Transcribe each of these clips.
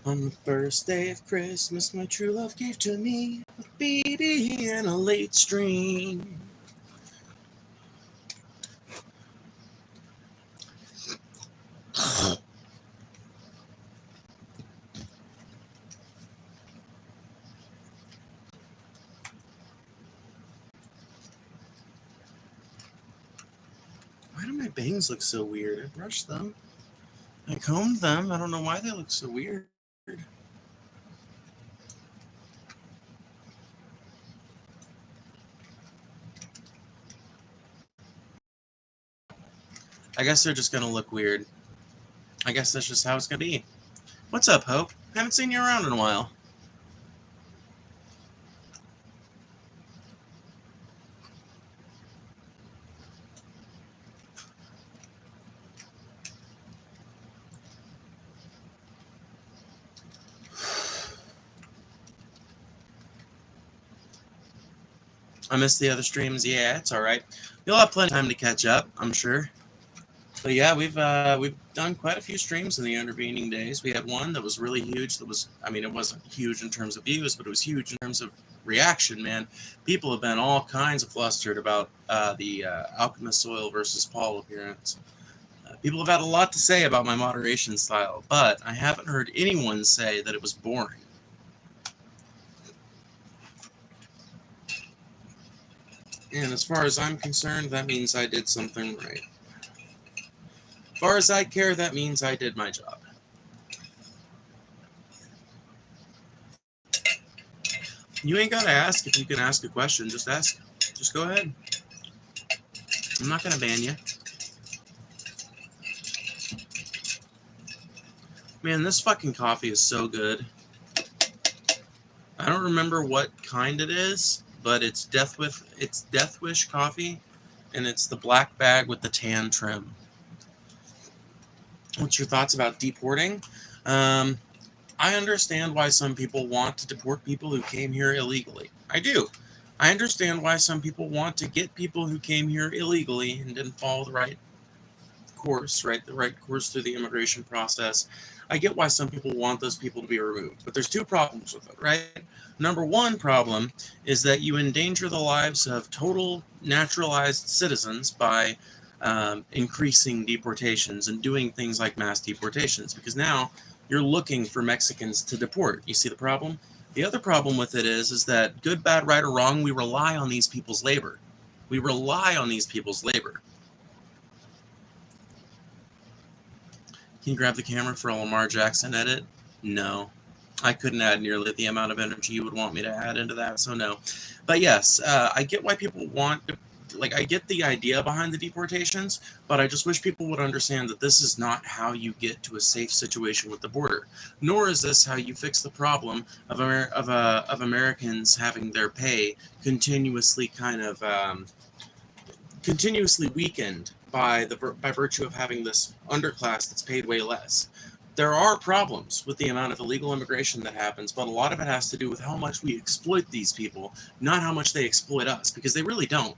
On the first day of Christmas, my true love gave to me a Phoebe and a late stream. Why do my bangs look so weird? I brushed them. I combed them. I don't know why they look so weird. I guess they're just going to look weird. I guess that's just how it's going to be. What's up, Hope? Haven't seen you around in a while. I missed the other streams. Yeah, it's all right. You'll have plenty of time to catch up, I'm sure. But yeah, we've done quite a few streams in the intervening days. We had one that was really huge. That was, I mean, it wasn't huge in terms of views, but it was huge in terms of reaction. Man, people have been all kinds of flustered about the Alchemist Soil versus Paul appearance. People have had a lot to say about my moderation style, but I haven't heard anyone say that it was boring. And as far as I'm concerned, that means I did something right. As far as I care, that means I did my job. You ain't gotta ask if you can ask a question. Just ask. Just go ahead. I'm not gonna ban you. Man, this fucking coffee is so good. I don't remember what kind it is, but it's Death Wish coffee, and it's the black bag with the tan trim. What's your thoughts about deporting? I understand why some people want to deport people who came here illegally. I do. I understand why some people want to get people who came here illegally and didn't follow the right course, the right course through the immigration process. I get why some people want those people to be removed, but there's two problems with it, right? Number one problem is that you endanger the lives of total naturalized citizens by increasing deportations and doing things like mass deportations, because now you're looking for Mexicans to deport. You see the problem? The other problem with it is that good, bad, right, or wrong, we rely on these people's labor. We rely on these people's labor. Can you grab the camera for a Lamar Jackson edit? No. I couldn't add nearly the amount of energy you would want me to add into that, so no. But yes, I get why people want, like, I get the idea behind the deportations, but I just wish people would understand that this is not how you get to a safe situation with the border, nor is this how you fix the problem of Americans having their pay continuously continuously weakened by virtue of having this underclass that's paid way less. There are problems with the amount of illegal immigration that happens, but a lot of it has to do with how much we exploit these people, not how much they exploit us, because they really don't.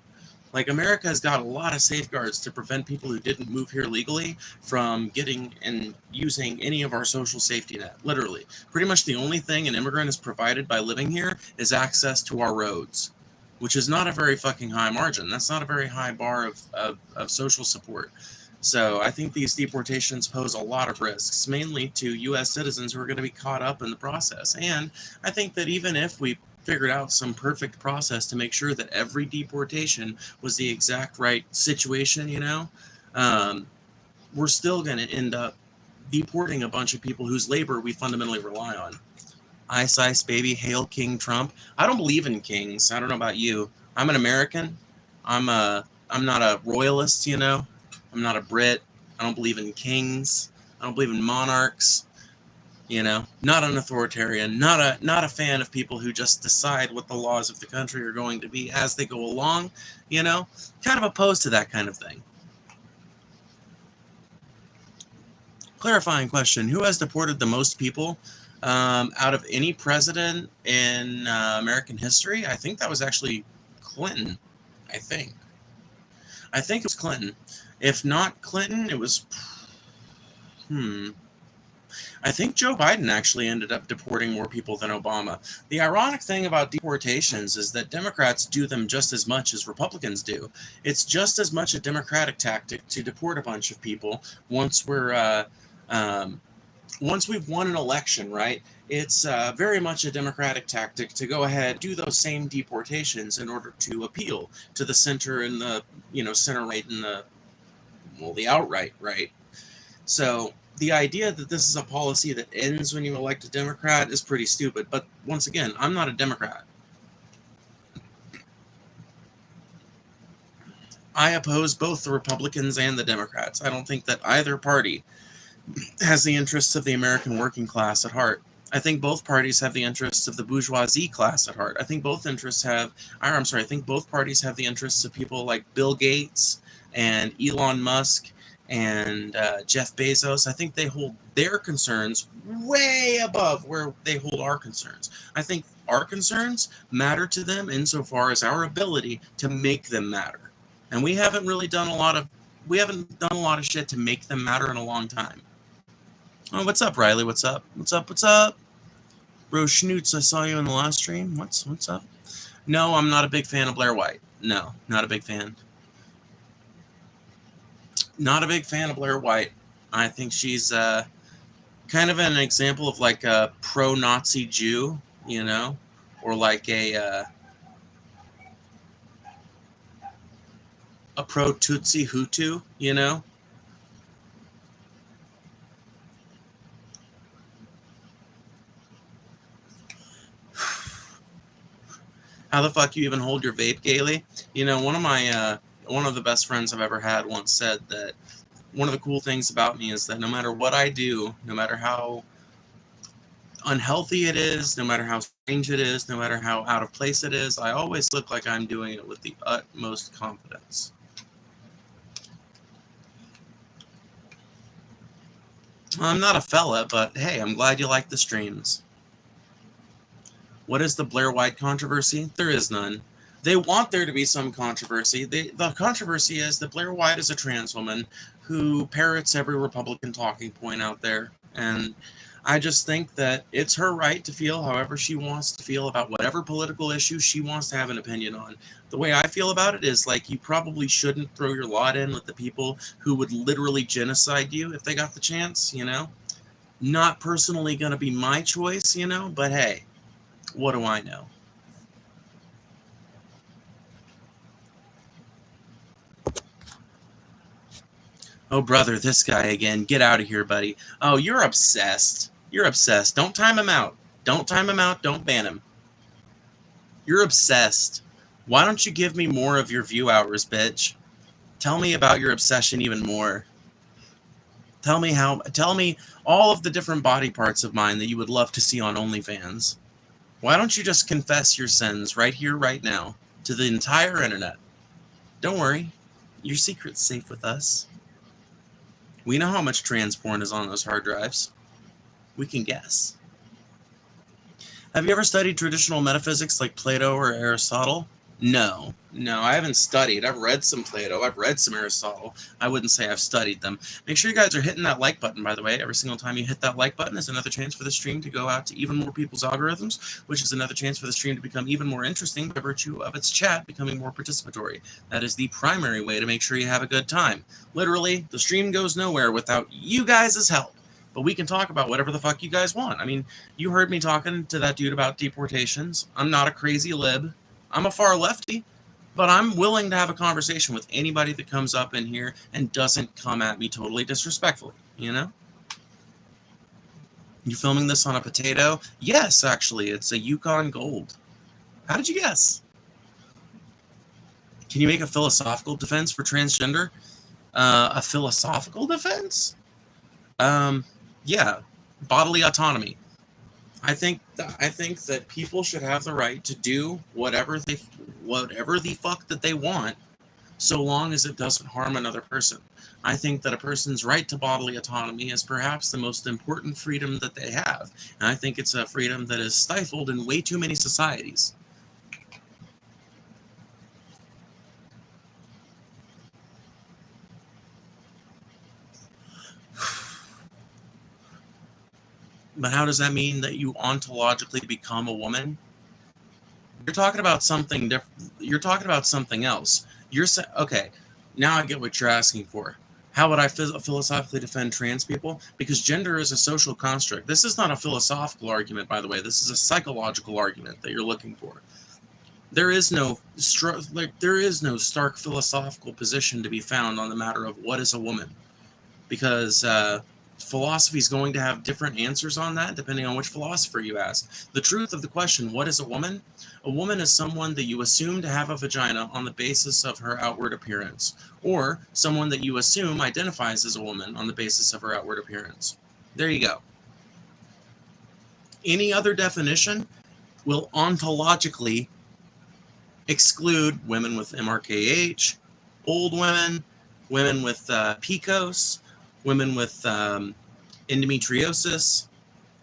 Like, America has got a lot of safeguards to prevent people who didn't move here legally from getting and using any of our social safety net, literally. Pretty much the only thing an immigrant is provided by living here is access to our roads, which is not a very fucking high margin. That's not a very high bar of social support. So I think these deportations pose a lot of risks, mainly to U.S. citizens who are going to be caught up in the process. And I think that even if we figured out some perfect process to make sure that every deportation was the exact right situation, we're still going to end up deporting a bunch of people whose labor we fundamentally rely on. Ice Ice Baby, hail King Trump. I don't believe in kings. I don't know about you. I'm an American. I'm not a royalist, I'm not a Brit. I don't believe in kings. I don't believe in monarchs. Not an authoritarian. Not a fan of people who just decide what the laws of the country are going to be as they go along. Kind of opposed to that kind of thing. Clarifying question: who has deported the most people out of any president in American history? I think that was actually Clinton. I think it was Clinton. If not Clinton, it was I think Joe Biden actually ended up deporting more people than Obama. The ironic thing about deportations is that Democrats do them just as much as Republicans do. It's just as much a Democratic tactic to deport a bunch of people once once we've won an election, right? It's very much a Democratic tactic to go ahead, do those same deportations in order to appeal to the center and the, center right and the outright right. So the idea that this is a policy that ends when you elect a Democrat is pretty stupid. But once again, I'm not a Democrat. I oppose both the Republicans and the Democrats. I don't think that either party has the interests of the American working class at heart. I think both parties have the interests of the bourgeoisie class at heart. I think both I think both parties have the interests of people like Bill Gates and Elon Musk and Jeff Bezos. I think they hold their concerns way above where they hold our concerns. I think our concerns matter to them insofar as our ability to make them matter. And we haven't done a lot of shit to make them matter in a long time. Oh, what's up, Riley? What's up? What's up? Bro Schnoots, I saw you in the last stream. What's up? No, I'm not a big fan of Blair White. No, not a big fan. Not a big fan of Blair White. I think she's kind of an example of like a pro-Nazi Jew, or like a pro-Tutsi Hutu, How the fuck you even hold your vape gaily? One of the best friends I've ever had once said that one of the cool things about me is that no matter what I do, no matter how unhealthy it is, no matter how strange it is, no matter how out of place it is, I always look like I'm doing it with the utmost confidence. I'm not a fella, but hey, I'm glad you like the streams. What is the Blair White controversy? There is none. They want there to be some controversy. The controversy is that Blair White is a trans woman who parrots every Republican talking point out there. And I just think that it's her right to feel however she wants to feel about whatever political issue she wants to have an opinion on. The way I feel about it is like you probably shouldn't throw your lot in with the people who would literally genocide you if they got the chance, Not personally going to be my choice, but hey, what do I know? Oh, brother, this guy again. Get out of here, buddy. Oh, you're obsessed. You're obsessed. Don't time him out. Don't time him out. Don't ban him. You're obsessed. Why don't you give me more of your view hours, bitch? Tell me about your obsession even more. Tell me all of the different body parts of mine that you would love to see on OnlyFans. Why don't you just confess your sins right here, right now, to the entire internet? Don't worry. Your secret's safe with us. We know how much trans porn is on those hard drives. We can guess. Have you ever studied traditional metaphysics like Plato or Aristotle? No, I haven't studied. I've read some Plato. I've read some Aristotle. I wouldn't say I've studied them. Make sure you guys are hitting that like button, by the way. Every single time you hit that like button is another chance for the stream to go out to even more people's algorithms, which is another chance for the stream to become even more interesting by virtue of its chat becoming more participatory. That is the primary way to make sure you have a good time. Literally, the stream goes nowhere without you guys' help. But we can talk about whatever the fuck you guys want. I mean, you heard me talking to that dude about deportations. I'm not a crazy lib. I'm a far lefty, but I'm willing to have a conversation with anybody that comes up in here and doesn't come at me totally disrespectfully, You filming this on a potato? Yes, actually, it's a Yukon Gold. How did you guess? Can you make a philosophical defense for transgender? A philosophical defense? Yeah, bodily autonomy. I think that people should have the right to do whatever the fuck that they want, so long as it doesn't harm another person. I think that a person's right to bodily autonomy is perhaps the most important freedom that they have, and I think it's a freedom that is stifled in way too many societies. But how does that mean that you ontologically become a woman? You're talking about something different. You're talking about something else. You're saying, okay, now I get what you're asking for. How would I philosophically defend trans people? Because gender is a social construct. This is not a philosophical argument, by the way. This is a psychological argument that you're looking for. There is no stark philosophical position to be found on the matter of what is a woman, because philosophy is going to have different answers on that depending on which philosopher you ask. The truth of the question, what is a woman? A woman is someone that you assume to have a vagina on the basis of her outward appearance, or someone that you assume identifies as a woman on the basis of her outward appearance. There you go. Any other definition will ontologically exclude women with MRKH, old women, women with PCOS, women with endometriosis.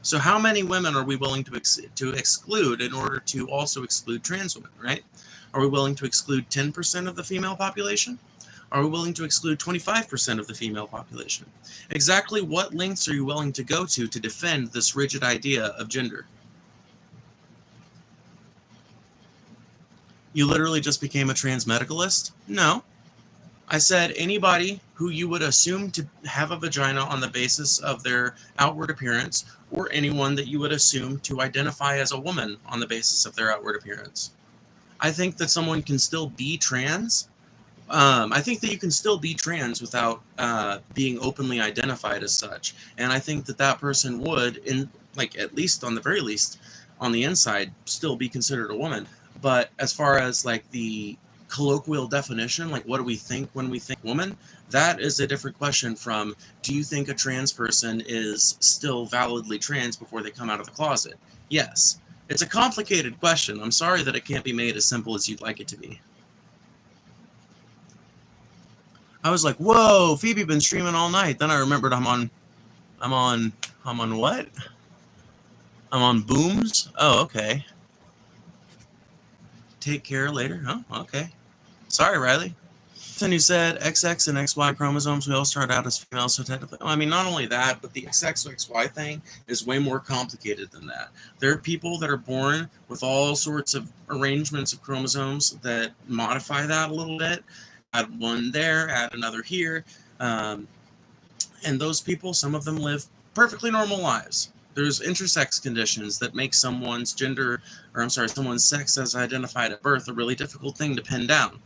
So how many women are we willing to exclude in order to also exclude trans women, right? Are we willing to exclude 10% of the female population? Are we willing to exclude 25% of the female population? Exactly what lengths are you willing to go to defend this rigid idea of gender? You literally just became a trans medicalist? No. I said anybody who you would assume to have a vagina on the basis of their outward appearance, or anyone that you would assume to identify as a woman on the basis of their outward appearance. I think that someone can still be trans. I think that you can still be trans without being openly identified as such. And I think that that person would, at least on the very least, on the inside, still be considered a woman. But as far as the colloquial definition, what do we think when we think woman, that is a different question from, do you think a trans person is still validly trans before they come out of the closet? Yes. It's a complicated question. I'm sorry that it can't be made as simple as you'd like it to be. I was like, whoa, Phoebe been streaming all night. Then I remembered I'm on what? I'm on Booms? Oh, okay. Take care later. Oh, okay. Sorry, Riley. Then you said XX and XY chromosomes, we all start out as females, so technically, I mean, not only that, but the XX-XY thing is way more complicated than that. There are people that are born with all sorts of arrangements of chromosomes that modify that a little bit. Add one there, add another here. And those people, some of them live perfectly normal lives. There's intersex conditions that make someone's sex as identified at birth a really difficult thing to pin down.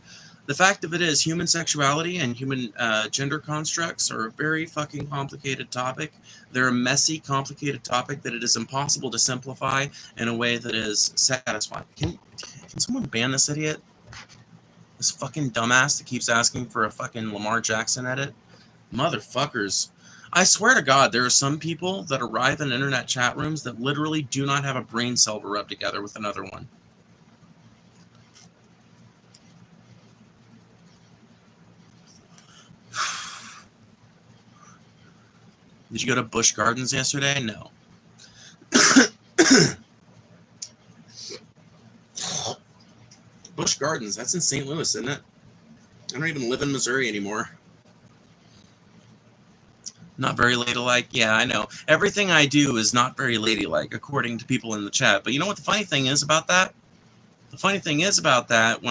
The fact of it is, human sexuality and human gender constructs are a very fucking complicated topic. They're a messy, complicated topic that it is impossible to simplify in a way that is satisfying. Can someone ban this idiot? This fucking dumbass that keeps asking for a fucking Lamar Jackson edit? Motherfuckers. I swear to God, there are some people that arrive in internet chat rooms that literally do not have a brain cell to rub together with another one. Did you go to Busch Gardens yesterday? No. Busch Gardens, that's in St. Louis, isn't it? I don't even live in Missouri anymore. Not very ladylike? Yeah, I know. Everything I do is not very ladylike, according to people in the chat. But you know what the funny thing is about that? The funny thing is about that,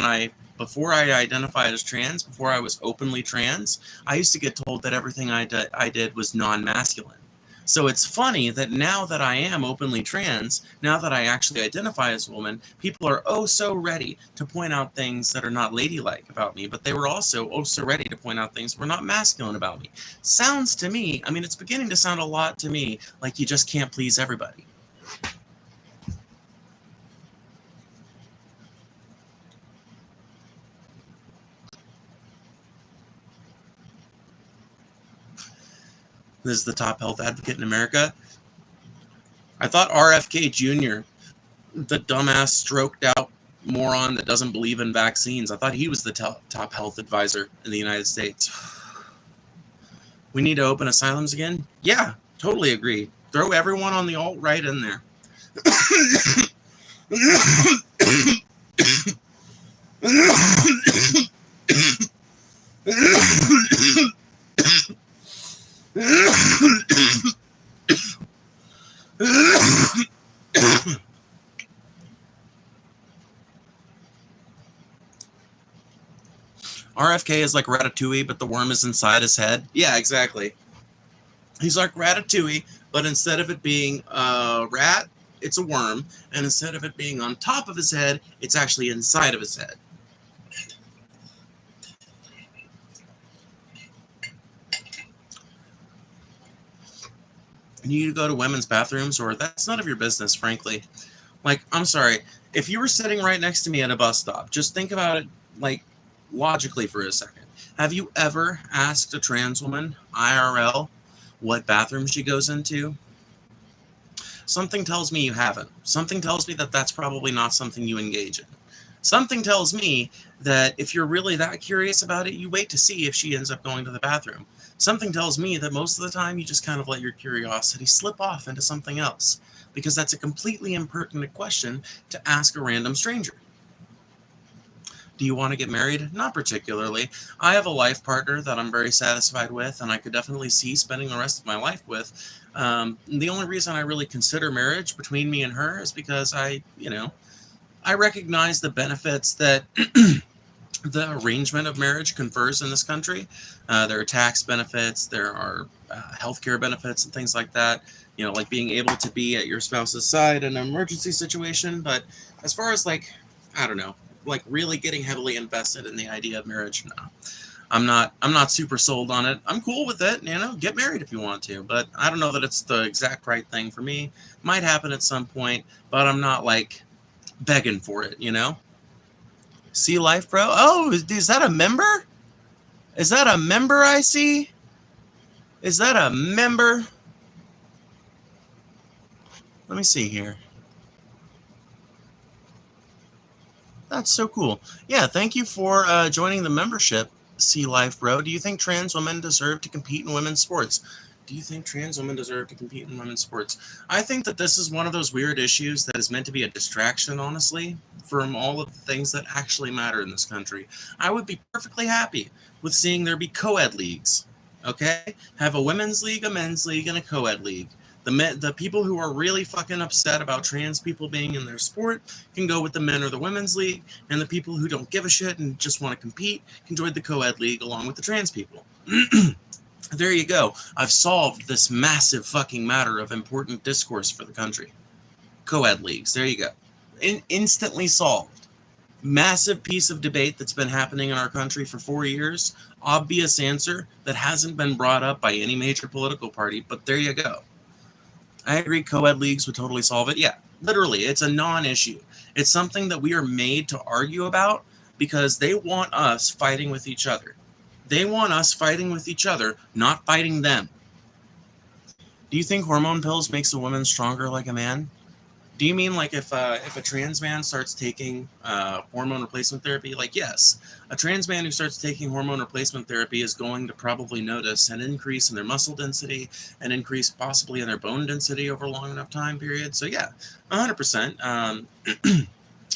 before I identified as trans, before I was openly trans, I used to get told that everything I did was non-masculine. So it's funny that now that I am openly trans, now that I actually identify as a woman, people are oh so ready to point out things that are not ladylike about me, but they were also oh so ready to point out things that were not masculine about me. Sounds to me, I mean, it's beginning to sound a lot to me like you just can't please everybody. This is the top health advocate in America. I thought RFK Jr., the dumbass stroked out moron that doesn't believe in vaccines, I thought he was the top health advisor in the United States. We need to open asylums again? Yeah, totally agree. Throw everyone on the alt-right in there. RFK is like Ratatouille, but the worm is inside his head. Yeah, exactly. He's like Ratatouille, but instead of it being a rat, it's a worm, and instead of it being on top of his head, it's actually inside of his head. You need to go to women's bathrooms, or that's none of your business, frankly. Like, I'm sorry, if you were sitting right next to me at a bus stop, just think about it, like, logically for a second. Have you ever asked a trans woman, IRL, what bathroom she goes into? Something tells me you haven't. Something tells me that that's probably not something you engage in. Something tells me that if you're really that curious about it, you wait to see if she ends up going to the bathroom. Something tells me that most of the time you just kind of let your curiosity slip off into something else, because that's a completely impertinent question to ask a random stranger. Do you want to get married? Not particularly. I have a life partner that I'm very satisfied with, and I could definitely see spending the rest of my life with. The only reason I really consider marriage between me and her is because I recognize the benefits that the arrangement of marriage confers in this country. There are tax benefits, there are healthcare benefits and things like that, like being able to be at your spouse's side in an emergency situation. But as far as I don't know, really getting heavily invested in the idea of marriage, no. I'm not super sold on it. I'm cool with it, get married if you want to, but I don't know that it's the exact right thing for me. Might happen at some point, but I'm not begging for it, See life, bro? Oh, is that a member? Is that a member I see? Is that a member? Let me see here. That's so cool. Yeah, thank you for joining the membership, See Life, bro. Do you think trans women deserve to compete in women's sports? Do you think trans women deserve to compete in women's sports? I think that this is one of those weird issues that is meant to be a distraction, honestly, from all of the things that actually matter in this country. I would be perfectly happy with seeing there be co-ed leagues, okay? Have a women's league, a men's league, and a co-ed league. The people who are really fucking upset about trans people being in their sport can go with the men or the women's league, and the people who don't give a shit and just want to compete can join the co-ed league along with the trans people. There you go. I've solved this massive fucking matter of important discourse for the country. Co-ed leagues. There you go. Instantly solved. Massive piece of debate that's been happening in our country for 4 years. Obvious answer that hasn't been brought up by any major political party, but there you go. I agree co-ed leagues would totally solve it. Yeah, literally, it's a non-issue. It's something that we are made to argue about because they want us fighting with each other. They want us fighting with each other, not fighting them. Do you think hormone pills makes a woman stronger like a man? Do you mean if a trans man starts taking hormone replacement therapy? Yes, a trans man who starts taking hormone replacement therapy is going to probably notice an increase in their muscle density, an increase possibly in their bone density over a long enough time period. So yeah, 100%.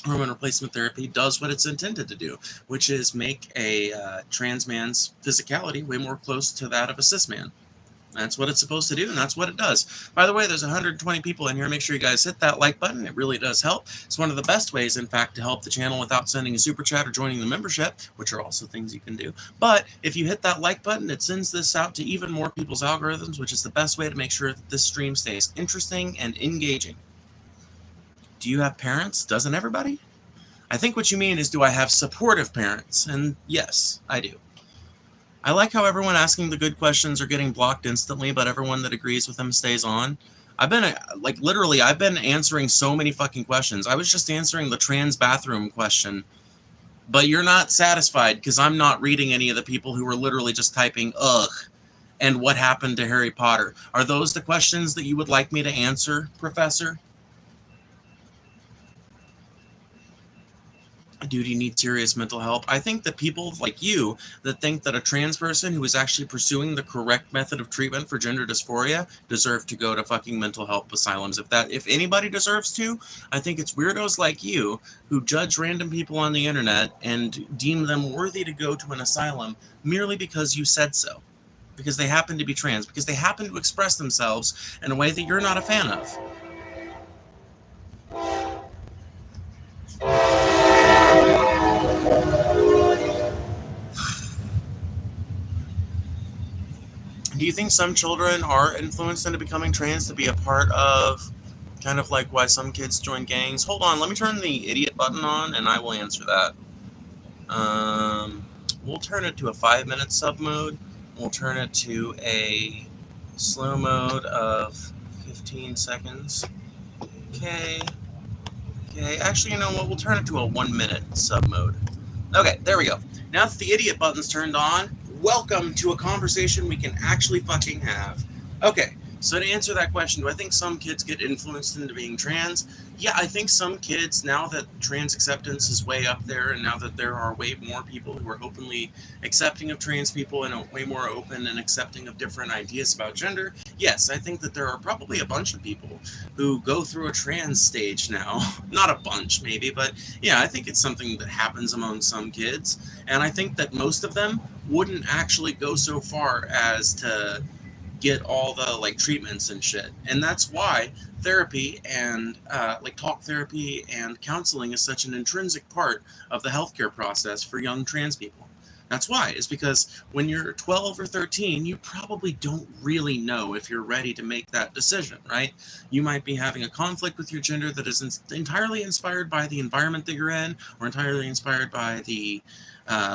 Hormone replacement therapy does what it's intended to do, which is make a trans man's physicality way more close to that of a cis man. That's what it's supposed to do, and that's what it does. By the way, there's 120 people in here. Make sure you guys hit that like button. It really does help. It's one of the best ways, in fact, to help the channel without sending a super chat or joining the membership, which are also things you can do. But if you hit that like button, it sends this out to even more people's algorithms, which is the best way to make sure that this stream stays interesting and engaging. Do you have parents? Doesn't everybody? I think what you mean is, do I have supportive parents? And yes, I do. I like how everyone asking the good questions are getting blocked instantly, but everyone that agrees with them stays on. I've been, literally, I've been answering so many fucking questions. I was just answering the trans bathroom question, but you're not satisfied because I'm not reading any of the people who are literally just typing, ugh, and what happened to Harry Potter. Are those the questions that you would like me to answer, Professor? Dude, you need serious mental help. I think that people like you that think that a trans person who is actually pursuing the correct method of treatment for gender dysphoria deserve to go to fucking mental health asylums. If anybody deserves to, I think it's weirdos like you who judge random people on the internet and deem them worthy to go to an asylum merely because you said so. because they happen to be trans, because they happen to express themselves in a way that you're not a fan of. Do you think some children are influenced into becoming trans to be a part of kind of like why some kids join gangs? Hold on, let me turn the idiot button on and I will answer that. We'll turn it to a 5-minute sub mode. We'll turn it to a slow mode of 15 seconds. Okay. Actually, you know what? We'll turn it to a 1-minute sub mode. Okay, there we go. Now that the idiot button's turned on, welcome to a conversation we can actually fucking have. Okay, so to answer that question, do I think some kids get influenced into being trans? Yeah, I think some kids, now that trans acceptance is way up there, and now that there are way more people who are openly accepting of trans people and way more open and accepting of different ideas about gender, yes, I think that there are probably a bunch of people who go through a trans stage now. Not a bunch, maybe, but yeah, I think it's something that happens among some kids, and I think that most of them wouldn't actually go so far as to get all the like treatments and shit. And that's why therapy and like talk therapy and counseling is such an intrinsic part of the healthcare process for young trans people. That's why, is because when you're 12 or 13, you probably don't really know if you're ready to make that decision, right? You might be having a conflict with your gender that is entirely inspired by the environment that you're in, or entirely inspired by the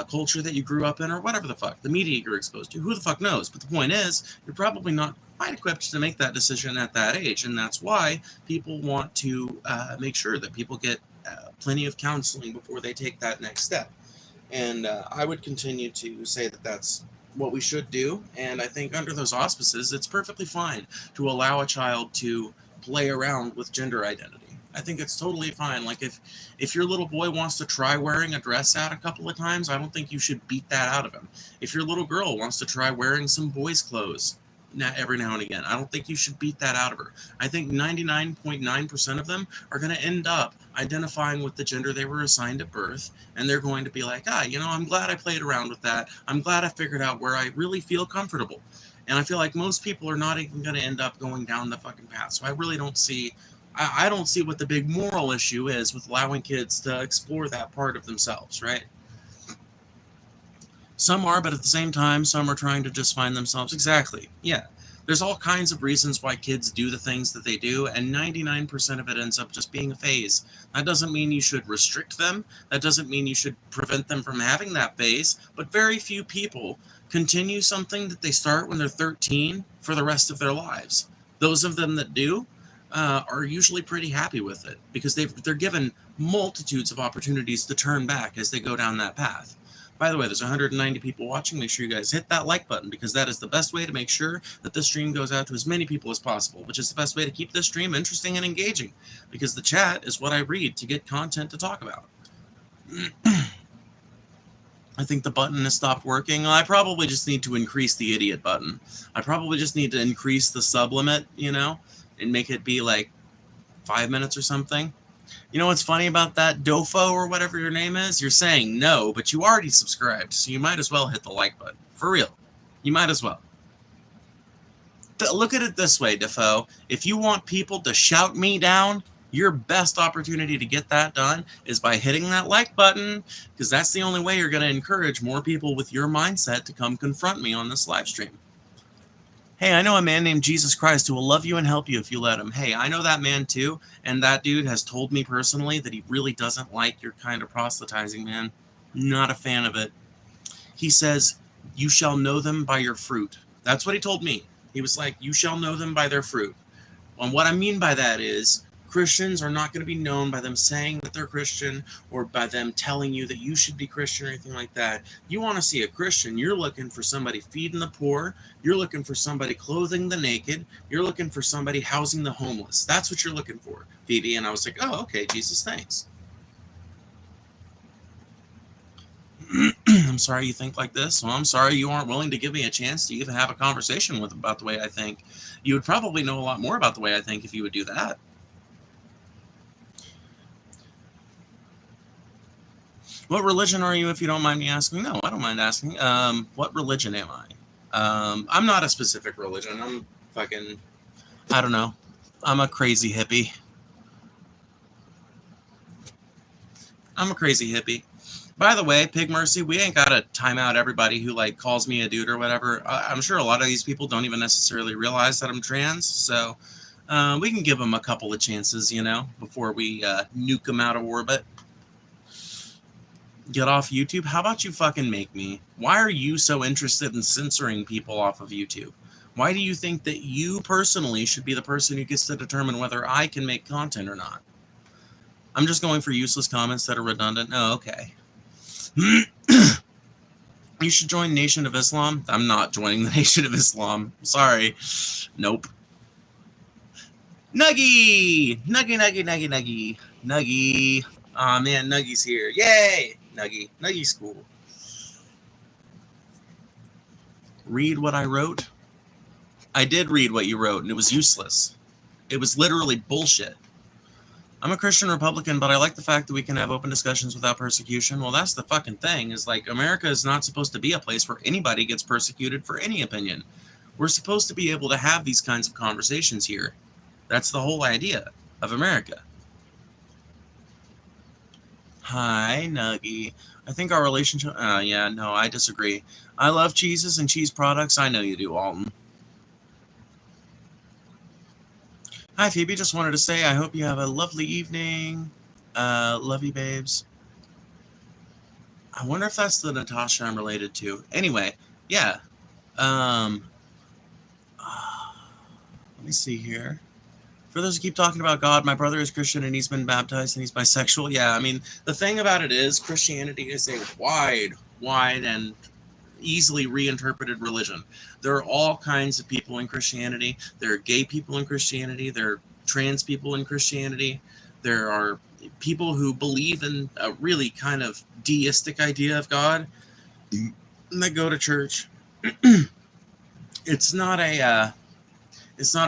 culture that you grew up in, or whatever the fuck, the media you're exposed to. Who the fuck knows? But the point is, you're probably not quite equipped to make that decision at that age, and that's why people want to make sure that people get plenty of counseling before they take that next step. And I would continue to say that that's what we should do, and I think under those auspices, it's perfectly fine to allow a child to play around with gender identity. I think it's totally fine. Like, if your little boy wants to try wearing a dress out a couple of times, I don't think you should beat that out of him. If your little girl wants to try wearing some boys' clothes every now and again, I don't think you should beat that out of her. I think 99.9% of them are going to end up identifying with the gender they were assigned at birth, and they're going to be like, I'm glad I played around with that. I'm glad I figured out where I really feel comfortable. And I feel like most people are not even going to end up going down the fucking path. So I really don't see... I don't see what the big moral issue is with allowing kids to explore that part of themselves, right? Some are, but at the same time, some are trying to just find themselves. Exactly. Yeah. There's all kinds of reasons why kids do the things that they do, and 99% of it ends up just being a phase. That doesn't mean you should restrict them. That doesn't mean you should prevent them from having that phase, but very few people continue something that they start when they're 13 for the rest of their lives. Those of them that do, are usually pretty happy with it because they're given multitudes of opportunities to turn back as they go down that path. By the way, there's 190 people watching. Make sure you guys hit that like button, because that is the best way to make sure that this stream goes out to as many people as possible, which is the best way to keep this stream interesting and engaging, because the chat is what I read to get content to talk about. I think the button has stopped working. I probably just need to increase the idiot button. I probably just need to increase the sub limit, and make it be like 5 minutes or something. You know what's funny about that, Dofo or whatever your name is? You're saying no, but you already subscribed, so you might as well hit the like button. For real. You might as well. Look at it this way, Defoe. If you want people to shout me down, your best opportunity to get that done is by hitting that like button, because that's the only way you're going to encourage more people with your mindset to come confront me on this live stream. Hey, I know a man named Jesus Christ who will love you and help you if you let him. Hey, I know that man too, and that dude has told me personally that he really doesn't like your kind of proselytizing, man. Not a fan of it. He says, you shall know them by your fruit. That's what he told me. He was like, you shall know them by their fruit. And what I mean by that is, Christians are not going to be known by them saying that they're Christian or by them telling you that you should be Christian or anything like that. You want to see a Christian, you're looking for somebody feeding the poor. You're looking for somebody clothing the naked. You're looking for somebody housing the homeless. That's what you're looking for, Phoebe. And I was like, oh, okay, Jesus, thanks. I'm sorry you think like this. Well, I'm sorry you aren't willing to give me a chance to even have a conversation about the way I think. You would probably know a lot more about the way I think if you would do that. What religion are you, if you don't mind me asking? No, I don't mind asking. What religion am I? I'm not a specific religion. I don't know. I'm a crazy hippie. By the way, Pig Mercy, we ain't got to time out everybody who like calls me a dude or whatever. I'm sure a lot of these people don't even necessarily realize that I'm trans, so we can give them a couple of chances, before we nuke them out of orbit. Get off YouTube? How about you fucking make me? Why are you so interested in censoring people off of YouTube? Why do you think that you personally should be the person who gets to determine whether I can make content or not? I'm just going for useless comments that are redundant. Oh, okay. You should join Nation of Islam. I'm not joining the Nation of Islam. Sorry. Nope. Nuggy! Nuggy. Aw, man, Nuggy's here. Yay! Nuggy's cool. Read what I wrote? I did read what you wrote, and it was useless. It was literally bullshit. I'm a Christian Republican, but I like the fact that we can have open discussions without persecution. Well, that's the fucking thing, is like, America is not supposed to be a place where anybody gets persecuted for any opinion. We're supposed to be able to have these kinds of conversations here. That's the whole idea of America. Hi, Nuggy. I think our relationship... yeah, no, I disagree. I love cheeses and cheese products. I know you do, Alton. Hi, Phoebe. Just wanted to say I hope you have a lovely evening. Love you, babes. I wonder if that's the Natasha I'm related to. Anyway, yeah. Let me see here. For those who keep talking about God, my brother is Christian and he's been baptized and he's bisexual. Yeah, I mean, the thing about it is Christianity is a wide and easily reinterpreted religion. There are all kinds of people in Christianity. There are gay people in Christianity. There are trans people in Christianity. There are people who believe in a really kind of deistic idea of God that go to church. It's not a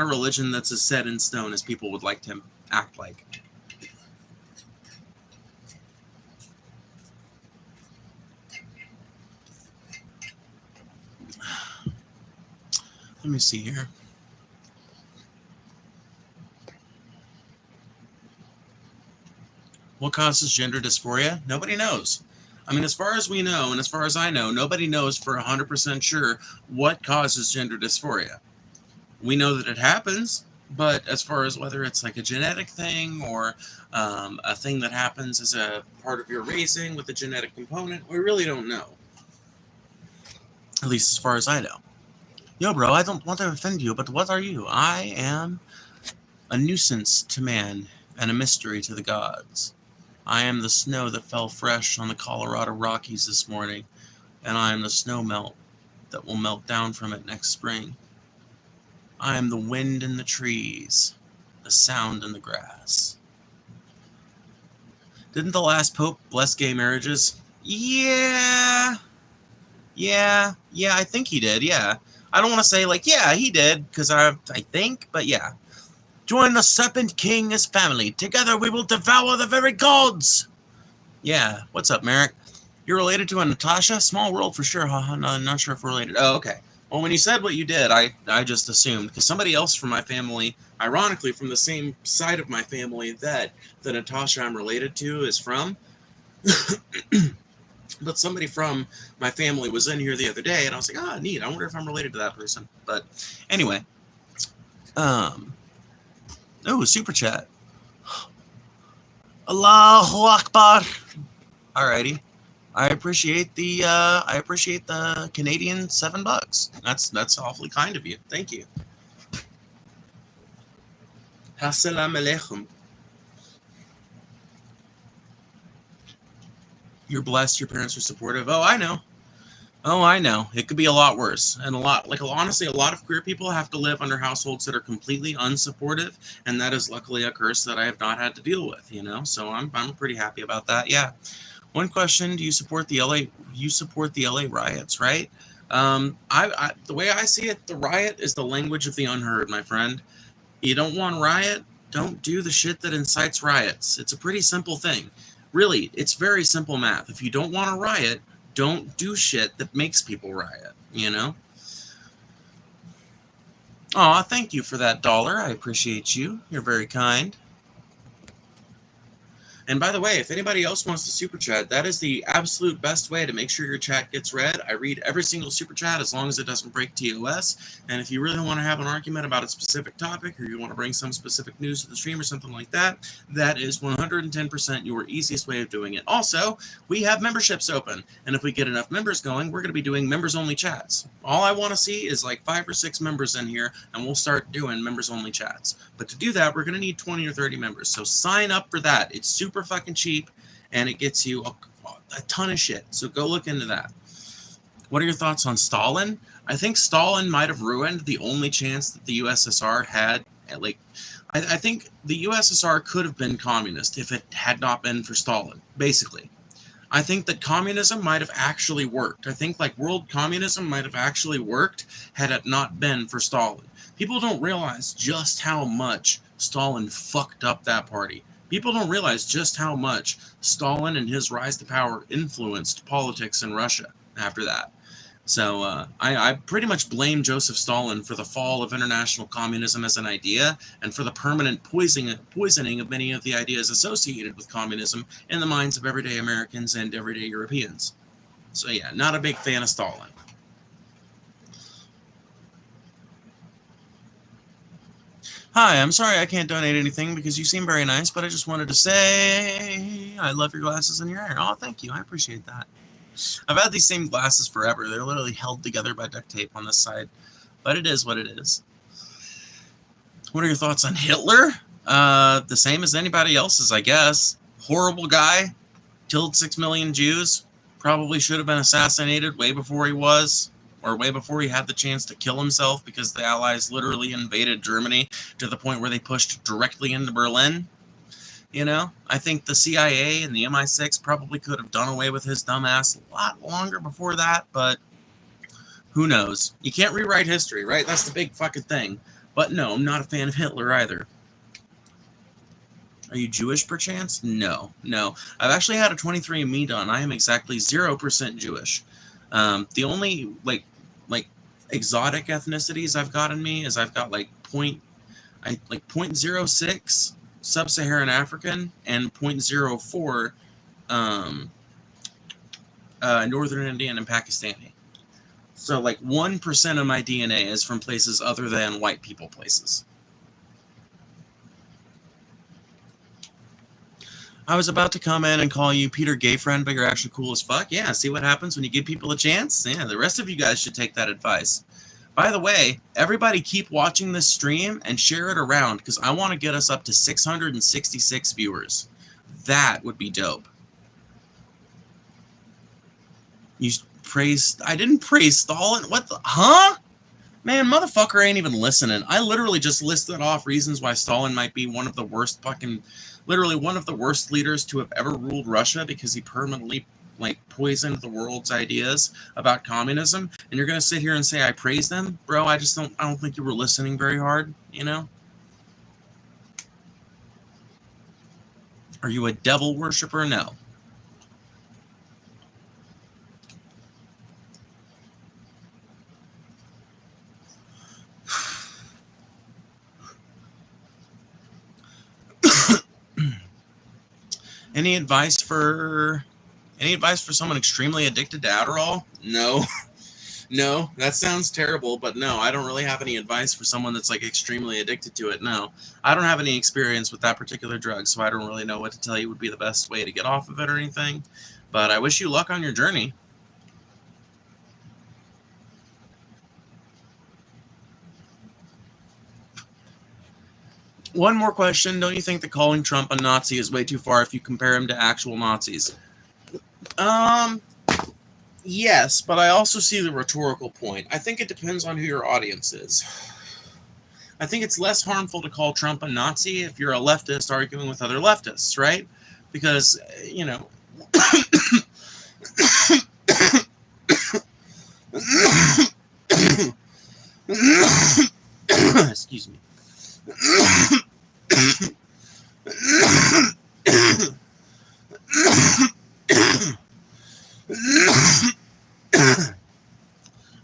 religion that's as set in stone as people would like to act like. Let me see here. What causes gender dysphoria? Nobody knows. I mean, as far as we know, and as far as I know, nobody knows for 100% sure what causes gender dysphoria. We know that it happens, but as far as whether it's like a genetic thing or a thing that happens as a part of your raising with a genetic component, we really don't know. At least as far as I know. Yo, bro, I don't want to offend you, but what are you? I am a nuisance to man and a mystery to the gods. I am the snow that fell fresh on the Colorado Rockies this morning, and I am the snow melt that will melt down from it next spring. I am the wind in the trees, the sound in the grass. Didn't the last pope bless gay marriages? Yeah, I think he did, yeah. I don't want to say, like, yeah, he did, because I think, but yeah. Join the Serpent King as family. Together we will devour the very gods. Yeah, what's up, Merrick? You're related to a Natasha? Small world for sure, haha, no, not sure if we're related. Oh, okay. Well, when you said what you did, I just assumed, because somebody else from my family, ironically from the same side of my family that the Natasha I'm related to is from, but somebody from my family was in here the other day, and I was like, ah, neat, I wonder if I'm related to that person. But anyway, oh, super chat. Allahu Akbar. Alrighty. I appreciate the Canadian $7. That's awfully kind of you. Thank you. Assalamu alaikum. You're blessed. Your parents are supportive. Oh, I know. It could be a lot worse. And honestly, a lot of queer people have to live under households that are completely unsupportive. And that is luckily a curse that I have not had to deal with, So I'm pretty happy about that. Yeah. One question, do you support the LA riots, right? The way I see it, the riot is the language of the unheard, my friend. You don't want to riot? Don't do the shit that incites riots. It's a pretty simple thing. Really, it's very simple math. If you don't want to riot, don't do shit that makes people riot, Aw, thank you for that $1. I appreciate you. You're very kind. And by the way, if anybody else wants to super chat, that is the absolute best way to make sure your chat gets read. I read every single super chat as long as it doesn't break TOS. And if you really want to have an argument about a specific topic, or you want to bring some specific news to the stream or something like that, that is 110% your easiest way of doing it. Also, we have memberships open. And if we get enough members going, we're going to be doing members-only chats. All I want to see is like 5 or 6 members in here, and we'll start doing members-only chats. But to do that, we're going to need 20 or 30 members. So sign up for that. It's super fucking cheap, and it gets you a ton of shit. So go look into that. What are your thoughts on Stalin? I think Stalin might have ruined the only chance that the USSR had. I think the USSR could have been communist if it had not been for Stalin, basically. I think that communism might have actually worked. I think like world communism might have actually worked had it not been for Stalin. People don't realize just how much Stalin fucked up that party. People don't realize just how much Stalin and his rise to power influenced politics in Russia after that. So I pretty much blame Joseph Stalin for the fall of international communism as an idea, and for the permanent poisoning of many of the ideas associated with communism in the minds of everyday Americans and everyday Europeans. So yeah, not a big fan of Stalin. Hi, I'm sorry I can't donate anything because you seem very nice, but I just wanted to say I love your glasses and your hair. Oh, thank you. I appreciate that. I've had these same glasses forever. They're literally held together by duct tape on this side, but it is what it is. What are your thoughts on Hitler? The same as anybody else's, I guess. Horrible guy. Killed 6 million Jews. Probably should have been assassinated way before he was. Or way before he had the chance to kill himself, because the Allies literally invaded Germany to the point where they pushed directly into Berlin. You know, I think the CIA and the MI6 probably could have done away with his dumbass a lot longer before that, but who knows? You can't rewrite history, right? That's the big fucking thing. But no, I'm not a fan of Hitler either. Are you Jewish perchance? No. I've actually had a 23andMe done. I am exactly 0% Jewish. The only like exotic ethnicities I've got in me is I've got like 0.06 Sub-Saharan African and 0.04 Northern Indian and Pakistani. So like 1% of my DNA is from places other than white people places. I was about to come in and call you Peter Gay Friend, but you're actually cool as fuck. Yeah, see what happens when you give people a chance? Yeah, the rest of you guys should take that advice. By the way, everybody keep watching this stream and share it around, because I want to get us up to 666 viewers. That would be dope. You praised... I didn't praise Stalin? What the... Huh? Man, motherfucker ain't even listening. I literally just listed off reasons why Stalin might be one of the worst fucking... Literally one of the worst leaders to have ever ruled Russia, because he permanently poisoned the world's ideas about communism. And you're gonna sit here and say I praise them? Bro, I don't think you were listening very hard, you know? Are you a devil worshiper? No. Any advice for someone extremely addicted to Adderall? No. No, that sounds terrible, but no, I don't really have any advice for someone that's like extremely addicted to it. No, I don't have any experience with that particular drug, so I don't really know what to tell you would be the best way to get off of it or anything. But I wish you luck on your journey. One more question. Don't you think that calling Trump a Nazi is way too far if you compare him to actual Nazis? Yes, but I also see the rhetorical point. I think it depends on who your audience is. I think it's less harmful to call Trump a Nazi if you're a leftist arguing with other leftists, right? Because, you know... Excuse me.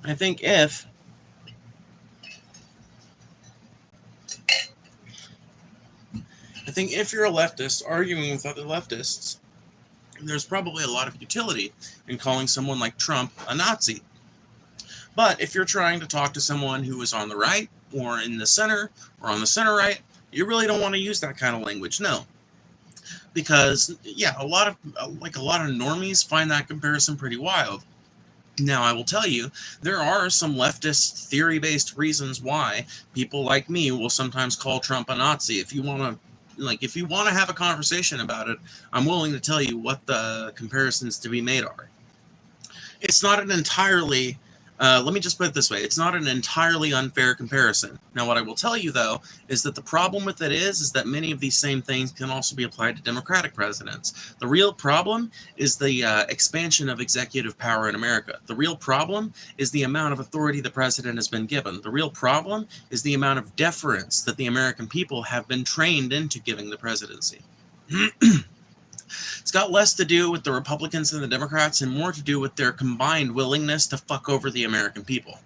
I think if I think if you're a leftist arguing with other leftists, there's probably a lot of utility in calling someone like Trump a Nazi. But if you're trying to talk to someone who is on the right or in the center or on the center right, you really don't want to use that kind of language, no. Because, yeah, a lot of normies find that comparison pretty wild. Now, I will tell you, there are some leftist theory-based reasons why people like me will sometimes call Trump a Nazi. If you want to have a conversation about it, I'm willing to tell you what the comparisons to be made are. It's not an entirely, let me just put it this way, it's not an entirely unfair comparison. Now, what I will tell you, though, is that the problem with it is that many of these same things can also be applied to Democratic presidents. The real problem is the expansion of executive power in America. The real problem is the amount of authority the president has been given. The real problem is the amount of deference that the American people have been trained into giving the presidency. It's got less to do with the Republicans and the Democrats and more to do with their combined willingness to fuck over the American people.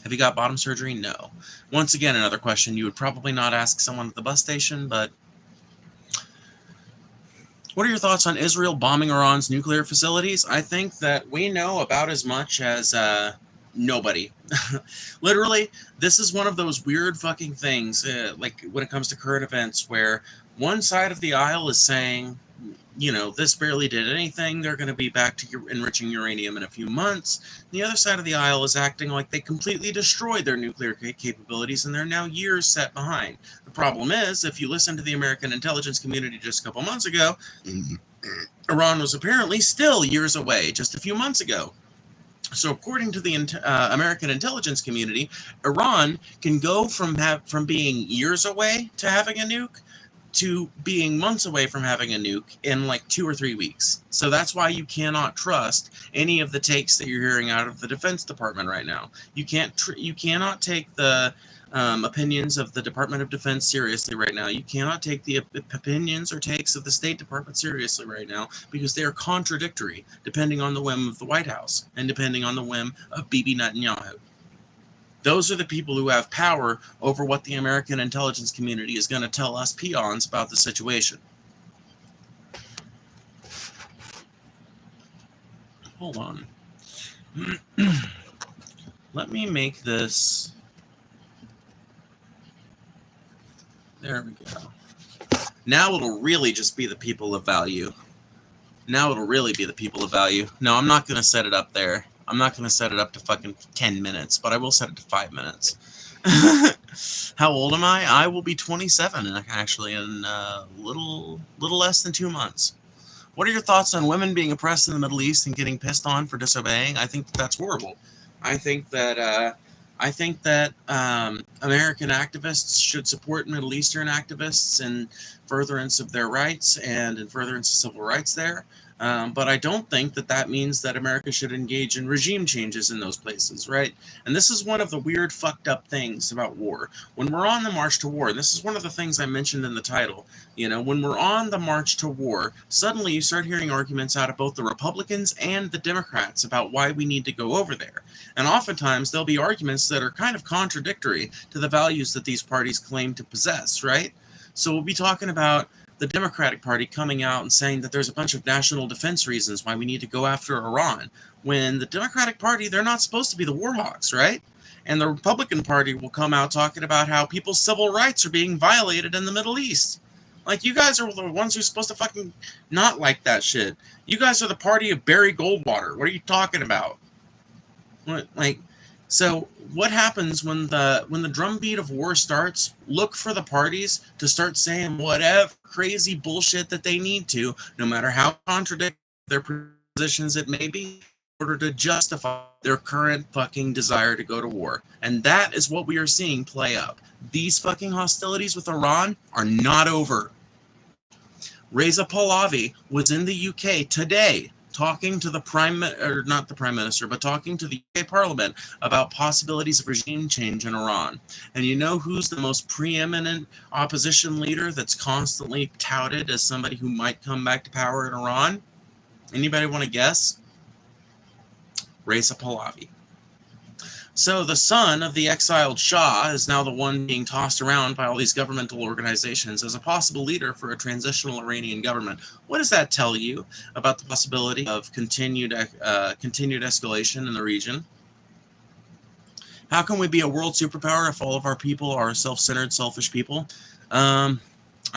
Have you got bottom surgery? No. Once again, another question you would probably not ask someone at the bus station, but what are your thoughts on Israel bombing Iran's nuclear facilities? I think that we know about as much as nobody. Literally, this is one of those weird fucking things, like when it comes to current events, where one side of the aisle is saying, you know, this barely did anything, they're going to be back to enriching uranium in a few months. The other side of the aisle is acting like they completely destroyed their nuclear capabilities and they're now years set behind. The problem is, if you listen to the American intelligence community just a couple months ago, Iran was apparently still years away just a few months ago. So according to the American intelligence community, Iran can go from being years away to having a nuke to being months away from having a nuke in like 2 or 3 weeks. So that's why you cannot trust any of the takes that you're hearing out of the Defense Department right now. You cannot take the opinions of the Department of Defense seriously right now. You cannot take the opinions or takes of the State Department seriously right now because they are contradictory depending on the whim of the White House and depending on the whim of Bibi Netanyahu. Those are the people who have power over what the American intelligence community is going to tell us peons about the situation. Hold on. Let me make this. There we go. Now it'll really just be the people of value. Now it'll really be the people of value. No, I'm not going to set it up there. I'm not going to set it up to fucking 10 minutes, but I will set it to 5 minutes. How old am I? I will be 27, actually, in a little less than 2 months. What are your thoughts on women being oppressed in the Middle East and getting pissed on for disobeying? I think that's horrible. I think that American activists should support Middle Eastern activists in furtherance of their rights and in furtherance of civil rights there. But I don't think that means that America should engage in regime changes in those places, right? And this is one of the weird fucked up things about war. When we're on the march to war, and this is one of the things I mentioned in the title, you know, when we're on the march to war, suddenly you start hearing arguments out of both the Republicans and the Democrats about why we need to go over there. And oftentimes there'll be arguments that are kind of contradictory to the values that these parties claim to possess, right? So we'll be talking about the Democratic Party coming out and saying that there's a bunch of national defense reasons why we need to go after Iran, when the Democratic Party, they're not supposed to be the war hawks, right? And the Republican Party will come out talking about how people's civil rights are being violated in the Middle East. Like, you guys are the ones who are supposed to fucking not like that shit. You guys are the party of Barry Goldwater. What are you talking about? What, like, so what happens when the drumbeat of war starts? Look for the parties to start saying whatever crazy bullshit that they need to, no matter how contradictory their positions it may be, in order to justify their current fucking desire to go to war. And that is what we are seeing play out. These fucking hostilities with Iran are not over. Reza Pahlavi was in the UK today talking to talking to the UK Parliament about possibilities of regime change in Iran. And you know who's the most preeminent opposition leader that's constantly touted as somebody who might come back to power in Iran? Anybody want to guess? Reza Pahlavi. So the son of the exiled Shah is now the one being tossed around by all these governmental organizations as a possible leader for a transitional Iranian government. What does that tell you about the possibility of continued escalation in the region? How can we be a world superpower if all of our people are self-centered, selfish people? I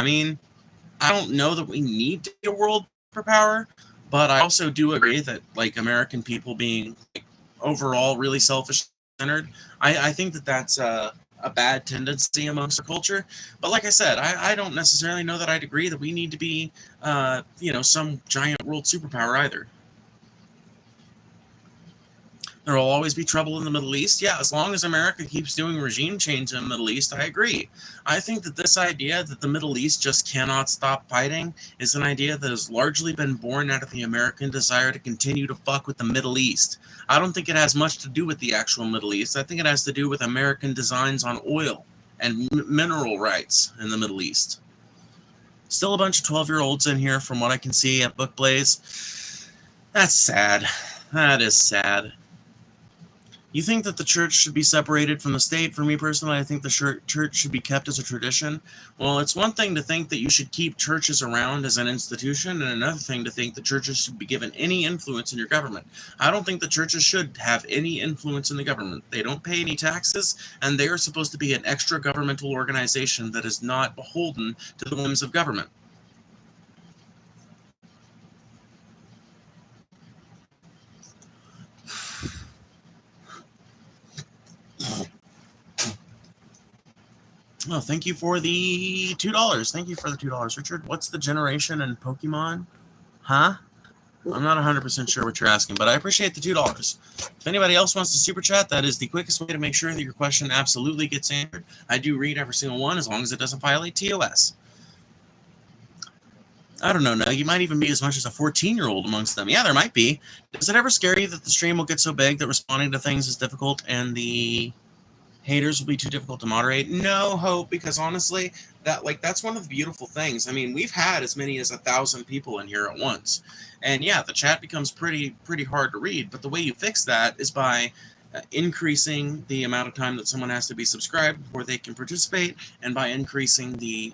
mean, I don't know that we need to be a world superpower, but I also do agree that, like, American people being, like, overall really selfish-centered, I think that that's a bad tendency amongst our culture. But like I said, I don't necessarily know that I'd agree that we need to be, some giant world superpower either. There will always be trouble in the Middle East. Yeah, as long as America keeps doing regime change in the Middle East, I agree. I think that this idea that the Middle East just cannot stop fighting is an idea that has largely been born out of the American desire to continue to fuck with the Middle East. I don't think it has much to do with the actual Middle East. I think it has to do with American designs on oil and mineral rights in the Middle East. Still a bunch of 12-year-olds in here from what I can see at Book Blaze. That's sad. That is sad. You think that the church should be separated from the state? For me personally, I think the church should be kept as a tradition. Well, it's one thing to think that you should keep churches around as an institution, and another thing to think that churches should be given any influence in your government. I don't think the churches should have any influence in the government. They don't pay any taxes, and they are supposed to be an extra governmental organization that is not beholden to the whims of government. Oh, thank you for the $2. Thank you for the $2, Richard. What's the generation in Pokemon? Huh? I'm not 100% sure what you're asking, but I appreciate the $2. If anybody else wants to super chat, that is the quickest way to make sure that your question absolutely gets answered. I do read every single one as long as it doesn't violate TOS. I don't know, no, you might even be as much as a 14-year-old amongst them. Yeah, there might be. Does it ever scare you that the stream will get so big that responding to things is difficult and the haters will be too difficult to moderate? No, Hope, because honestly, that's one of the beautiful things. I mean, we've had as many as 1,000 people in here at once. And yeah, the chat becomes pretty hard to read, but the way you fix that is by increasing the amount of time that someone has to be subscribed before they can participate, and by increasing the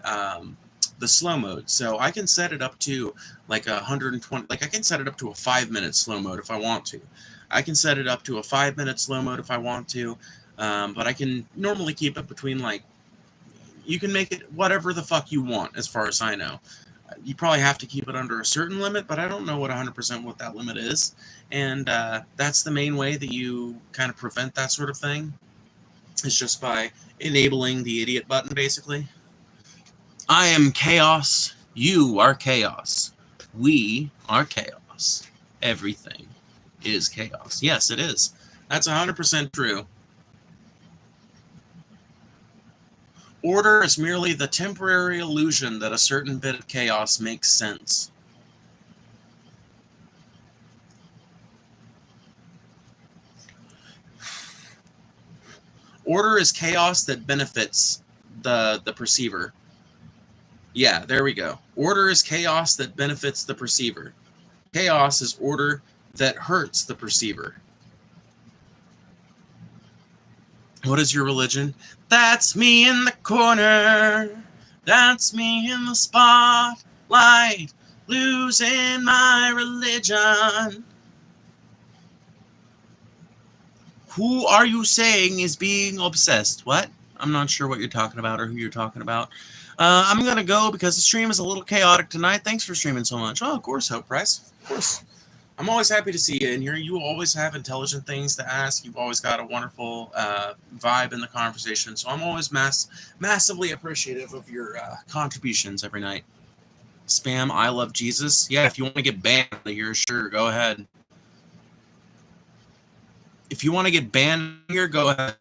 slow mode. So I can set it up to like 120, like I can set it up to a 5-minute slow mode if I want to. I can set it up to a 5-minute slow mode if I want to. But I can normally keep it between, like, you can make it whatever the fuck you want, as far as I know. You probably have to keep it under a certain limit, but I don't know 100% what that limit is. And that's the main way that you kind of prevent that sort of thing, is just by enabling the idiot button, basically. I am chaos. You are chaos. We are chaos. Everything is chaos. Yes, it is. That's 100% true. Order is merely the temporary illusion that a certain bit of chaos makes sense. Order is chaos that benefits the perceiver. Yeah, there we go. Order is chaos that benefits the perceiver. Chaos is order that hurts the perceiver. What is your religion? That's me in the corner. That's me in the spotlight. Losing my religion. Who are you saying is being obsessed? What? I'm not sure what you're talking about or who you're talking about. I'm going to go because the stream is a little chaotic tonight. Thanks for streaming so much. Oh, of course, Hope Price. Of course. I'm always happy to see you in here. You always have intelligent things to ask. You've always got a wonderful vibe in the conversation. So I'm always massively appreciative of your contributions every night. Spam, I love Jesus. Yeah, if you want to get banned here, sure, go ahead. If you want to get banned here, go ahead.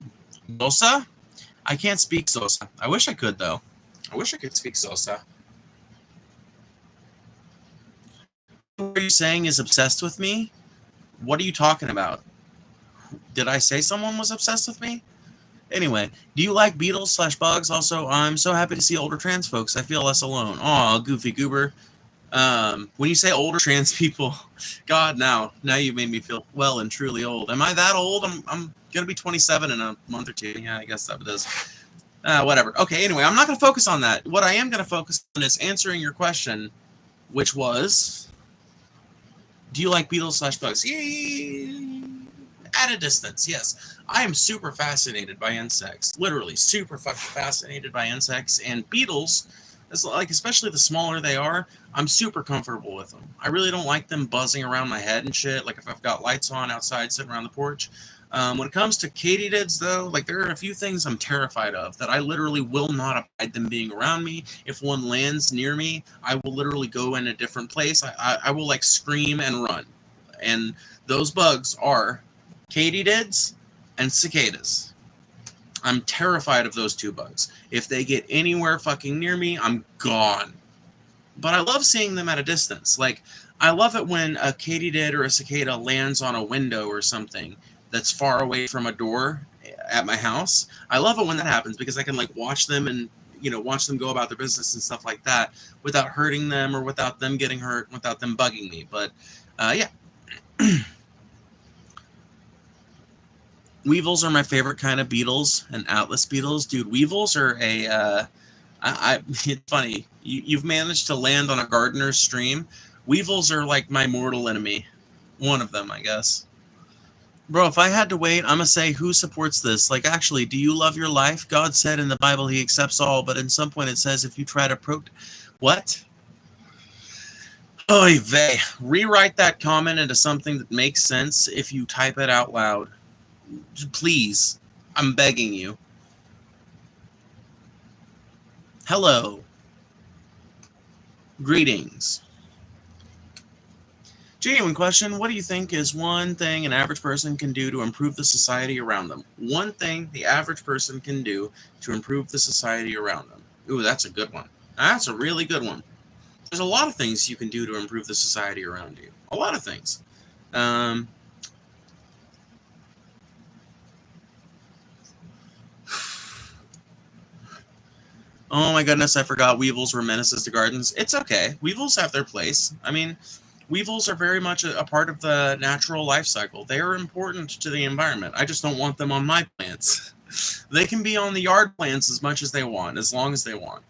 Sosa? I can't speak Sosa. I wish I could, though. I wish I could speak Sosa. What are you saying is obsessed with me? What are you talking about? Did I say someone was obsessed with me? Anyway, do you like Beatles/Bugs? Also, I'm so happy to see older trans folks. I feel less alone. Aw, Goofy Goober. When you say older trans people, God, now you made me feel well and truly old. Am I that old? I'm gonna be 27 in a month or two. Yeah, I guess that is. Whatever. Okay. Anyway, I'm not gonna focus on that. What I am gonna focus on is answering your question, which was, do you like beetles / bugs? Yay! At a distance, yes. I am super fascinated by insects. Literally, super fucking fascinated by insects and beetles. Like, especially the smaller they are, I'm super comfortable with them. I really don't like them buzzing around my head and shit. Like if I've got lights on outside sitting around the porch. When it comes to katydids, though, like there are a few things I'm terrified of that I literally will not abide them being around me. If one lands near me, I will literally go in a different place. I will like scream and run. And those bugs are katydids and cicadas. I'm terrified of those two bugs. If they get anywhere fucking near me, I'm gone. But I love seeing them at a distance. Like, I love it when a katydid or a cicada lands on a window or something that's far away from a door at my house. I love it when that happens because I can, like, watch them and, you know, watch them go about their business and stuff like that without hurting them or without them getting hurt, without them bugging me. But, yeah. Weevils are my favorite kind of beetles, and atlas beetles. Dude, weevils are a, it's funny. You've managed to land on a gardener's stream. Weevils are like my mortal enemy. One of them, I guess. Bro, if I had to wait, I'm going to say, who supports this? Like, actually, do you love your life? God said in the Bible he accepts all, but at some point it says if you try to What? Oy vey. Rewrite that comment into something that makes sense if you type it out loud. Please, I'm begging you. Hello. Greetings. Genuine question. What do you think is one thing an average person can do to improve the society around them? One thing the average person can do to improve the society around them. Ooh, that's a good one. That's a really good one. There's a lot of things you can do to improve the society around you. A lot of things. Oh my goodness, I forgot weevils were menaces to gardens. It's okay. Weevils have their place. I mean, weevils are very much a part of the natural life cycle. They are important to the environment. I just don't want them on my plants. They can be on the yard plants as much as they want, as long as they want.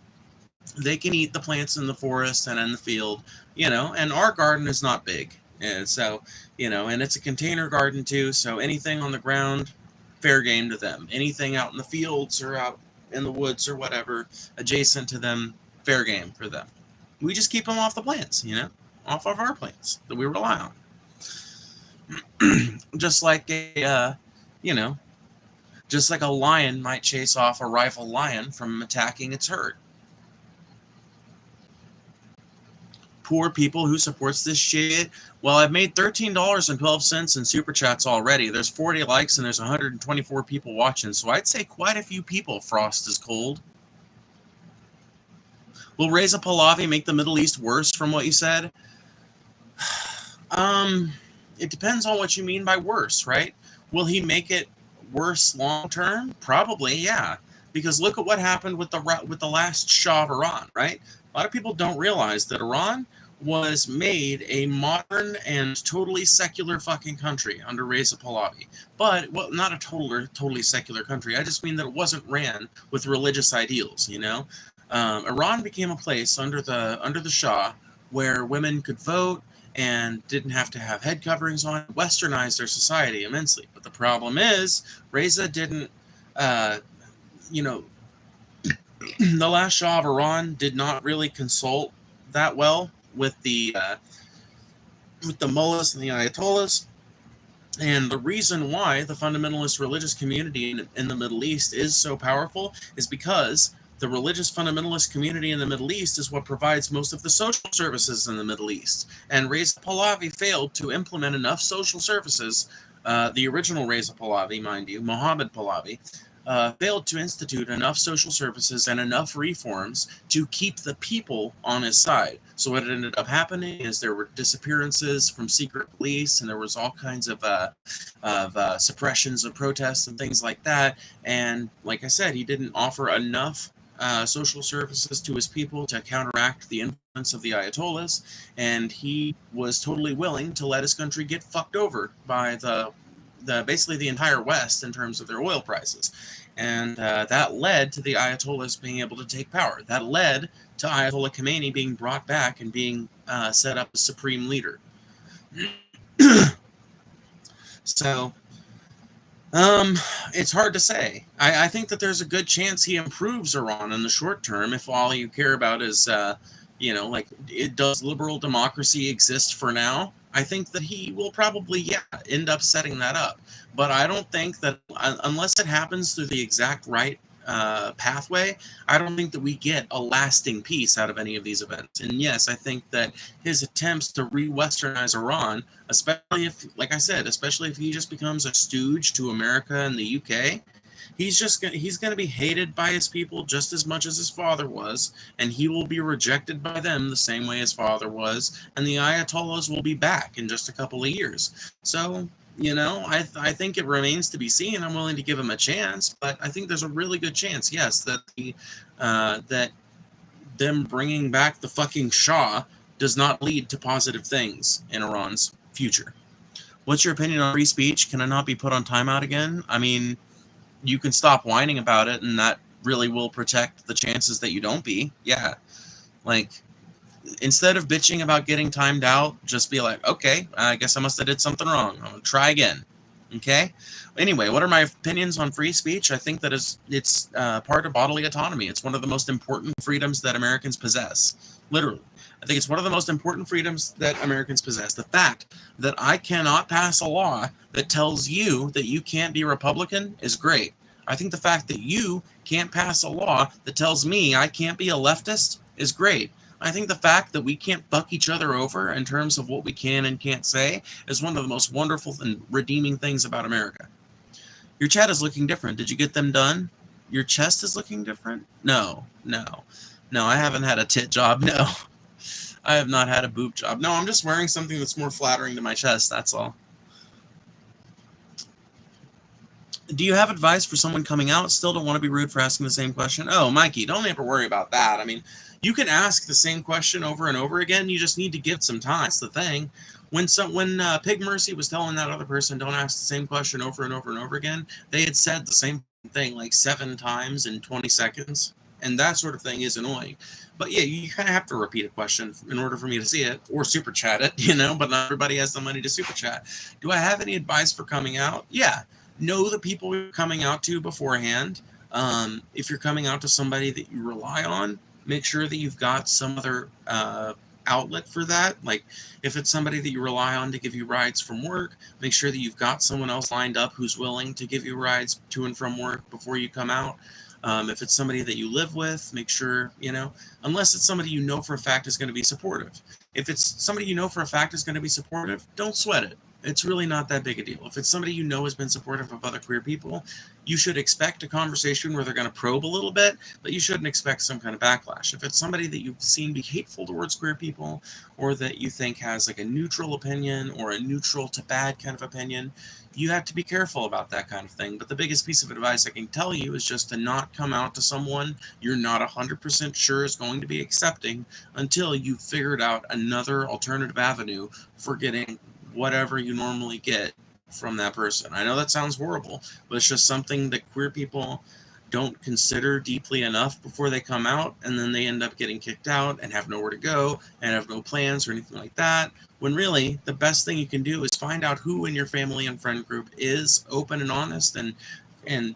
They can eat the plants in the forest and in the field, you know, and our garden is not big. And so, you know, and it's a container garden too, so anything on the ground, fair game to them. Anything out in the fields or out in the woods or whatever adjacent to them, fair game for them. We just keep them off the plants, you know, off of our plants that we rely on. Just like a, you know, just like a lion might chase off a rival lion from attacking its herd. Poor people who supports this shit. Well, I've made $13.12 in super chats already. There's 40 likes and there's 124 people watching, so I'd say quite a few people. Frost is cold. Will Reza Pahlavi make the Middle East worse from what you said? It depends on what you mean by worse, right? Will he make it worse long term? Probably, yeah. Because look at what happened with the last Shah of Iran, right? A lot of people don't realize that Iran was made a modern and totally secular fucking country under Reza Pahlavi. But, well, not a totally secular country. I just mean that it wasn't ran with religious ideals, you know? Iran became a place under the Shah where women could vote and didn't have to have head coverings on, westernized their society immensely. But the problem is, Reza didn't, you know, the last Shah of Iran did not really consult that well with the mullahs and the ayatollahs. And the reason why the fundamentalist religious community in the Middle East is so powerful is because the religious fundamentalist community in the Middle East is what provides most of the social services in the Middle East. And Reza Pahlavi failed to implement enough social services. The original Reza Pahlavi, mind you, Mohammed Pahlavi, failed to institute enough social services and enough reforms to keep the people on his side. So what ended up happening is there were disappearances from secret police, and there was all kinds of suppressions of protests and things like that. And like I said, he didn't offer enough social services to his people to counteract the influence of the Ayatollahs, and he was totally willing to let his country get fucked over by basically the entire West in terms of their oil prices. And that led to the Ayatollahs being able to take power. That led to Ayatollah Khomeini being brought back and being set up as supreme leader. So, it's hard to say. I think that there's a good chance he improves Iran in the short term if all you care about is, does liberal democracy exist for now? I think that he will probably, end up setting that up. But I don't think that, unless it happens through the exact right pathway, I don't think that we get a lasting peace out of any of these events. And yes, I think that his attempts to re-Westernize Iran, especially if he just becomes a stooge to America and the UK, he's going to be hated by his people just as much as his father was, and he will be rejected by them the same way his father was, and the Ayatollahs will be back in just a couple of years. So, I think it remains to be seen. I'm willing to give him a chance, but I think there's a really good chance, yes, that that them bringing back the fucking Shah does not lead to positive things in Iran's future. What's your opinion on free speech? Can it not be put on timeout again? I mean, you can stop whining about it, and that really will protect the chances that you don't be. Yeah. Like, instead of bitching about getting timed out, just be like, okay, I guess I must have did something wrong. I'm going to try again. Okay? Anyway, what are my opinions on free speech? I think that it's part of bodily autonomy. It's one of the most important freedoms that Americans possess. Literally. I think it's one of the most important freedoms that Americans possess. The fact that I cannot pass a law that tells you that you can't be Republican is great. I think the fact that you can't pass a law that tells me I can't be a leftist is great. I think the fact that we can't fuck each other over in terms of what we can and can't say is one of the most wonderful and redeeming things about America. Your chat is looking different. Did you get them done? Your chest is looking different? No, I haven't had a tit job. No, I have not had a boob job. No, I'm just wearing something that's more flattering to my chest. That's all. Do you have advice for someone coming out? Still don't want to be rude for asking the same question. Oh, Mikey, don't ever worry about that. I mean, you can ask the same question over and over again. You just need to give some time. That's the thing. When Pig Mercy was telling that other person, don't ask the same question over and over and over again, they had said the same thing like 7 times in 20 seconds. And that sort of thing is annoying. But yeah, you kind of have to repeat a question in order for me to see it, or super chat it, but not everybody has the money to super chat. Do I have any advice for coming out? Yeah. Know the people you're coming out to beforehand. If you're coming out to somebody that you rely on, make sure that you've got some other outlet for that. Like, if it's somebody that you rely on to give you rides from work, make sure that you've got someone else lined up who's willing to give you rides to and from work before you come out. If it's somebody that you live with, make sure, unless it's somebody you know for a fact is going to be supportive. If it's somebody you know for a fact is going to be supportive, don't sweat it. It's really not that big a deal. If it's somebody you know has been supportive of other queer people, you should expect a conversation where they're going to probe a little bit, but you shouldn't expect some kind of backlash. If it's somebody that you've seen be hateful towards queer people, or that you think has like a neutral opinion or a neutral to bad kind of opinion, you have to be careful about that kind of thing. But the biggest piece of advice I can tell you is just to not come out to someone you're not 100% sure is going to be accepting until you've figured out another alternative avenue for getting whatever you normally get from that person. I know that sounds horrible, but it's just something that queer people don't consider deeply enough before they come out, and then they end up getting kicked out and have nowhere to go and have no plans or anything like that, when really the best thing you can do is find out who in your family and friend group is open and honest and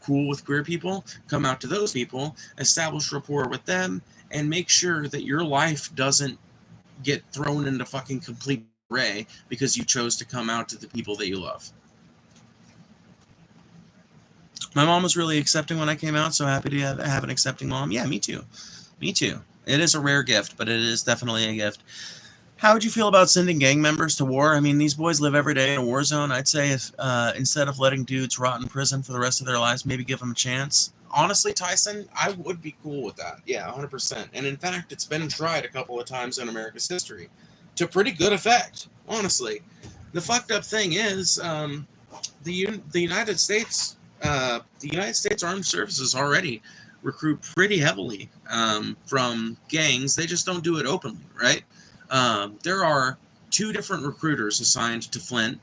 cool with queer people. Come out to those people, establish rapport with them, and make sure that your life doesn't get thrown into fucking complete array because you chose to come out to the people that you love. My mom was really accepting when I came out, so happy to have an accepting mom. Yeah, me too. It is a rare gift, but it is definitely a gift. How would you feel about sending gang members to war? I mean, these boys live every day in a war zone. I'd say if instead of letting dudes rot in prison for the rest of their lives, maybe give them a chance. Honestly, Tyson, I would be cool with that. Yeah, 100%. And in fact, it's been tried a couple of times in America's history to pretty good effect, honestly. The fucked up thing is, the United States Armed Services already recruit pretty heavily from gangs. They just don't do it openly, right? There are 2 different recruiters assigned to Flint,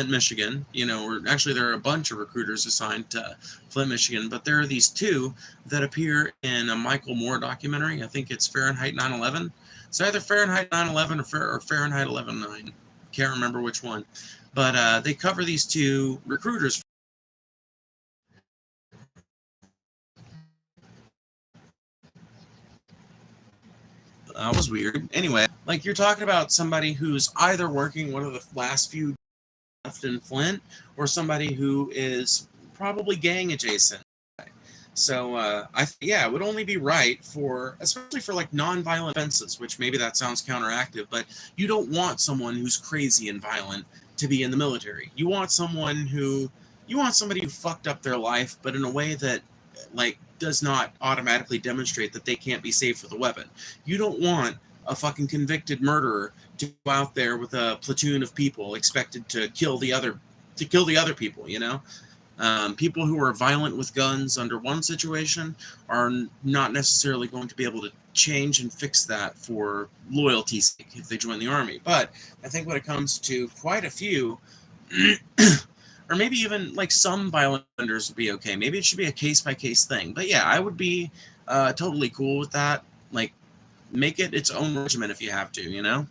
Michigan. Or actually there are a bunch of recruiters assigned to Flint, Michigan, but there are these 2 that appear in a Michael Moore documentary. I think it's Fahrenheit 9/11. It's either Fahrenheit 9/11 or Fahrenheit 11/9. Can't remember which one. But they cover these 2 recruiters. That was weird. Anyway, like, you're talking about somebody who's either working one of the last few left in Flint, or somebody who is probably gang adjacent. So it would only be right for, especially for like non-violent offenses, which maybe that sounds counteractive, but you don't want someone who's crazy and violent to be in the military. You want somebody who fucked up their life, but in a way that like does not automatically demonstrate that they can't be safe with a weapon. You don't want a fucking convicted murderer to go out there with a platoon of people expected to kill the other people. People who are violent with guns under one situation are not necessarily going to be able to change and fix that for loyalty's sake if they join the army. But I think when it comes to quite a few, or maybe even like some violent offenders would be okay. Maybe it should be a case-by-case thing. But yeah, I would be totally cool with that. Like, make it its own regimen if you have to,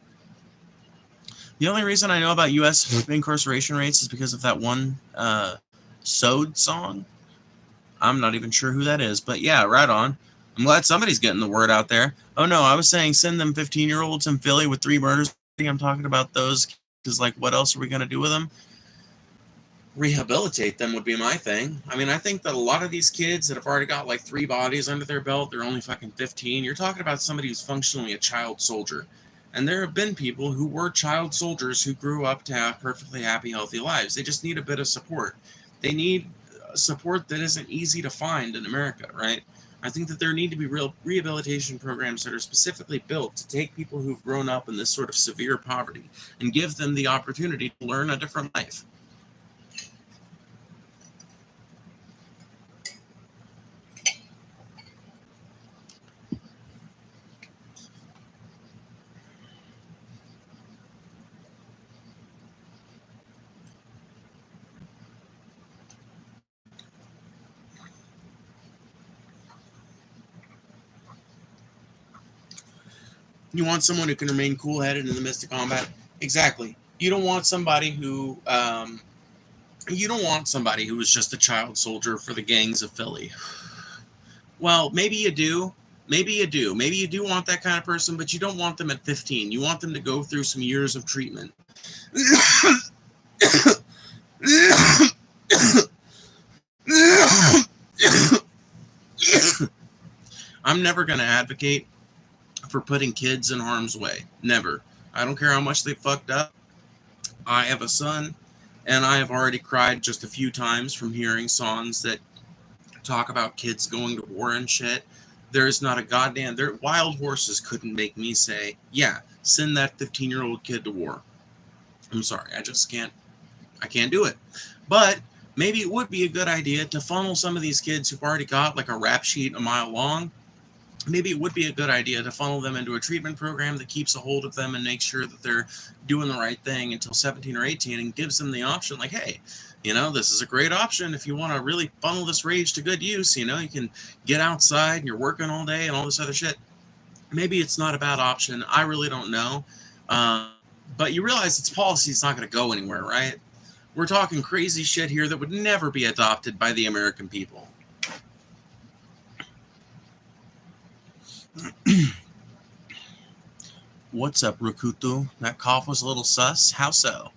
The only reason I know about U.S. incarceration rates is because of that one Sewed song. I'm not even sure who that is, but yeah, right on. I'm glad somebody's getting the word out there. Oh no, I was saying send them 15-year-olds in Philly with 3 murders. I'm talking about those, because like, what else are we going to do with them? Rehabilitate them would be my thing. I mean, I think that a lot of these kids that have already got like 3 bodies under their belt, they're only fucking 15. You're talking about somebody who's functionally a child soldier. And there have been people who were child soldiers who grew up to have perfectly happy, healthy lives. They just need a bit of support. They need support that isn't easy to find in America, right? I think that there need to be real rehabilitation programs that are specifically built to take people who've grown up in this sort of severe poverty and give them the opportunity to learn a different life. You want someone who can remain cool-headed in the midst of combat? Exactly. You don't want somebody who is just a child soldier for the gangs of Philly. Well, maybe you do. Maybe you do. Maybe you do want that kind of person, but you don't want them at 15. You want them to go through some years of treatment. I'm never going to advocate for putting kids in harm's way. Never. I don't care how much they fucked up. I have a son, and I have already cried just a few times from hearing songs that talk about kids going to war and shit. There's not a goddamn... Wild horses couldn't make me say, yeah, send that 15-year-old kid to war. I'm sorry, I just can't... I can't do it. But maybe it would be a good idea to funnel some of these kids who've already got like a rap sheet a mile long. Maybe it would be a good idea to funnel them into a treatment program that keeps a hold of them and makes sure that they're doing the right thing until 17 or 18 and gives them the option like, hey, this is a great option if you want to really funnel this rage to good use. You can get outside and you're working all day and all this other shit. Maybe it's not a bad option. I really don't know. But you realize its policy is not going to go anywhere, right? We're talking crazy shit here that would never be adopted by the American people. What's up, Rukutu? That cough was a little sus. How so?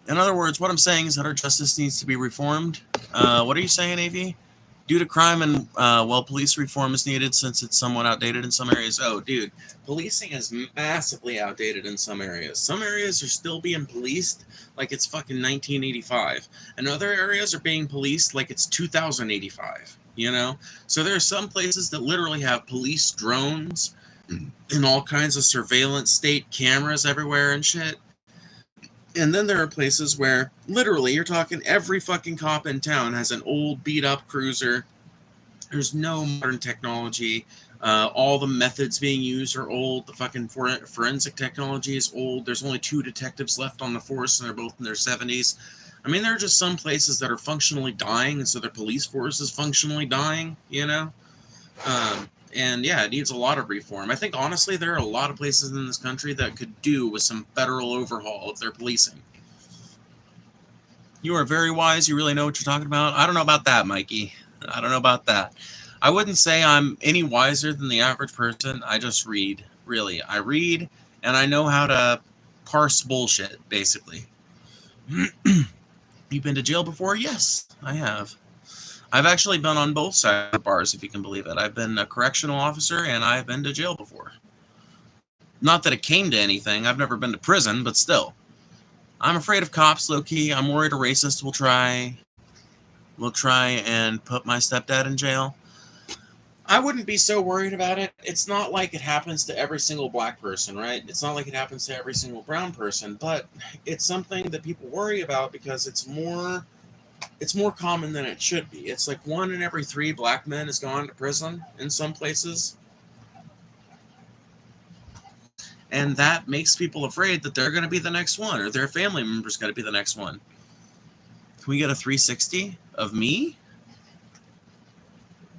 In other words, what I'm saying is that our justice needs to be reformed. What are you saying, AV? Due to crime and, police reform is needed since it's somewhat outdated in some areas. Oh, dude, policing is massively outdated in some areas. Some areas are still being policed like it's fucking 1985. And other areas are being policed like it's 2085, So there are some places that literally have police drones and all kinds of surveillance state cameras everywhere and shit. And then there are places where, literally, you're talking every fucking cop in town has an old beat-up cruiser There's no modern technology. All the methods being used are old. The fucking forensic technology is old. There's only 2 detectives left on the force, and they're both in their 70s. I mean, there are just some places that are functionally dying, and so their police force is functionally dying, you know? And yeah, it needs a lot of reform. I think, honestly, there are a lot of places in this country that could do with some federal overhaul of their policing. You are very wise. You really know what you're talking about. I don't know about that, Mikey. I don't know about that. I wouldn't say I'm any wiser than the average person. I just read. Really. I read, and I know how to parse bullshit, basically. You've been to jail before? Yes, I have. I've actually been on both sides of the bars, if you can believe it. I've been a correctional officer, and I've been to jail before. Not that it came to anything. I've never been to prison, but still. I'm afraid of cops, low-key. I'm worried a racist will try and put my stepdad in jail. I wouldn't be so worried about it. It's not like it happens to every single black person, right? It's not like it happens to every single brown person, but it's something that people worry about because it's more common than it should be. It's like 1 in every 3 black men has gone to prison in some places. And that makes people afraid that they're going to be the next one, or their family member's going to be the next one. Can we get a 360 of me?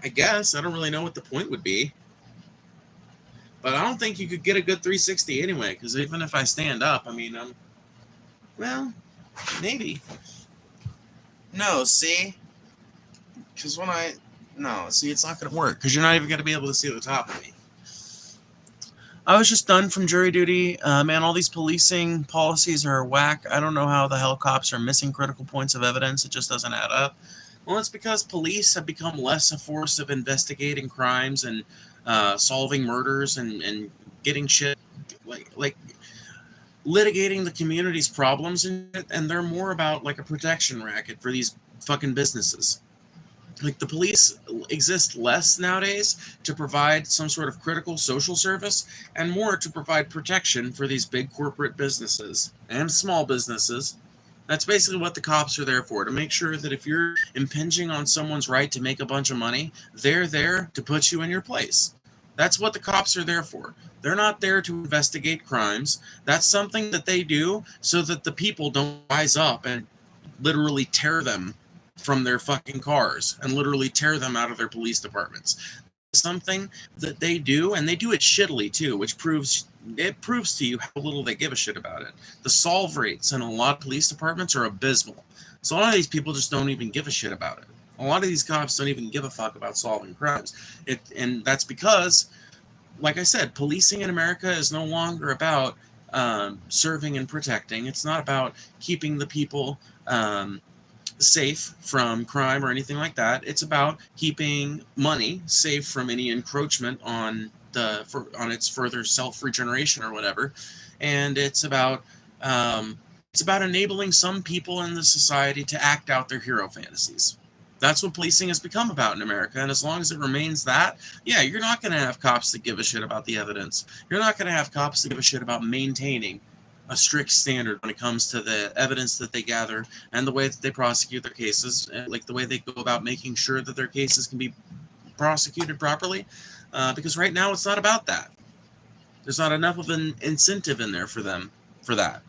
I guess. I don't really know what the point would be. But I don't think you could get a good 360 anyway, because even if I stand up, I mean, well, maybe. No, see? Because it's not going to work, because you're not even going to be able to see the top of me. I was just done from jury duty. Man, all these policing policies are whack. I don't know how the hell cops are missing critical points of evidence. It just doesn't add up. Well, it's because police have become less a force of investigating crimes and solving murders and getting shit, like litigating the community's problems, and they're more about like a protection racket for these fucking businesses. Like, the police exist less nowadays to provide some sort of critical social service and more to provide protection for these big corporate businesses and small businesses. That's basically what the cops are there for, to make sure that if you're impinging on someone's right to make a bunch of money, they're there to put you in your place. That's what the cops are there for. They're not there to investigate crimes. That's something that they do so that the people don't rise up and literally tear them from their fucking cars and literally tear them out of their police departments. Something that they do, and they do it shittily too, which proves to you how little they give a shit about it. The solve rates in a lot of police departments are abysmal. So a lot of these people just don't even give a shit about it. A lot of these cops don't even give a fuck about solving crimes. And that's because, like I said, policing in America is no longer about serving and protecting. It's not about keeping the people safe from crime or anything like that. It's about keeping money safe from any encroachment on its further self-regeneration or whatever. And it's about enabling some people in the society to act out their hero fantasies. That's what policing has become about in America, and as long as it remains that, yeah, you're not going to have cops that give a shit about the evidence. You're not going to have cops that give a shit about maintaining a strict standard when it comes to the evidence that they gather and the way that they prosecute their cases, like the way they go about making sure that their cases can be prosecuted properly, because right now it's not about that. There's not enough of an incentive in there for them for that.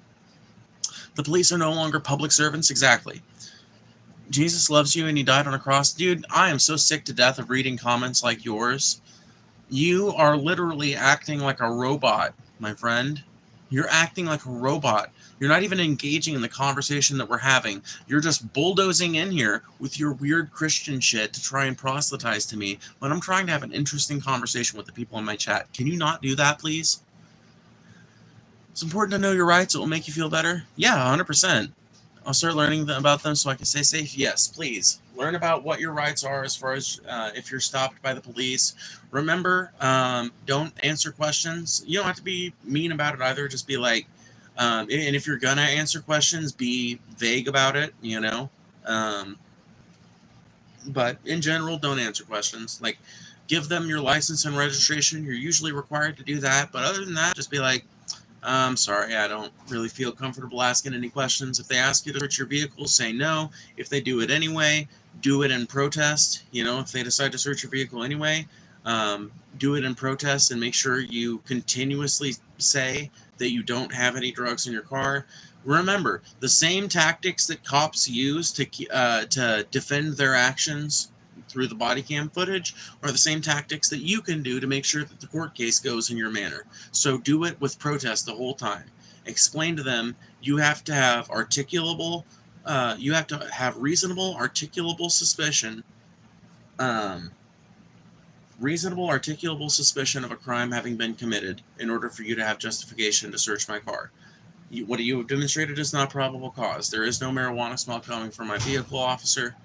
The police are no longer public servants, exactly. Jesus loves you and he died on a cross. Dude, I am so sick to death of reading comments like yours. You are literally acting like a robot, my friend. You're acting like a robot. You're not even engaging in the conversation that we're having. You're just bulldozing in here with your weird Christian shit to try and proselytize to me when I'm trying to have an interesting conversation with the people in my chat. Can you not do that, please? It's important to know your rights. It will make you feel better. Yeah, 100%. I'll start learning about them so I can stay safe. Yes, please. Learn about what your rights are as far as if you're stopped by the police. Remember, don't answer questions. You don't have to be mean about it either. Just be like, and if you're going to answer questions, be vague about it, you know. But in general, don't answer questions. Like, give them your license and registration. You're usually required to do that. But other than that, just be like, I'm sorry, I don't really feel comfortable asking any questions. If they ask you to search your vehicle, say no. If they do it anyway, Do it in protest. If they decide to search your vehicle anyway, do it in protest and make sure you continuously say that you don't have any drugs in your car. Remember, the same tactics that cops use to defend their actions through the body cam footage are the same tactics that you can do to make sure that the court case goes in your manner. So do it with protest the whole time. Explain to them you have to have you have to have reasonable articulable suspicion of a crime having been committed in order for you to have justification to search my car. What you have demonstrated is not probable cause. There is no marijuana smell coming from my vehicle, officer.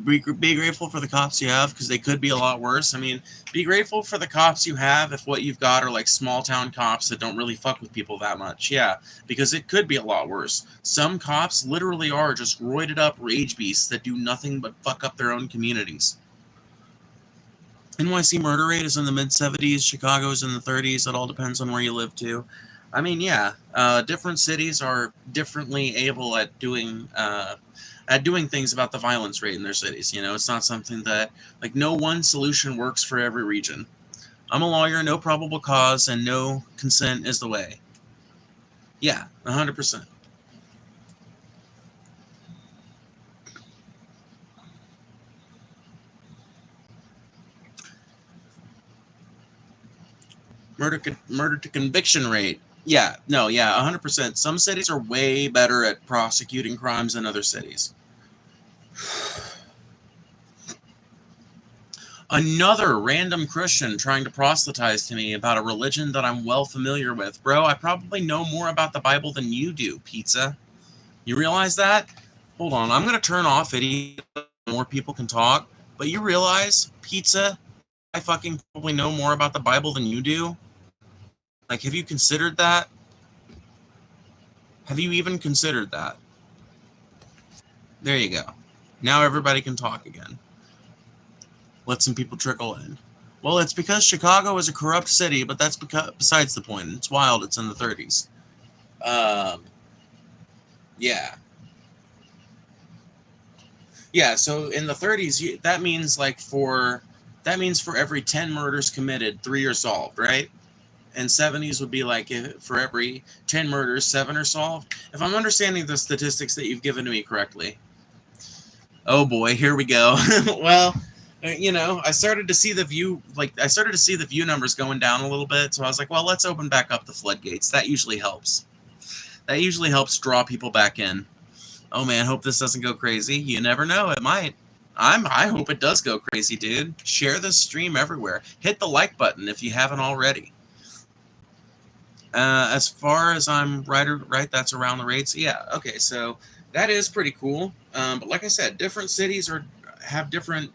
Be grateful for the cops you have, because they could be a lot worse. I mean, be grateful for the cops you have if what you've got are like small town cops that don't really fuck with people that much. Yeah, because it could be a lot worse. Some cops literally are just roided up rage beasts that do nothing but fuck up their own communities. NYC murder rate is in the mid-70s. Chicago's in the 30s. It all depends on where you live, too. I mean, yeah, different cities are differently able at doing things about the violence rate in their cities. It's not something that, like, no one solution works for every region. I'm a lawyer, no probable cause, and no consent is the way. Yeah, 100%. Murder to conviction rate. Yeah, no, yeah, 100%. Some cities are way better at prosecuting crimes than other cities. Another random Christian trying to proselytize to me about a religion that I'm well familiar with. Bro, I probably know more about the Bible than you do, pizza. You realize that? Hold on, I'm going to turn off video so more people can talk. But you realize, pizza, I fucking probably know more about the Bible than you do? Like, have you considered that? Have you even considered that? There you go. Now everybody can talk again. Let some people trickle in. Well, it's because Chicago is a corrupt city, but that's besides the point. It's wild. It's in the 30s. Yeah. Yeah, so in the 30s, that means for every 10 murders committed, 3 are solved, right? And 70s would be like for every 10 murders, 7 are solved. If I'm understanding the statistics that you've given to me correctly. Oh boy, here we go. Well, I started to see the view numbers going down a little bit, so I was like, well, let's open back up the floodgates. That usually helps. That usually helps draw people back in. Oh man, hope this doesn't go crazy. You never know, it might. I hope it does go crazy, dude. Share this stream everywhere. Hit the like button if you haven't already. As far as I'm right, that's around the rates. Yeah, okay, so that is pretty cool. But like I said, different cities have different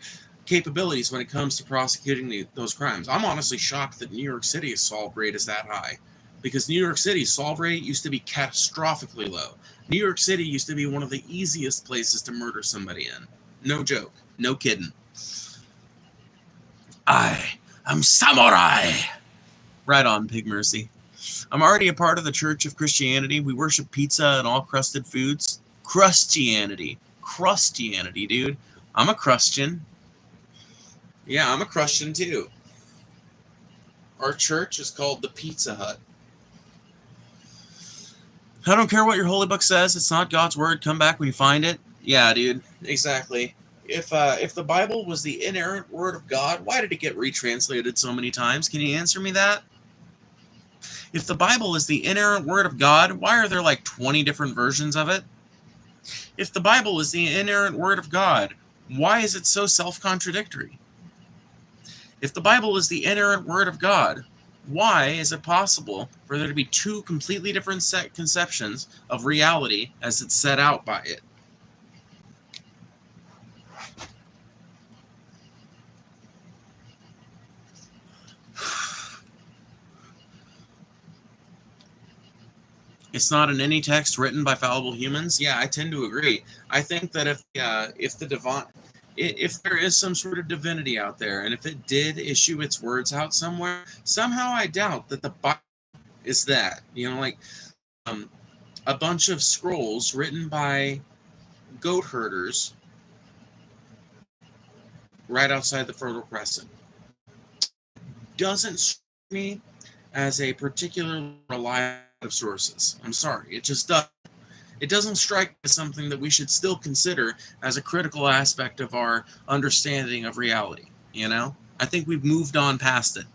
capabilities when it comes to prosecuting those crimes. I'm honestly shocked that New York City's solve rate is that high, because New York City's solve rate used to be catastrophically low. New York City used to be one of the easiest places to murder somebody in. No joke. No kidding. I'm samurai. Right on, Pig Mercy. I'm already a part of the Church of Christianity. We worship pizza and all crusted foods. Crustianity, dude. I'm a Christian. Yeah, I'm a Christian too. Our church is called the Pizza Hut. I don't care what your holy book says. It's not God's word. Come back when you find it. Yeah, dude. Exactly. If the Bible was the inerrant word of God, why did it get retranslated so many times? Can you answer me that? If the Bible is the inerrant word of God, why are there like 20 different versions of it? If the Bible is the inerrant word of God, why is it so self-contradictory? If the Bible is the inerrant word of God, why is it possible for there to be two completely different conceptions of reality as it's set out by it? It's not in any text written by fallible humans. Yeah, I tend to agree. I think that if the divine, if there is some sort of divinity out there, and if it did issue its words out somewhere, somehow I doubt that the Bible is that. Like um, a bunch of scrolls written by goat herders right outside the Fertile Crescent doesn't strike me as a particularly reliable sources. I'm sorry, it just doesn't. It doesn't strike me as something that we should still consider as a critical aspect of our understanding of reality. I think we've moved on past it.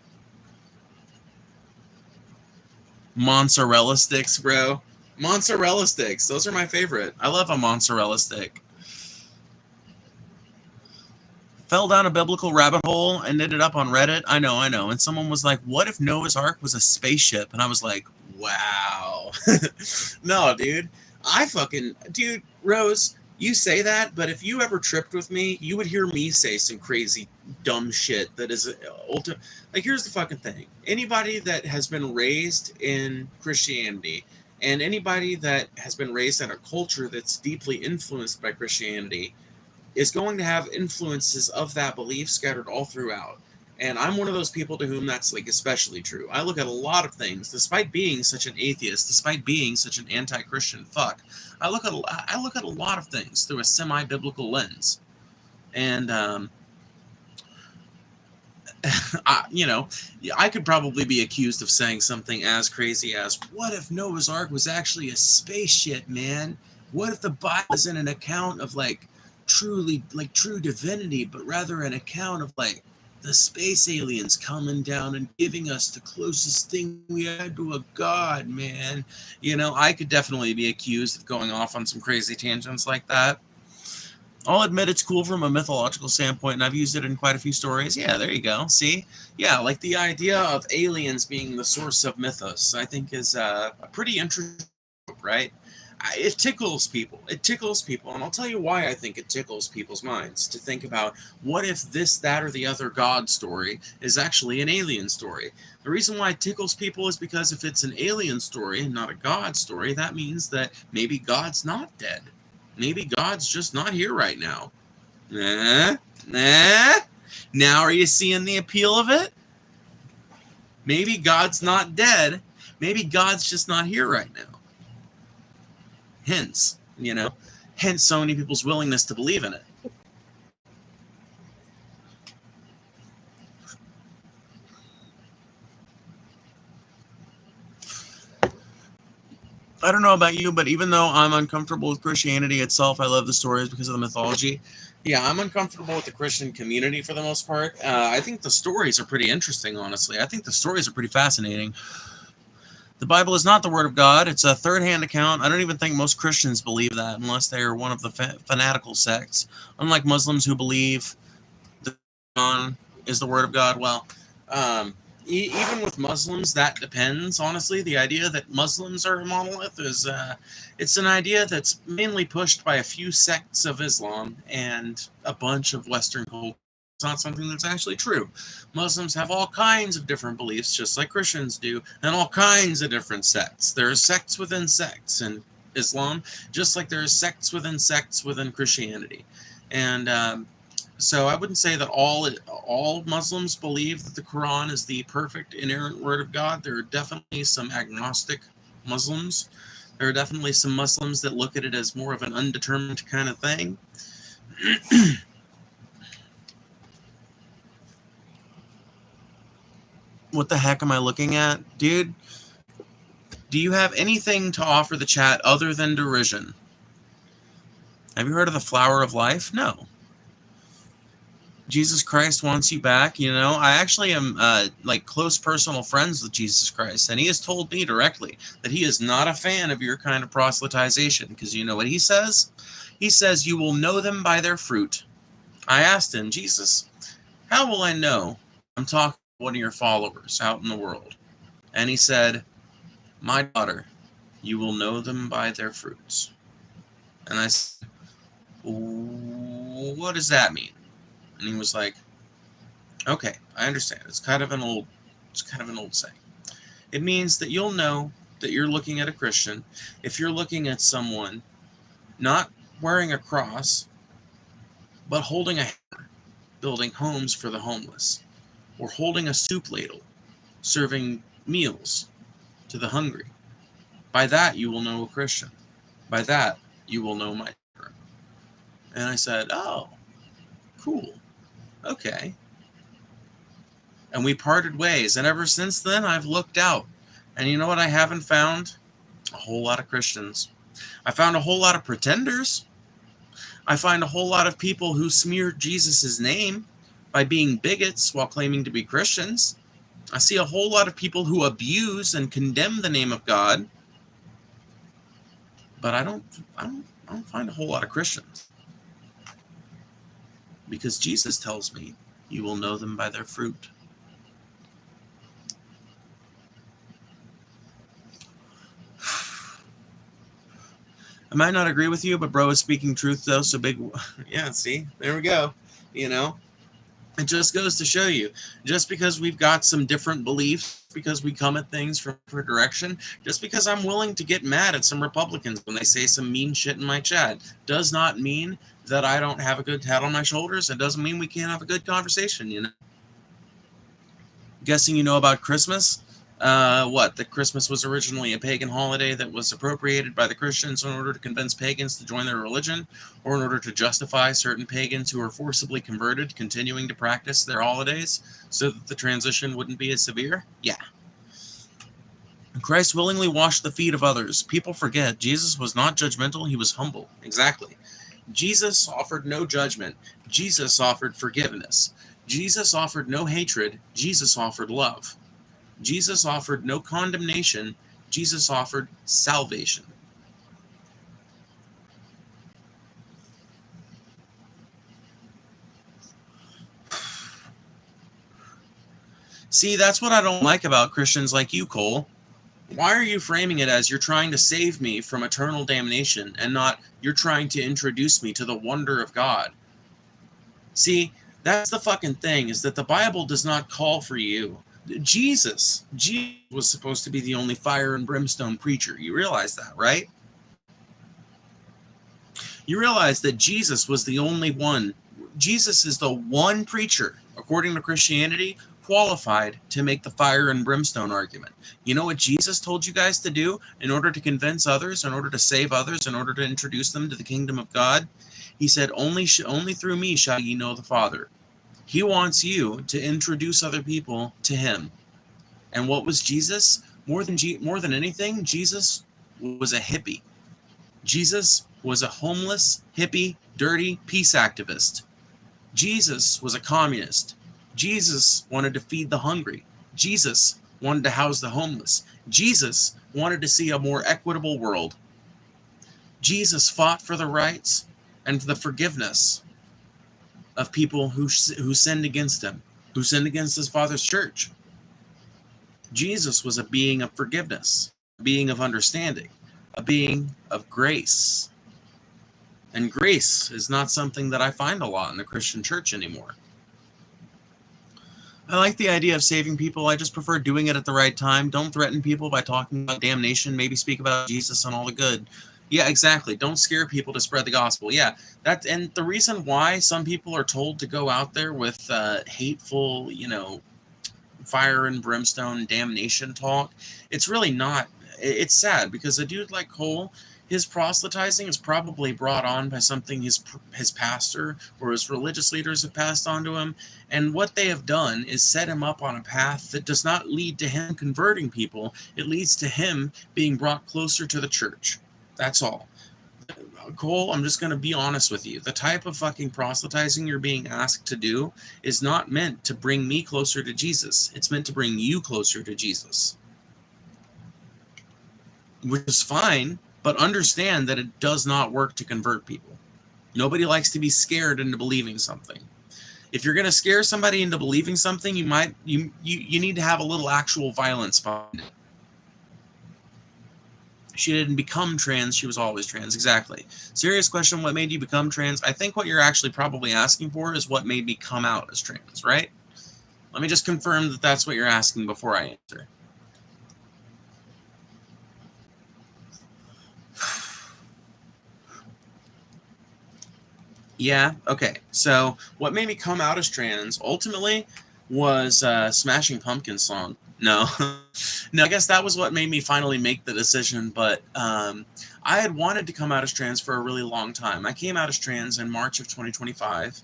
Mozzarella sticks, bro. Mozzarella sticks. Those are my favorite. I love a mozzarella stick. Fell down a biblical rabbit hole and ended up on Reddit. I know. And someone was like, what if Noah's Ark was a spaceship? And I was like, wow. No, dude. Dude, Rose, you say that, but if you ever tripped with me, you would hear me say some crazy, dumb shit that is like, here's the fucking thing. Anybody that has been raised in Christianity and anybody that has been raised in a culture that's deeply influenced by Christianity is going to have influences of that belief scattered all throughout. And I'm one of those people to whom that's like especially true. I look at a lot of things, despite being such an atheist, despite being such an anti-Christian fuck. I look at a lot of things through a semi-biblical lens, and I could probably be accused of saying something as crazy as, "What if Noah's Ark was actually a spaceship, man? What if the Bible isn't an account of true divinity, but rather an account of the space aliens coming down and giving us the closest thing we had to a god, man." I could definitely be accused of going off on some crazy tangents like that. I'll admit it's cool from a mythological standpoint, and I've used it in quite a few stories. Yeah, there you go. See? Yeah, like the idea of aliens being the source of mythos, I think is a pretty interesting, right? It tickles people. And I'll tell you why I think it tickles people's minds to think about what if this, that, or the other God story is actually an alien story. The reason why it tickles people is because if it's an alien story and not a God story, that means that maybe God's not dead. Maybe God's just not here right now. Now are you seeing the appeal of it? Maybe God's not dead. Maybe God's just not here right now. Hence so many people's willingness to believe in it. I don't know about you, but even though I'm uncomfortable with Christianity itself, I love the stories because of the mythology. Yeah, I'm uncomfortable with the Christian community for the most part. I think the stories are pretty interesting, honestly. I think the stories are pretty fascinating. The Bible is not the Word of God. It's a third-hand account. I don't even think most Christians believe that unless they are one of the fanatical sects. Unlike Muslims who believe the Quran is the Word of God. Well, even with Muslims, that depends, honestly. The idea that Muslims are a monolith is it's an idea that's mainly pushed by a few sects of Islam and a bunch of Western culture. It's not something that's actually true. Muslims have all kinds of different beliefs, just like Christians do, and all kinds of different sects. There are sects within sects in Islam, just like there are sects within Christianity. And so I wouldn't say that all Muslims believe that the Quran is the perfect inerrant word of God. There are definitely some agnostic Muslims. There are definitely some Muslims that look at it as more of an undetermined kind of thing. What the heck am I looking at? Dude, do you have anything to offer the chat other than derision? Have you heard of the flower of life? No. Jesus Christ wants you back. I actually am close personal friends with Jesus Christ, and he has told me directly that he is not a fan of your kind of proselytization, because you know what he says? He says, you will know them by their fruit. I asked him, Jesus, how will I know I'm talking to one of your followers out in the world? And he said, my daughter, you will know them by their fruits. And I said, what does that mean? And he was like, okay, I understand. It's kind of an old saying. It means that you'll know that you're looking at a Christian, if you're looking at someone not wearing a cross, but holding a hammer, building homes for the homeless, or holding a soup ladle, serving meals to the hungry, by that you will know a Christian. By that you will know my children. And I said, oh, cool. Okay. And we parted ways. And ever since then, I've looked out. And you know what I haven't found? A whole lot of Christians. I found a whole lot of pretenders. I find a whole lot of people who smear Jesus' name by being bigots while claiming to be Christians. I see a whole lot of people who abuse and condemn the name of God. But I don't find a whole lot of Christians. Because Jesus tells me, you will know them by their fruit. I might not agree with you, but bro is speaking truth though, so big. Yeah, see, there we go. You know, it just goes to show you, just because we've got some different beliefs, because we come at things from a different direction, just because I'm willing to get mad at some Republicans when they say some mean shit in my chat, does not mean that I don't have a good head on my shoulders. It doesn't mean we can't have a good conversation, you know. Guessing you know about Christmas? That Christmas was originally a pagan holiday that was appropriated by the Christians in order to convince pagans to join their religion, or in order to justify certain pagans who were forcibly converted continuing to practice their holidays so that the transition wouldn't be as severe? Yeah. Christ willingly washed the feet of others. People forget Jesus was not judgmental, he was humble. Exactly. Jesus offered no judgment. Jesus offered forgiveness. Jesus offered no hatred. Jesus offered love. Jesus offered no condemnation. Jesus offered salvation. See, that's what I don't like about Christians like you, Cole. Why are you framing it as you're trying to save me from eternal damnation and not you're trying to introduce me to the wonder of God? See, that's the fucking thing, is that the Bible does not call for you. Jesus was supposed to be the only fire and brimstone preacher. You realize that, right? You realize that Jesus was the only one. Jesus is the one preacher, according to Christianity, qualified to make the fire and brimstone argument. You know what Jesus told you guys to do in order to convince others, in order to save others, in order to introduce them to the kingdom of God? He said, only through me shall ye know the Father. He wants you to introduce other people to him. And what was Jesus? More than anything, Jesus was a hippie. Jesus was a homeless, hippie, dirty peace activist. Jesus was a communist. Jesus wanted to feed the hungry. Jesus wanted to house the homeless. Jesus wanted to see a more equitable world. Jesus fought for the rights and for the forgiveness of people who sinned against him, who sinned against his Father's church. Jesus was a being of forgiveness, a being of understanding, a being of grace. And grace is not something that I find a lot in the Christian church anymore. I like the idea of saving people. I just prefer doing it at the right time. Don't threaten people by talking about damnation. Maybe speak about Jesus and all the good. Yeah, exactly. Don't scare people to spread the gospel. Yeah, and the reason why some people are told to go out there with hateful, fire and brimstone damnation talk, it's really not. It's sad because a dude like Cole, his proselytizing is probably brought on by something his pastor or his religious leaders have passed on to him. And what they have done is set him up on a path that does not lead to him converting people. It leads to him being brought closer to the church. That's all. Cole, I'm just going to be honest with you. The type of fucking proselytizing you're being asked to do is not meant to bring me closer to Jesus. It's meant to bring you closer to Jesus. Which is fine, but understand that it does not work to convert people. Nobody likes to be scared into believing something. If you're going to scare somebody into believing something, you need to have a little actual violence behind it. She didn't become trans, she was always trans. Exactly. Serious question, what made you become trans? I think what you're actually probably asking for is what made me come out as trans, right? Let me just confirm that that's what you're asking before I answer. Yeah, okay. So what made me come out as trans ultimately was Smashing Pumpkins song. No. No, I guess that was what made me finally make the decision, but I had wanted to come out as trans for a really long time. I came out as trans in March of 2025,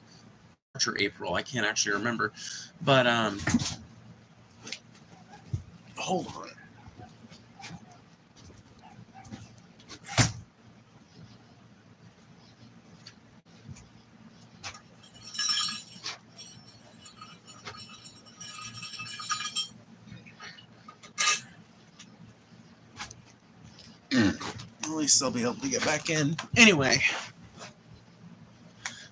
March or April, I can't actually remember. But hold on. At least I'll be able to get back in. Anyway,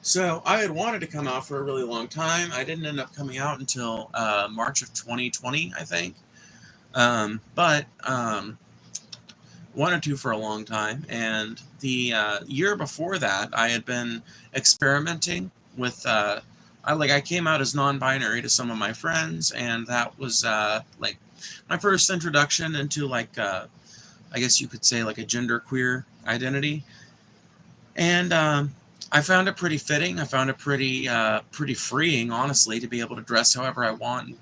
so I had wanted to come out for a really long time. I didn't end up coming out until March of 2020, I think. But wanted to for a long time. And the year before that, I had been experimenting with. I came out as non-binary to some of my friends, and that was like my first introduction into like I guess you could say like a genderqueer identity. And I found it pretty fitting. I found it pretty freeing, honestly, to be able to dress however I want,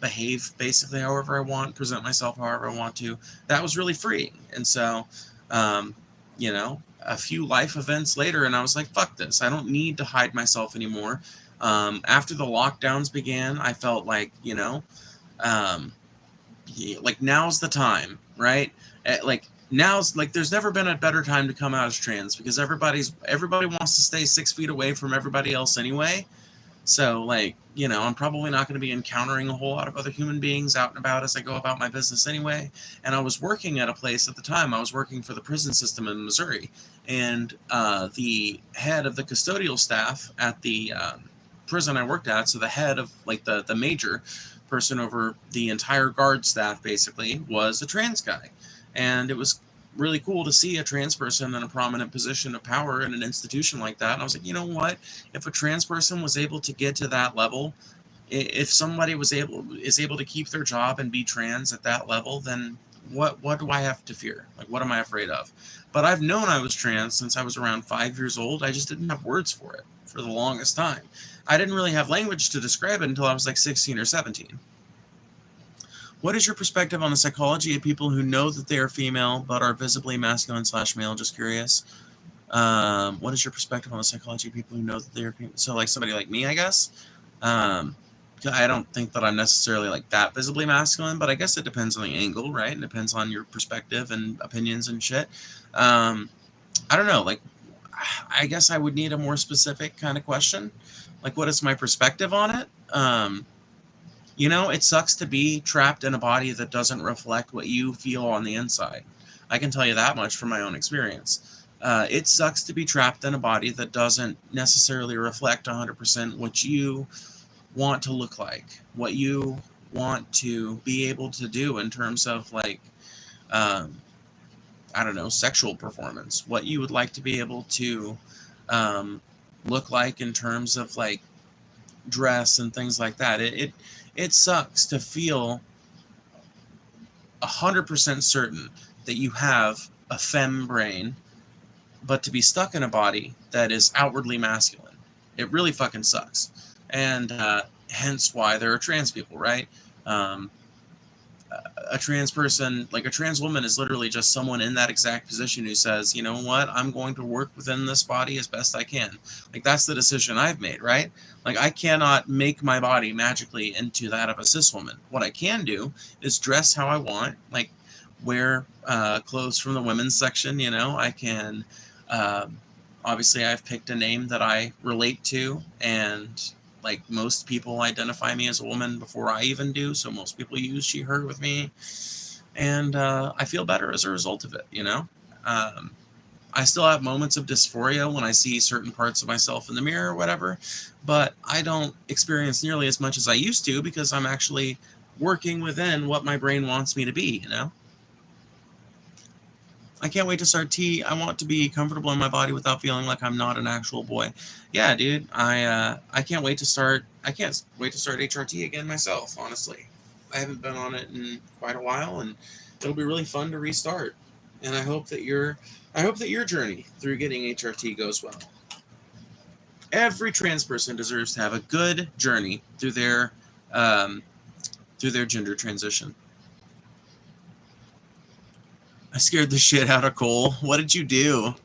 behave basically however I want, present myself however I want to. That was really freeing. And so, um, a few life events later, and I was like, fuck this. I don't need to hide myself anymore. After the lockdowns began, I felt like, um, like now's the time, right? Like now's like there's never been a better time to come out as trans because everybody wants to stay 6 feet away from everybody else anyway. So like I'm probably not going to be encountering a whole lot of other human beings out and about as I go about my business anyway. And I was working at a place at the time. I was working for the prison system in Missouri, and the head of the custodial staff at the prison I worked at, so the head of like the major person over the entire guard staff basically was a trans guy. And it was really cool to see a trans person in a prominent position of power in an institution like that. And I was like, you know what? If a trans person was able to get to that level, if somebody is able to keep their job and be trans at that level, then what do I have to fear? Like, what am I afraid of? But I've known I was trans since I was around 5 years old. I just didn't have words for it for the longest time. I didn't really have language to describe it until I was like 16 or 17. What is your perspective on the psychology of people who know that they are female but are visibly masculine/male? Just curious. What is your perspective on the psychology of people who know that they are female? So like somebody like me, I guess. I don't think that I'm necessarily like that visibly masculine, but I guess it depends on the angle, right? It depends on your perspective and opinions and shit. I don't know. Like, I guess I would need a more specific kind of question. Like, what is my perspective on it? It sucks to be trapped in a body that doesn't reflect what you feel on the inside. I can tell you that much from my own experience. It sucks to be trapped in a body that doesn't necessarily reflect 100% what you want to look like, what you want to be able to do in terms of like, I don't know, sexual performance, what you would like to be able to look like in terms of like dress and things like that. It sucks to feel 100% certain that you have a femme brain, but to be stuck in a body that is outwardly masculine. It really fucking sucks. And hence why there are trans people, right? A trans person, like a trans woman, is literally just someone in that exact position who says, you know what, I'm going to work within this body as best I can. Like, that's the decision I've made, right? Like, I cannot make my body magically into that of a cis woman. What I can do is dress how I want, like wear clothes from the women's section. I can obviously I've picked a name that I relate to, and like most people identify me as a woman before I even do, so most people use she, her with me, and I feel better as a result of it. I still have moments of dysphoria when I see certain parts of myself in the mirror or whatever, but I don't experience nearly as much as I used to because I'm actually working within what my brain wants me to be. I can't wait to start T. I want to be comfortable in my body without feeling like I'm not an actual boy. Yeah, dude. I can't wait to start. I can't wait to start HRT again myself. Honestly, I haven't been on it in quite a while, and it'll be really fun to restart. And I hope that your journey through getting HRT goes well. Every trans person deserves to have a good journey through their gender transition. I scared the shit out of Cole. What did you do?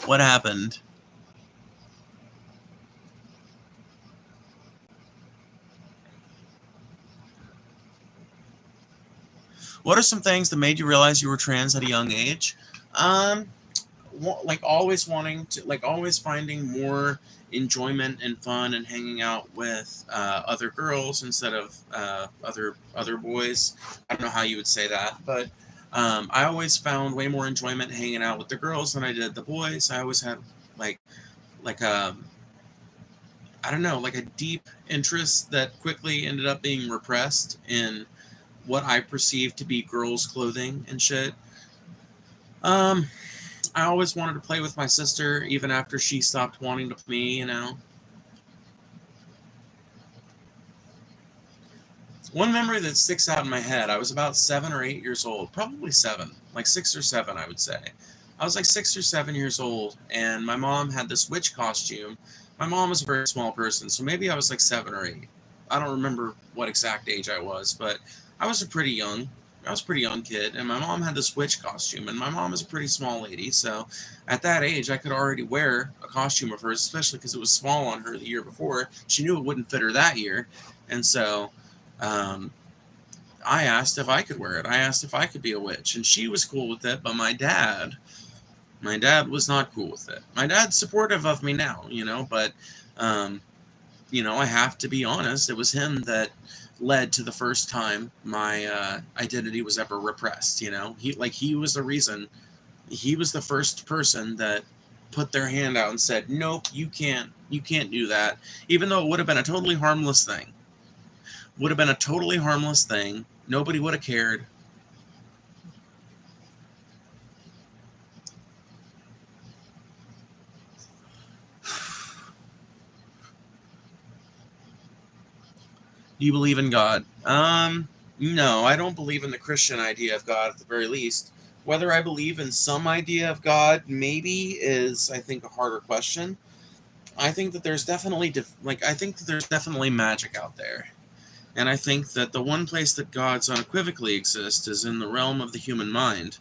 What happened? What are some things that made you realize you were trans at a young age? Like always finding more enjoyment and fun and hanging out with other girls instead of other boys. I don't know how you would say that, but I always found way more enjoyment hanging out with the girls than I did the boys. I always had like I don't know, like a deep interest that quickly ended up being repressed in what I perceived to be girls' clothing and shit. I always wanted to play with my sister, even after she stopped wanting to play me, you know. One memory that sticks out in my head, I was about 7 or 8 years old, probably 7, like 6 or 7, I would say. I was like 6 or 7 years old, and my mom had this witch costume. My mom was a very small person, so maybe I was like 7 or 8. I don't remember what exact age I was, but I was a pretty young kid, and my mom had this witch costume, and my mom is a pretty small lady, so at that age, I could already wear a costume of hers, especially because it was small on her the year before. She knew it wouldn't fit her that year, and so I asked if I could wear it. I asked if I could be a witch, and she was cool with it, but my dad was not cool with it. My dad's supportive of me now, you know, but, I have to be honest, it was him that led to the first time my identity was ever repressed, you know. He was the reason. He was the first person that put their hand out and said, nope, you can't do that, even though it would have been a totally harmless thing. Nobody would have cared. Do you believe in God? No, I don't believe in the Christian idea of God at the very least. Whether I believe in some idea of God, maybe, is, I think, a harder question. I think that there's definitely magic out there. And I think that the one place that gods unequivocally exist is in the realm of the human mind.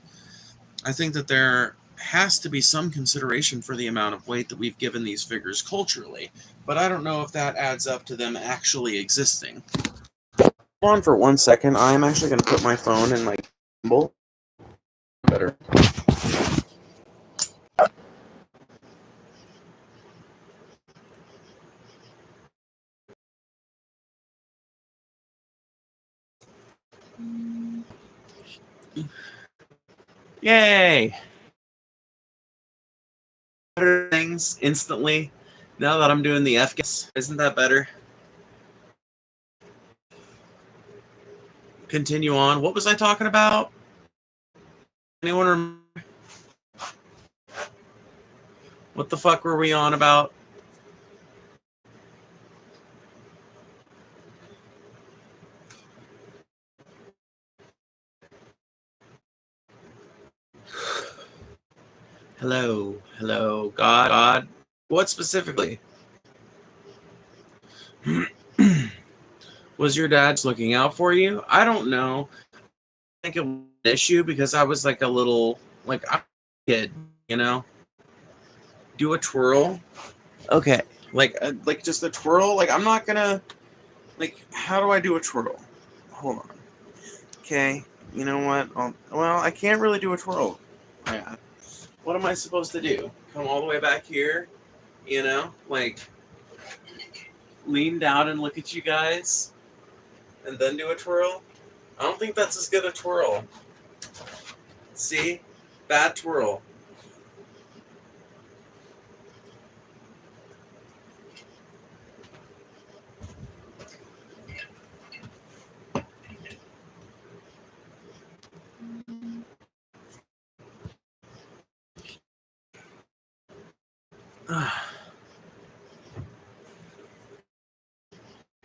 I think that there has to be some consideration for the amount of weight that we've given these figures culturally, but I don't know if that adds up to them actually existing. Hold on for 1 second. I am actually going to put my phone in my gimbal. Better. Yay! Better things instantly now that I'm doing the F-gas. Isn't that better? Continue on. What was I talking about? Anyone remember? What the fuck were we on about? Hello, God. What specifically? Was your dad looking out for you? I don't know. I think it was an issue because I was like a little, I'm a kid, you know? Do a twirl. Okay. Like just a twirl. Like, I'm not gonna, how do I do a twirl? Hold on. Okay. You know what? I can't really do a twirl. Yeah. What am I supposed to do? Come all the way back here? You know? Lean down and look at you guys? And then do a twirl? I don't think that's as good a twirl. See? Bad twirl.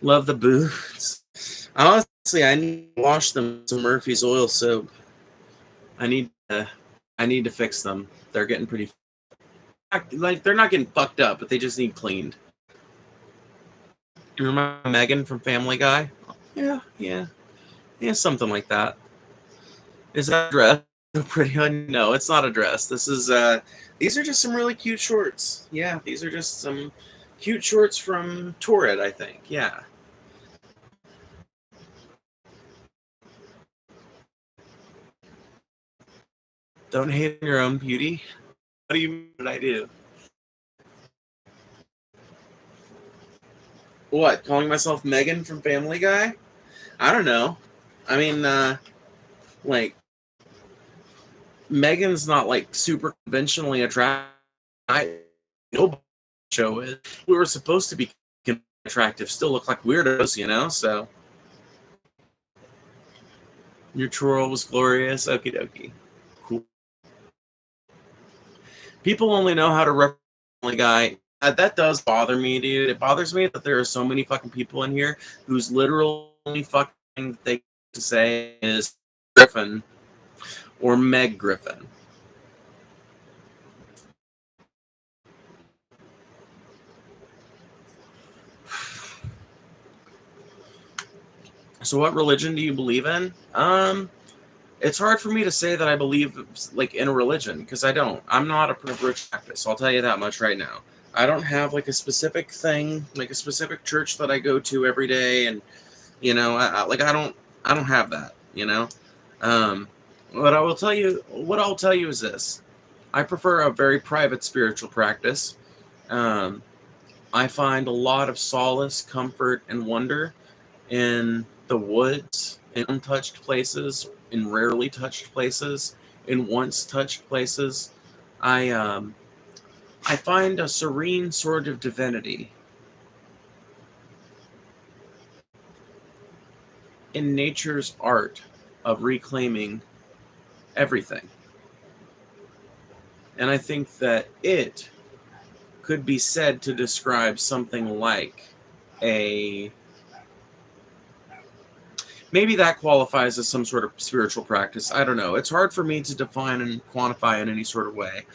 Love the boots. Honestly, I need to wash them with some Murphy's oil soap. I need to fix them. They're getting pretty. like they're not getting fucked up, but they just need cleaned. You remember Megan from Family Guy? Yeah, something like that. Is that a dress? So pretty? No, it's not a dress. This is these are just some really cute shorts. Yeah, these are just some cute shorts from Torrid, I think. Yeah. Don't hate on your own beauty. What do you mean? What I do? What? Calling myself Megan from Family Guy? I don't know. I mean, like Megan's not like super conventionally attractive. Nobody show is. We were supposed to be attractive, still look like weirdos, you know. So your twirl was glorious. Okie dokie. Cool. People only know how to represent Family Guy. That does bother me, dude. It bothers me that there are so many fucking people in here whose literal only fucking thing they to say is Griffin or Meg Griffin. So what religion do you believe in? It's hard for me to say that I believe like in a religion because I don't. I'm not a privileged activist. I'll tell you that much right now. I don't have like a specific thing, like a specific church that I go to every day, and you know, I don't have that. You know, what I'll tell you is this: I prefer a very private spiritual practice. I find a lot of solace, comfort, and wonder in the woods, in untouched places, in rarely touched places, in once touched places. I find a serene sort of divinity in nature's art of reclaiming everything. And I think that it could be said to describe something like a... Maybe that qualifies as some sort of spiritual practice. I don't know. It's hard for me to define and quantify in any sort of way.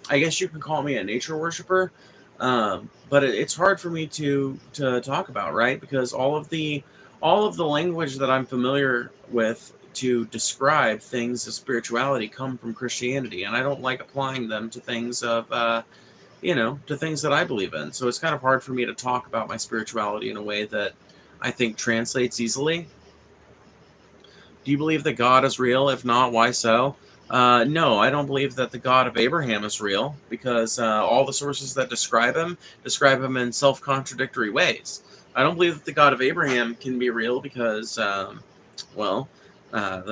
I guess you could call me a nature worshiper, but it's hard for me to talk about, right? Because all of the language that I'm familiar with to describe things of spirituality come from Christianity, and I don't like applying them to things of to things that I believe in. So it's kind of hard for me to talk about my spirituality in a way that I think translates easily. Do you believe that God is real? If not, why so? No, I don't believe that the God of Abraham is real because all the sources that describe him in self-contradictory ways. I don't believe that the God of Abraham can be real because, the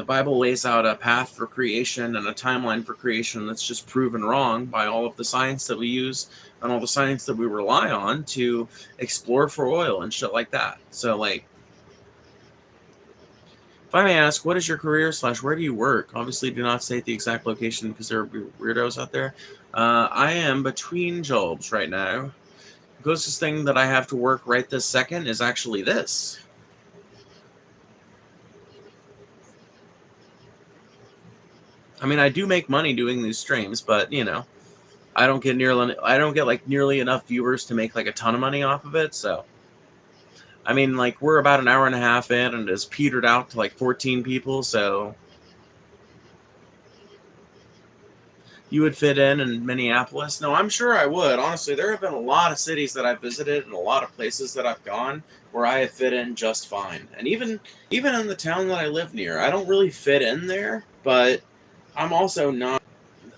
Bible lays out a path for creation and a timeline for creation that's just proven wrong by all of the science that we use and all the science that we rely on to explore for oil and shit like that. So, like, if I may ask, what is your career / where do you work? Obviously, do not state the exact location because there are weirdos out there. I am between jobs right now. The closest thing that I have to work right this second is actually this. I mean, I do make money doing these streams, but you know, I don't get nearly enough viewers to make like a ton of money off of it. So, I mean, like we're about an hour and a half in, and it's petered out to like 14 people. So, you would fit in Minneapolis? No, I'm sure I would. Honestly, there have been a lot of cities that I've visited and a lot of places that I've gone where I have fit in just fine. And even in the town that I live near, I don't really fit in there, but I'm also not,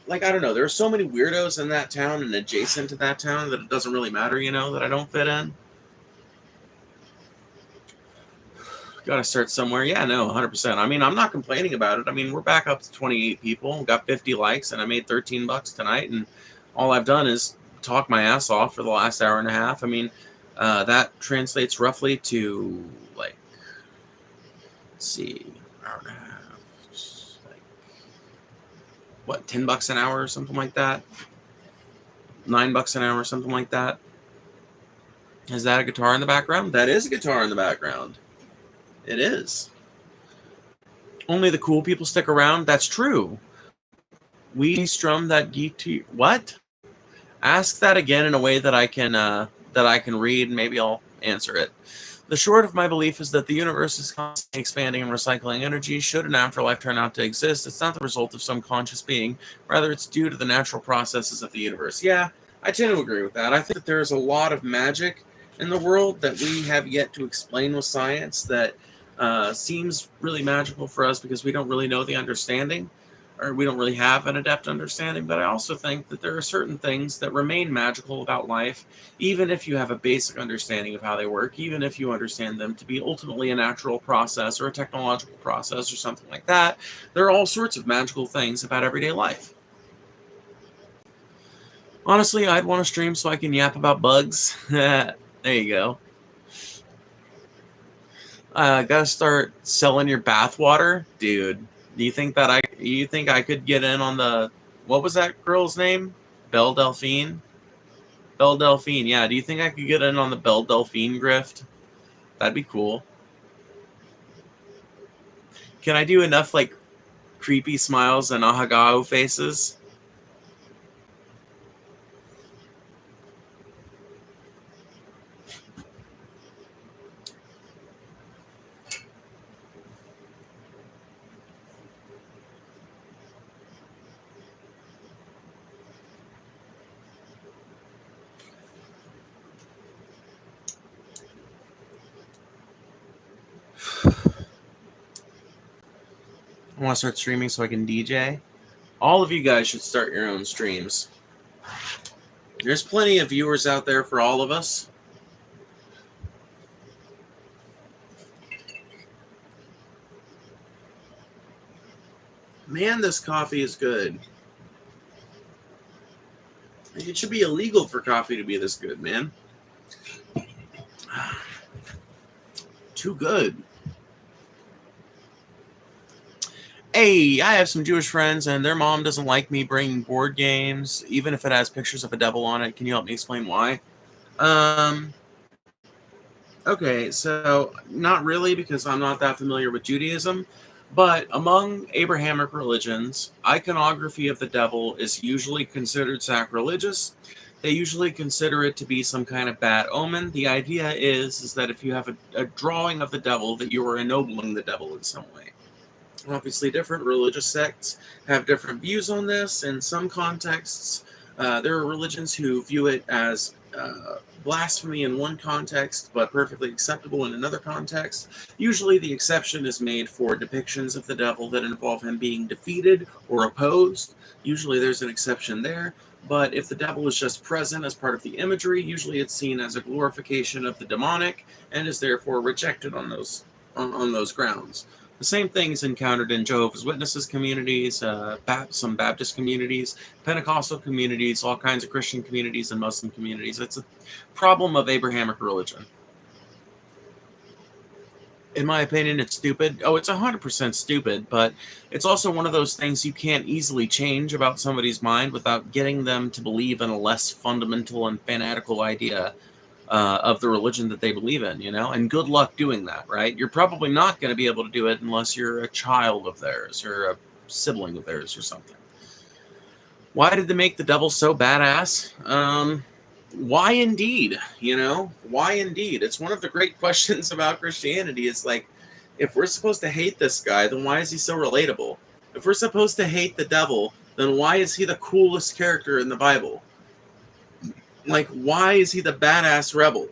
like, I don't know, there are so many weirdos in that town and adjacent to that town that it doesn't really matter, you know, that I don't fit in. Gotta start somewhere. Yeah, no, 100%. I mean, I'm not complaining about it. I mean, we're back up to 28 people, got 50 likes, and I made $13 tonight, and all I've done is talk my ass off for the last hour and a half. I mean, that translates roughly to, like, let's see, hour and a half, like, what, $10 an hour or something like that? $9 an hour or something like that? Is that a guitar in the background? That is a guitar in the background. It is. Only the cool people stick around. That's true. We strum that guitar. What? Ask that again in a way that I can read, and maybe I'll answer it. The short of my belief is that the universe is constantly expanding and recycling energy. Should an afterlife turn out to exist, it's not the result of some conscious being. Rather, it's due to the natural processes of the universe. Yeah, I tend to agree with that. I think that there's a lot of magic in the world that we have yet to explain with science that seems really magical for us because we don't really know the understanding, or we don't really have an adept understanding. But I also think that there are certain things that remain magical about life, even if you have a basic understanding of how they work, even if you understand them to be ultimately a natural process or a technological process or something like that. There are all sorts of magical things about everyday life. Honestly, I'd want to stream so I can yap about bugs. There you go. Gotta start selling your bathwater, dude. You think I could get in on the, what was that girl's name? Belle Delphine? Belle Delphine, yeah. Do you think I could get in on the Belle Delphine grift? That'd be cool. Can I do enough, like, creepy smiles and ahagao faces? I want to start streaming so I can DJ. All of you guys should start your own streams. There's plenty of viewers out there for all of us. Man, this coffee is good. It should be illegal for coffee to be this good, man. Too good. Hey, I have some Jewish friends, and their mom doesn't like me bringing board games, even if it has pictures of a devil on it. Can you help me explain why? Okay, so not really, because I'm not that familiar with Judaism, but among Abrahamic religions, iconography of the devil is usually considered sacrilegious. They usually consider it to be some kind of bad omen. The idea is that if you have a drawing of the devil, that you are ennobling the devil in some way. Obviously, different religious sects have different views on this. In some contexts, there are religions who view it as blasphemy in one context, but perfectly acceptable in another context. Usually, the exception is made for depictions of the devil that involve him being defeated or opposed. Usually, there's an exception there. But if the devil is just present as part of the imagery, usually it's seen as a glorification of the demonic and is therefore rejected on those grounds. The same thing is encountered in Jehovah's Witnesses communities, some Baptist communities, Pentecostal communities, all kinds of Christian communities, and Muslim communities. It's a problem of Abrahamic religion. In my opinion, it's stupid. Oh, it's 100% stupid, but it's also one of those things you can't easily change about somebody's mind without getting them to believe in a less fundamental and fanatical idea of the religion that they believe in, and good luck doing that, right? You're probably not going to be able to do it unless you're a child of theirs or a sibling of theirs or something. Why did they make the devil so badass? Why indeed? Why indeed? It's one of the great questions about Christianity. It's like, if we're supposed to hate this guy, then why is he so relatable? If we're supposed to hate the devil, then why is he the coolest character in the Bible? Like, why is he the badass rebel?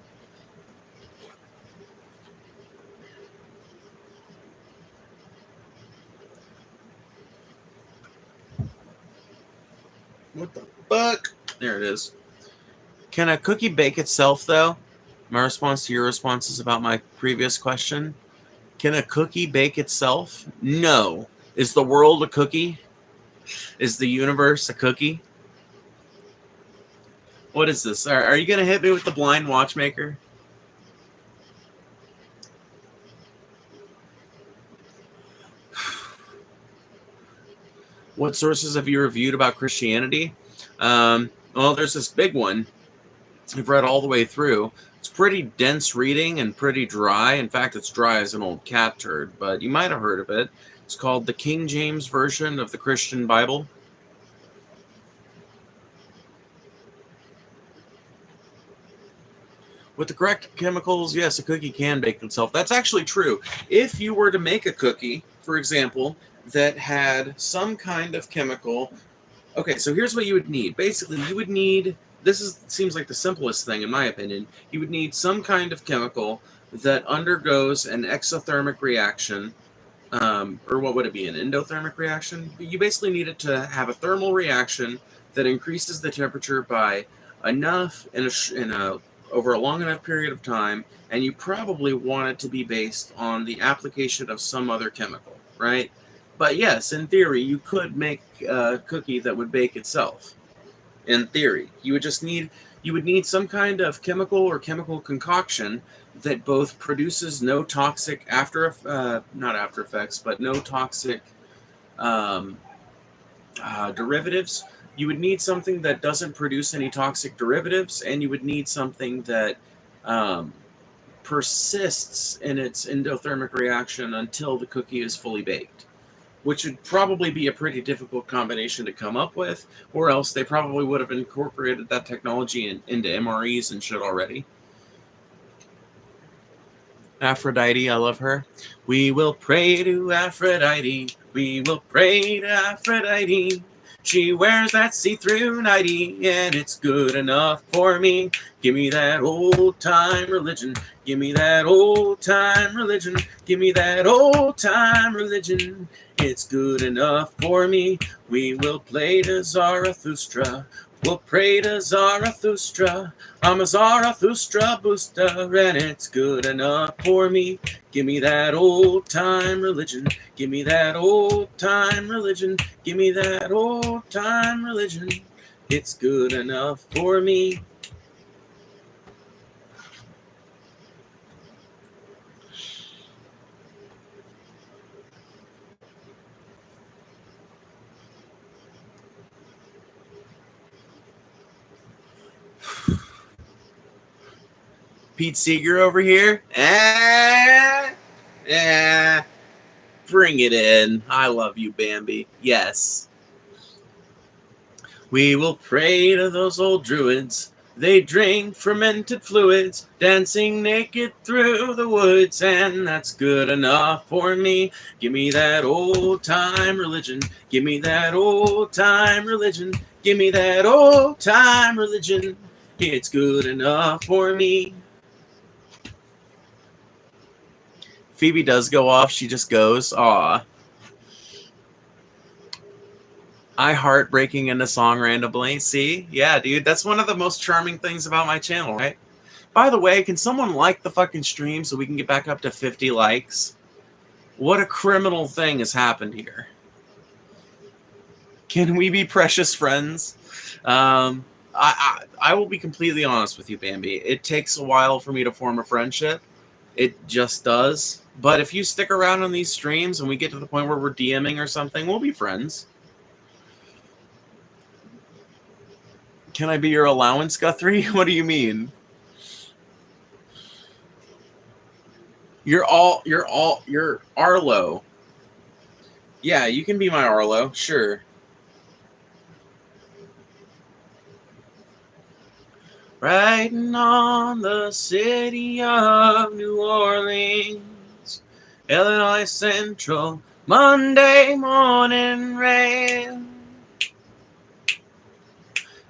What the fuck? There it is. Can a cookie bake itself, though? My response to your responses about my previous question. Can a cookie bake itself? No. Is the world a cookie? Is the universe a cookie? What is this? Are you going to hit me with the blind watchmaker? What sources have you reviewed about Christianity? Well, there's this big one I've read all the way through. It's pretty dense reading and pretty dry. In fact, it's dry as an old cat turd, but you might have heard of it. It's called the King James Version of the Christian Bible. With the correct chemicals, yes, a cookie can bake itself. That's actually true. If you were to make a cookie, for example, that had some kind of chemical. Okay, so here's what you would need. Basically, you would need, seems like the simplest thing in my opinion. You would need some kind of chemical that undergoes an exothermic reaction, or what would it be, an endothermic reaction? You basically need it to have a thermal reaction that increases the temperature by enough over a long enough period of time, and you probably want it to be based on the application of some other chemical, right? But yes, in theory, you could make a cookie that would bake itself. In theory, you would need some kind of chemical or chemical concoction that both produces no toxic not after effects, but no toxic um, derivatives. You would need something that doesn't produce any toxic derivatives, and you would need something that persists in its endothermic reaction until the cookie is fully baked, which would probably be a pretty difficult combination to come up with, or else they probably would have incorporated that technology into MREs and shit already. Aphrodite, I love her. We will pray to Aphrodite. We will pray to Aphrodite. She wears that see-through nightie, and it's good enough for me. Give me that old-time religion. Give me that old-time religion. Give me that old-time religion. It's good enough for me. We will play to Zarathustra. We'll pray to Zarathustra. I'm a Zarathustra booster, and it's good enough for me. Give me that old-time religion. Give me that old-time religion. Give me that old-time religion. It's good enough for me. Pete Seeger over here. Bring it in. I love you, Bambi. Yes. We will pray to those old druids. They drink fermented fluids, dancing naked through the woods, and that's good enough for me. Give me that old-time religion. Give me that old-time religion. Give me that old-time religion. It's good enough for me. Phoebe does go off. She just goes, aw. I heart breaking into song randomly. See? Yeah, dude. That's one of the most charming things about my channel, right? By the way, can someone like the fucking stream so we can get back up to 50 likes? What a criminal thing has happened here. Can we be precious friends? I will be completely honest with you, Bambi. It takes a while for me to form a friendship. It just does. But if you stick around on these streams and we get to the point where we're DMing or something, we'll be friends. Can I be your allowance, Guthrie? What do you mean? You're Arlo. Yeah, you can be my Arlo, sure. Riding on the city of New Orleans, Illinois Central, Monday morning rail.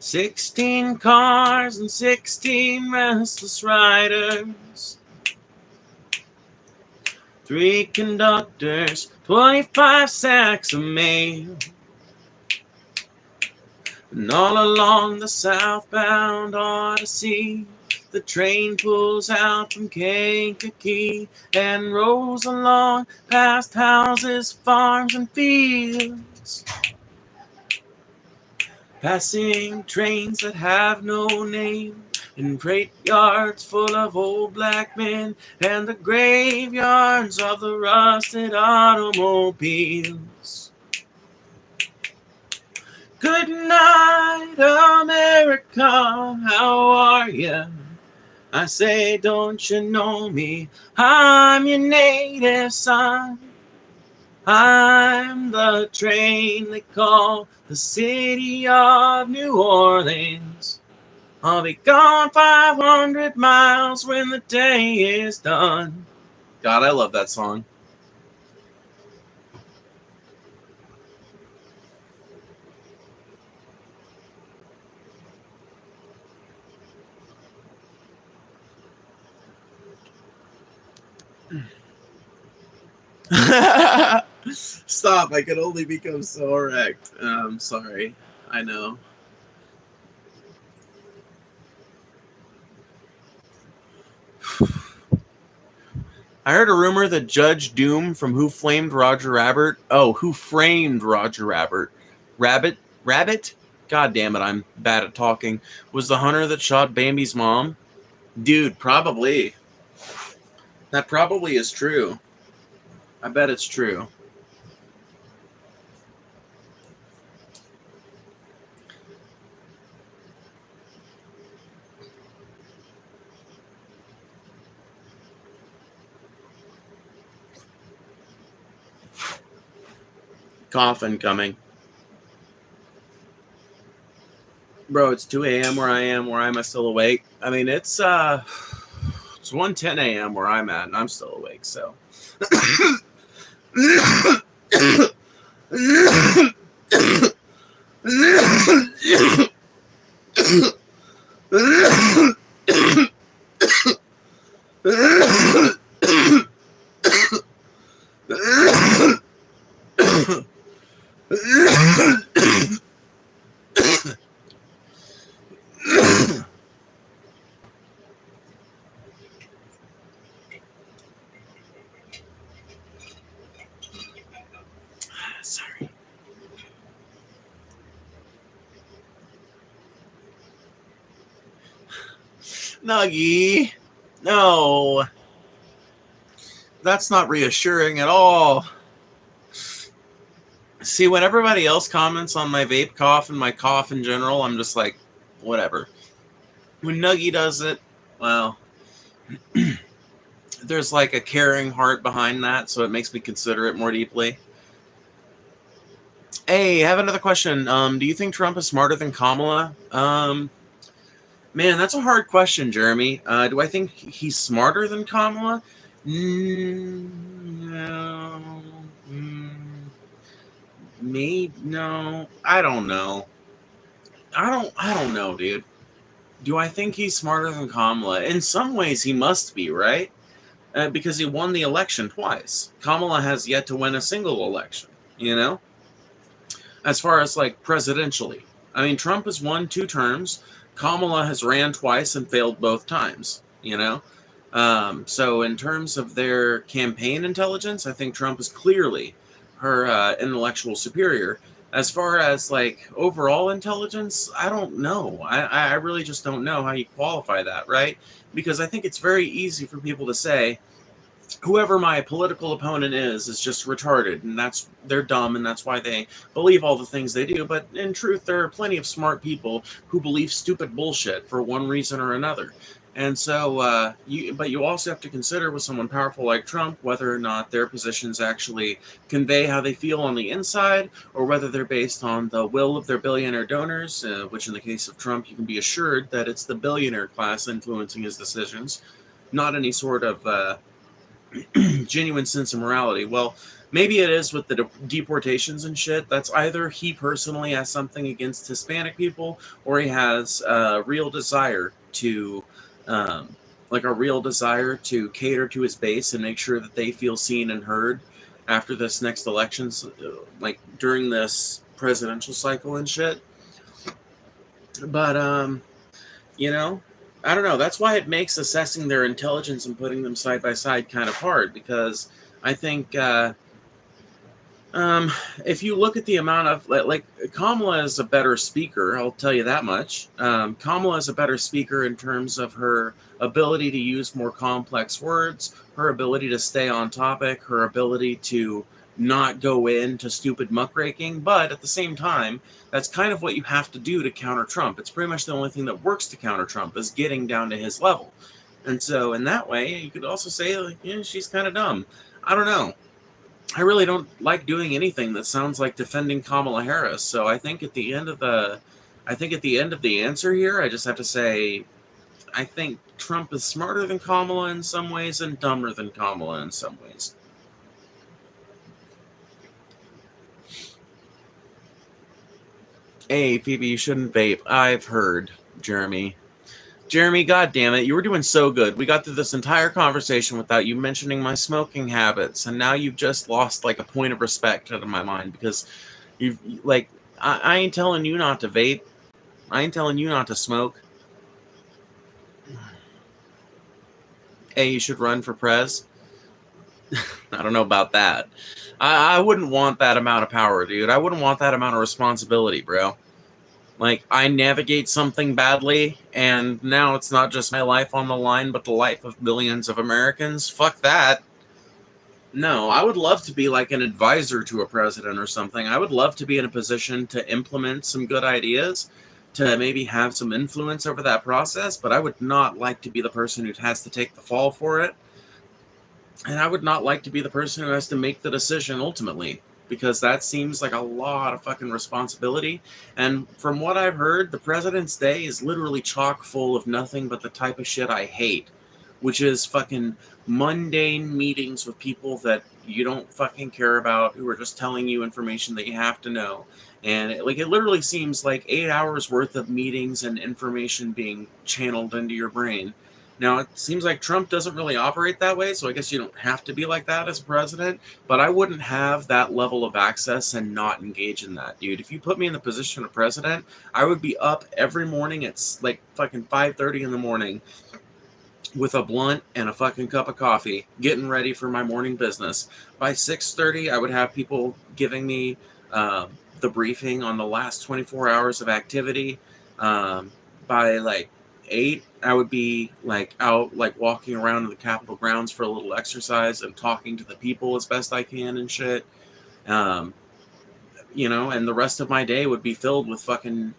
16 cars and 16 restless riders. 3 conductors, 25 sacks of mail. And all along the southbound Odyssey, the train pulls out from Kankakee and rolls along past houses, farms, and fields. Passing trains that have no name, and freight yards full of old black men, and the graveyards of the rusted automobiles. Good night, America, how are ya? I say, don't you know me? I'm your native son. I'm the train they call the city of New Orleans. I'll be gone 500 miles when the day is done. God, I love that song. Stop, I can only become so erect. I'm sorry. I know. I heard a rumor that Judge Doom from Who Framed Roger Rabbit? Oh, Who Framed Roger Rabbit? Rabbit? God damn it, I'm bad at talking. Was the hunter that shot Bambi's mom? Dude, probably. That probably is true. I bet it's true. Coffin coming. Bro, it's 2 a.m. where I am. Where am I still awake? I mean, it's 1:10 a.m. where I'm at, and I'm still awake, so. Sorry. Nuggy. No. That's not reassuring at all. See, when everybody else comments on my vape cough and my cough in general, I'm just like, whatever. When Nuggy does it, well, there's like a caring heart behind that, so it makes me consider it more deeply. Hey, I have another question. Do you think Trump is smarter than Kamala? Man, that's a hard question, Jeremy. Do I think he's smarter than Kamala? No. Maybe no. I don't know. I don't know, dude. Do I think he's smarter than Kamala? In some ways, he must be, right? Because he won the election twice. Kamala has yet to win a single election, you know? As far as, like, presidentially. I mean, Trump has won 2 terms. Kamala has ran twice and failed both times, you know? So in terms of their campaign intelligence, I think Trump is clearly her intellectual superior. As far as, like, overall intelligence, I don't know. I really just don't know how you qualify that, right? Because I think it's very easy for people to say, whoever my political opponent is just retarded, and they're dumb, and that's why they believe all the things they do. But in truth, there are plenty of smart people who believe stupid bullshit for one reason or another. And so, you also have to consider with someone powerful like Trump whether or not their positions actually convey how they feel on the inside, or whether they're based on the will of their billionaire donors, which in the case of Trump, you can be assured that it's the billionaire class influencing his decisions, not any sort of genuine sense of morality. Well, maybe it is with the deportations and shit. That's either he personally has something against Hispanic people, or he has a real desire to cater to his base and make sure that they feel seen and heard after this next election, like during this presidential cycle and shit. But you know, I don't know. That's why it makes assessing their intelligence and putting them side by side kind of hard, because I think if you look at the amount of, like, Kamala is a better speaker, I'll tell you that much. Kamala is a better speaker in terms of her ability to use more complex words, her ability to stay on topic, her ability to not go into stupid muckraking. But at the same time, that's kind of what you have to do to counter Trump. It's pretty much the only thing that works to counter Trump is getting down to his level. And so in that way, you could also say, like, yeah, she's kind of dumb. I don't know. I really don't like doing anything that sounds like defending Kamala Harris. So I think at the end of the I think at the end of the answer here, I just have to say, I think Trump is smarter than Kamala in some ways and dumber than Kamala in some ways. Hey, Phoebe, you shouldn't vape. I've heard, Jeremy. Jeremy, goddammit, you were doing so good. We got through this entire conversation without you mentioning my smoking habits, and now you've just lost, like, a point of respect out of my mind, because you've, like, I ain't telling you not to vape. I ain't telling you not to smoke. Hey, you should run for prez. I don't know about that. I wouldn't want that amount of power, dude. I wouldn't want that amount of responsibility, bro. Like, I navigate something badly, and now it's not just my life on the line, but the life of millions of Americans. Fuck that. No, I would love to be like an advisor to a president or something. I would love to be in a position to implement some good ideas, to maybe have some influence over that process, but I would not like to be the person who has to take the fall for it. And I would not like to be the person who has to make the decision ultimately, because that seems like a lot of fucking responsibility. And from what I've heard, the President's Day is literally chock full of nothing but the type of shit I hate, which is fucking mundane meetings with people that you don't fucking care about, who are just telling you information that you have to know. And it literally seems like 8 hours worth of meetings and information being channeled into your brain. Now, it seems like Trump doesn't really operate that way, so I guess you don't have to be like that as a president, but I wouldn't have that level of access and not engage in that, dude. If you put me in the position of president, I would be up every morning at like fucking 5:30 in the morning with a blunt and a fucking cup of coffee, getting ready for my morning business. By 6:30, I would have people giving me the briefing on the last 24 hours of activity. By like 8, I would be like out, like walking around in the Capitol grounds for a little exercise and talking to the people as best I can and shit. You know, and the rest of my day would be filled with fucking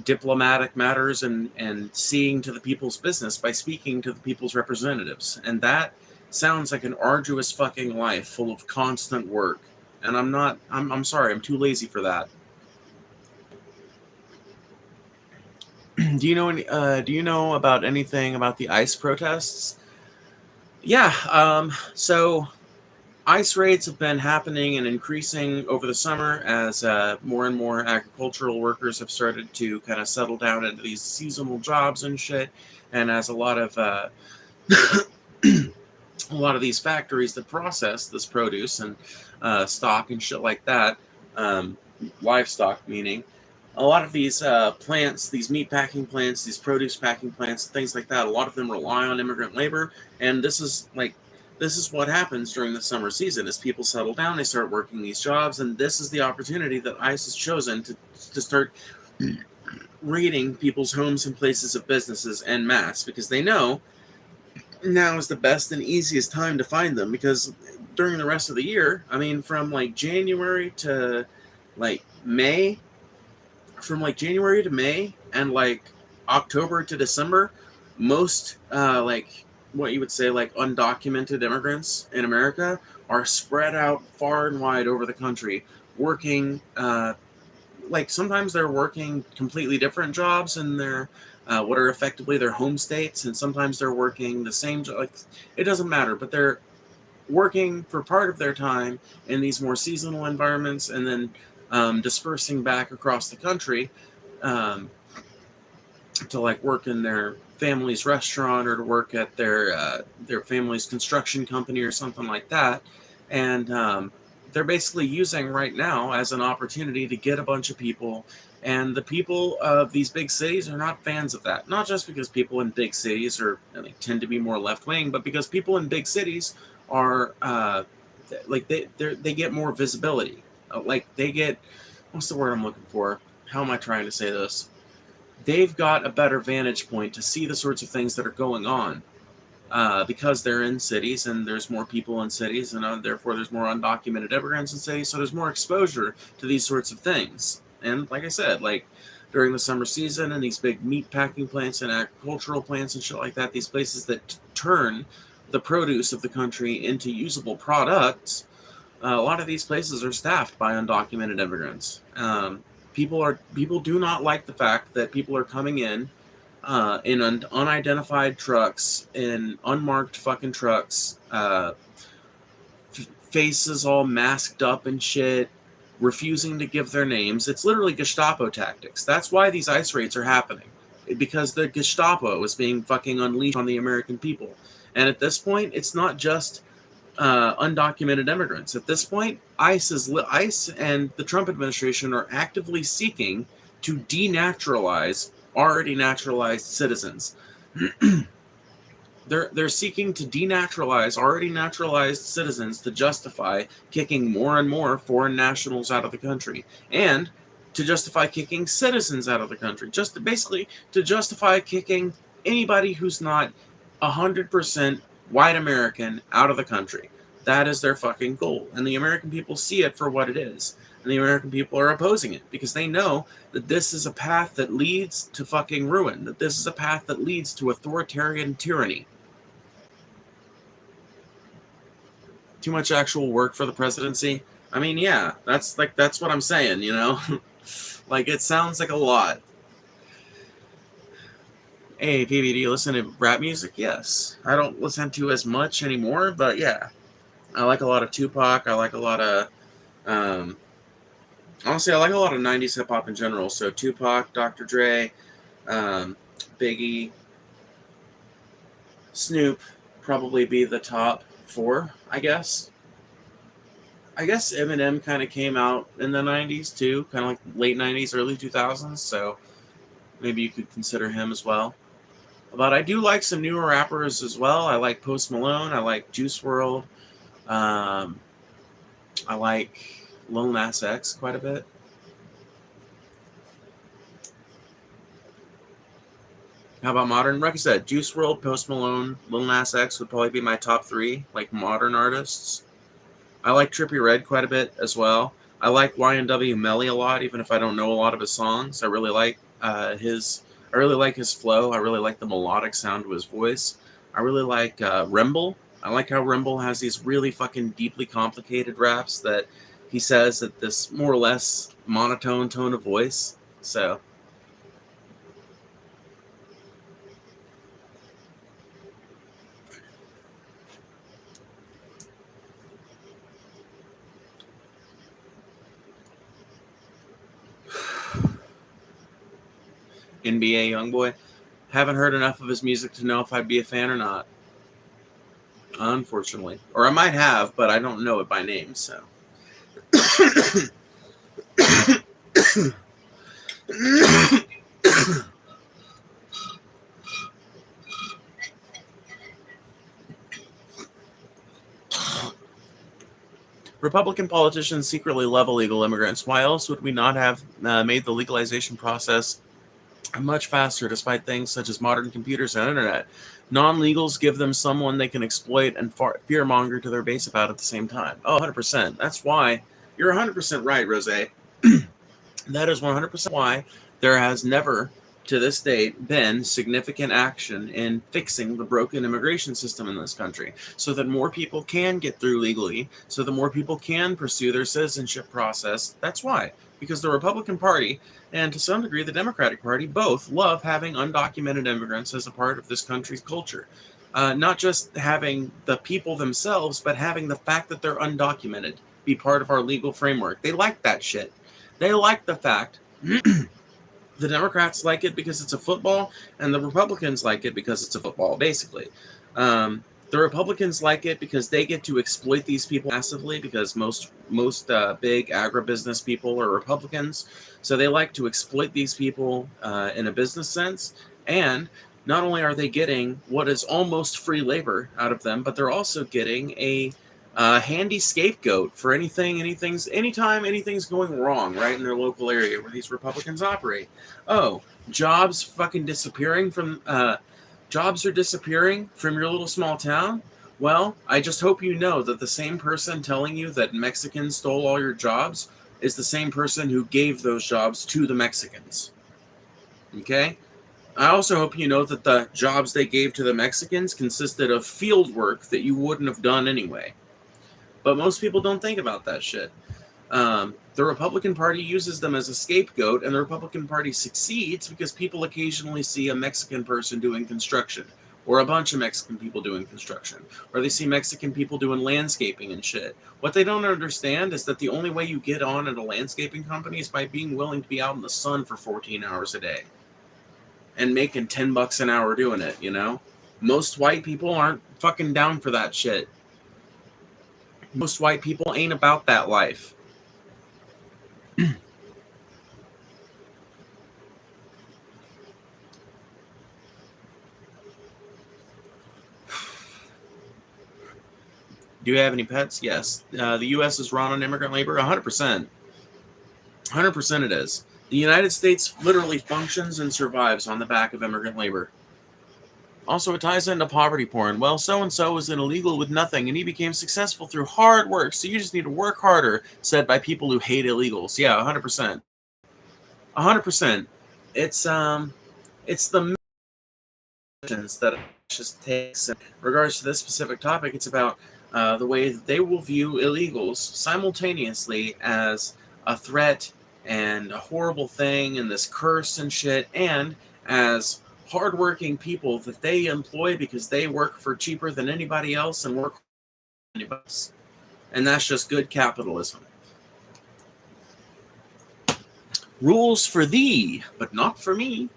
diplomatic matters and seeing to the people's business by speaking to the people's representatives. And that sounds like an arduous fucking life full of constant work. And I'm sorry, I'm too lazy for that. Do you know about anything about the ICE protests? Yeah, so ICE raids have been happening and increasing over the summer as more and more agricultural workers have started to kind of settle down into these seasonal jobs and shit, and as a lot of these factories that process this produce and stock and shit like that, livestock meaning, a lot of these plants, these meat packing plants, these produce packing plants, things like that, a lot of them rely on immigrant labor, and this is what happens during the summer season. As people settle down, they start working these jobs, and this is the opportunity that ICE has chosen to start raiding people's homes and places of businesses en masse, because they know now is the best and easiest time to find them, because during the rest of the year, I mean, from like January to May, and like October to December, most what you would say like undocumented immigrants in America are spread out far and wide over the country, working sometimes they're working completely different jobs in their what are effectively their home states, and sometimes they're working the same job. Like, it doesn't matter, but they're working for part of their time in these more seasonal environments, and then dispersing back across the country to like work in their family's restaurant or to work at their family's construction company or something like that. And they're basically using right now as an opportunity to get a bunch of people. And the people of these big cities are not fans of that. Not just because people in big cities tend to be more left-wing, but because people in big cities are they get more visibility. They get, what's the word I'm looking for? How am I trying to say this? They've got a better vantage point to see the sorts of things that are going on because they're in cities, and there's more people in cities, and therefore there's more undocumented immigrants in cities, so there's more exposure to these sorts of things. And like I said, like during the summer season, and these big meat packing plants and agricultural plants and shit like that, these places that turn the produce of the country into usable products, a lot of these places are staffed by undocumented immigrants. People do not like the fact that people are coming in unidentified trucks, in unmarked fucking trucks, faces all masked up and shit, refusing to give their names. It's literally Gestapo tactics. That's why these ICE raids are happening. Because the Gestapo is being fucking unleashed on the American people. And at this point, it's not just undocumented immigrants. At this point, ICE and the Trump administration are actively seeking to denaturalize already naturalized citizens. They're seeking to denaturalize already naturalized citizens to justify kicking more and more foreign nationals out of the country, and to justify kicking citizens out of the country. Just basically to justify kicking anybody who's not 100% white American out of the country. That is their fucking goal. And the American people see it for what it is. And the American people are opposing it because they know that this is a path that leads to fucking ruin. That this is a path that leads to authoritarian tyranny. Too much actual work for the presidency? I mean, yeah, that's what I'm saying, you know? Like, it sounds like a lot. Hey, Phoebe, do you listen to rap music? Yes. I don't listen to as much anymore, but yeah. I like a lot of Tupac. I like a lot of, honestly, I like a lot of 90s hip-hop in general. So Tupac, Dr. Dre, Biggie, Snoop, probably be the top 4, I guess. I guess Eminem kind of came out in the 90s too, kind of like late 90s, early 2000s, so maybe you could consider him as well. But I do like some newer rappers as well. I like Post Malone, I like Juice WRLD, I like Lil Nas X quite a bit. How about modern? Like I said, Juice WRLD, Post Malone, Lil Nas X would probably be my top 3, like modern artists. I like Trippie Redd quite a bit as well. I like YNW Melly a lot, even if I don't know a lot of his songs. I really like his flow. I really like the melodic sound of his voice. I really like Remble. I like how Remble has these really fucking deeply complicated raps that he says at this more or less monotone tone of voice. So NBA Youngboy. Haven't heard enough of his music to know if I'd be a fan or not. Unfortunately. Or I might have, but I don't know it by name, so. Republican politicians secretly love illegal immigrants. Why else would we not have made the legalization process much faster, despite things such as modern computers and internet? Non-legals give them someone they can exploit and fearmonger to their base about at the same time. Oh, 100%. That's why you're 100% right, Rose. That is 100% why there has never, to this date, been significant action in fixing the broken immigration system in this country, so that more people can get through legally, so that more people can pursue their citizenship process. That's why. Because the Republican Party, and to some degree the Democratic Party, both love having undocumented immigrants as a part of this country's culture. Not just having the people themselves, but having the fact that they're undocumented be part of our legal framework. They like that shit. They like the fact the Democrats like it because it's a football, and the Republicans like it because it's a football, basically. The Republicans like it because they get to exploit these people massively, because most big agribusiness people are Republicans. So they like to exploit these people in a business sense. And not only are they getting what is almost free labor out of them, but they're also getting a handy scapegoat for anytime anything's going wrong right in their local area where these Republicans operate. Oh, jobs fucking disappearing from jobs are disappearing from your little small town. Well, I just hope you know that the same person telling you that Mexicans stole all your jobs is the same person who gave those jobs to the Mexicans. Okay? I also hope you know that the jobs they gave to the Mexicans consisted of field work that you wouldn't have done anyway. But most people don't think about that shit. The Republican Party uses them as a scapegoat, and the Republican Party succeeds because people occasionally see a Mexican person doing construction, or a bunch of Mexican people doing construction, or they see Mexican people doing landscaping and shit. What they don't understand is that the only way you get on at a landscaping company is by being willing to be out in the sun for 14 hours a day and making $10 an hour doing it, you know? Most white people aren't fucking down for that shit. Most white people ain't about that life. Do you have any pets? Yes. The U.S. is run on immigrant labor? 100%. 100% it is. The United States literally functions and survives on the back of immigrant labor. Also, it ties into poverty porn. Well, so-and-so was an illegal with nothing, and he became successful through hard work, so you just need to work harder, said by people who hate illegals. Yeah, 100%. 100%. It's the that it just takes. In regards to this specific topic, it's about the way that they will view illegals simultaneously as a threat and a horrible thing and this curse and shit, and as hardworking people that they employ because they work for cheaper than anybody else and work for anybody else. And that's just good capitalism. Rules for thee, but not for me.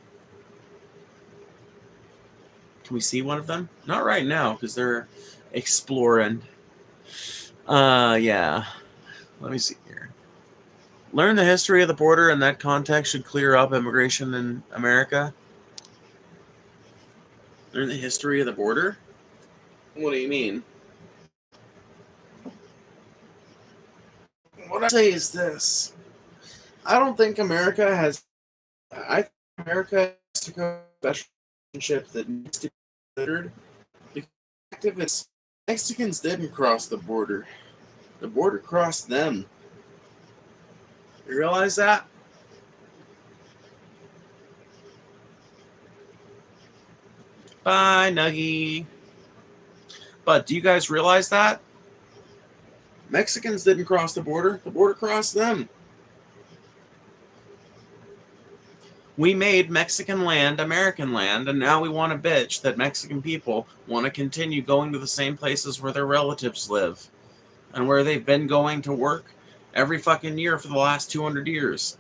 Can we see one of them? Not right now, because they're exploring. Yeah. Let me see here. Learn the history of the border, and that context should clear up immigration in America. Learn the history of the border? What do you mean? What I say is this. I don't think America has... I think America has to go a special relationship that needs to be considered. Because activists, Mexicans didn't cross the border. The border crossed them. You realize that? Bye, Nuggy. But do you guys realize that? Mexicans didn't cross the border crossed them. We made Mexican land American land, and now we want to bitch that Mexican people want to continue going to the same places where their relatives live and where they've been going to work every fucking year for the last 200 years.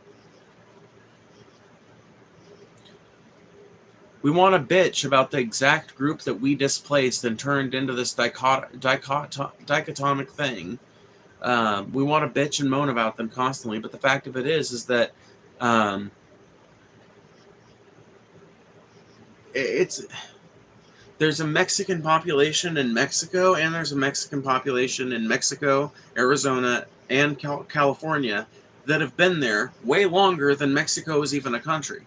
We want to bitch about the exact group that we displaced and turned into this dichotomic thing. We want to bitch and moan about them constantly, but the fact of it is that there's a Mexican population in Mexico, and there's a Mexican population in Mexico, Arizona, and California that have been there way longer than Mexico is even a country.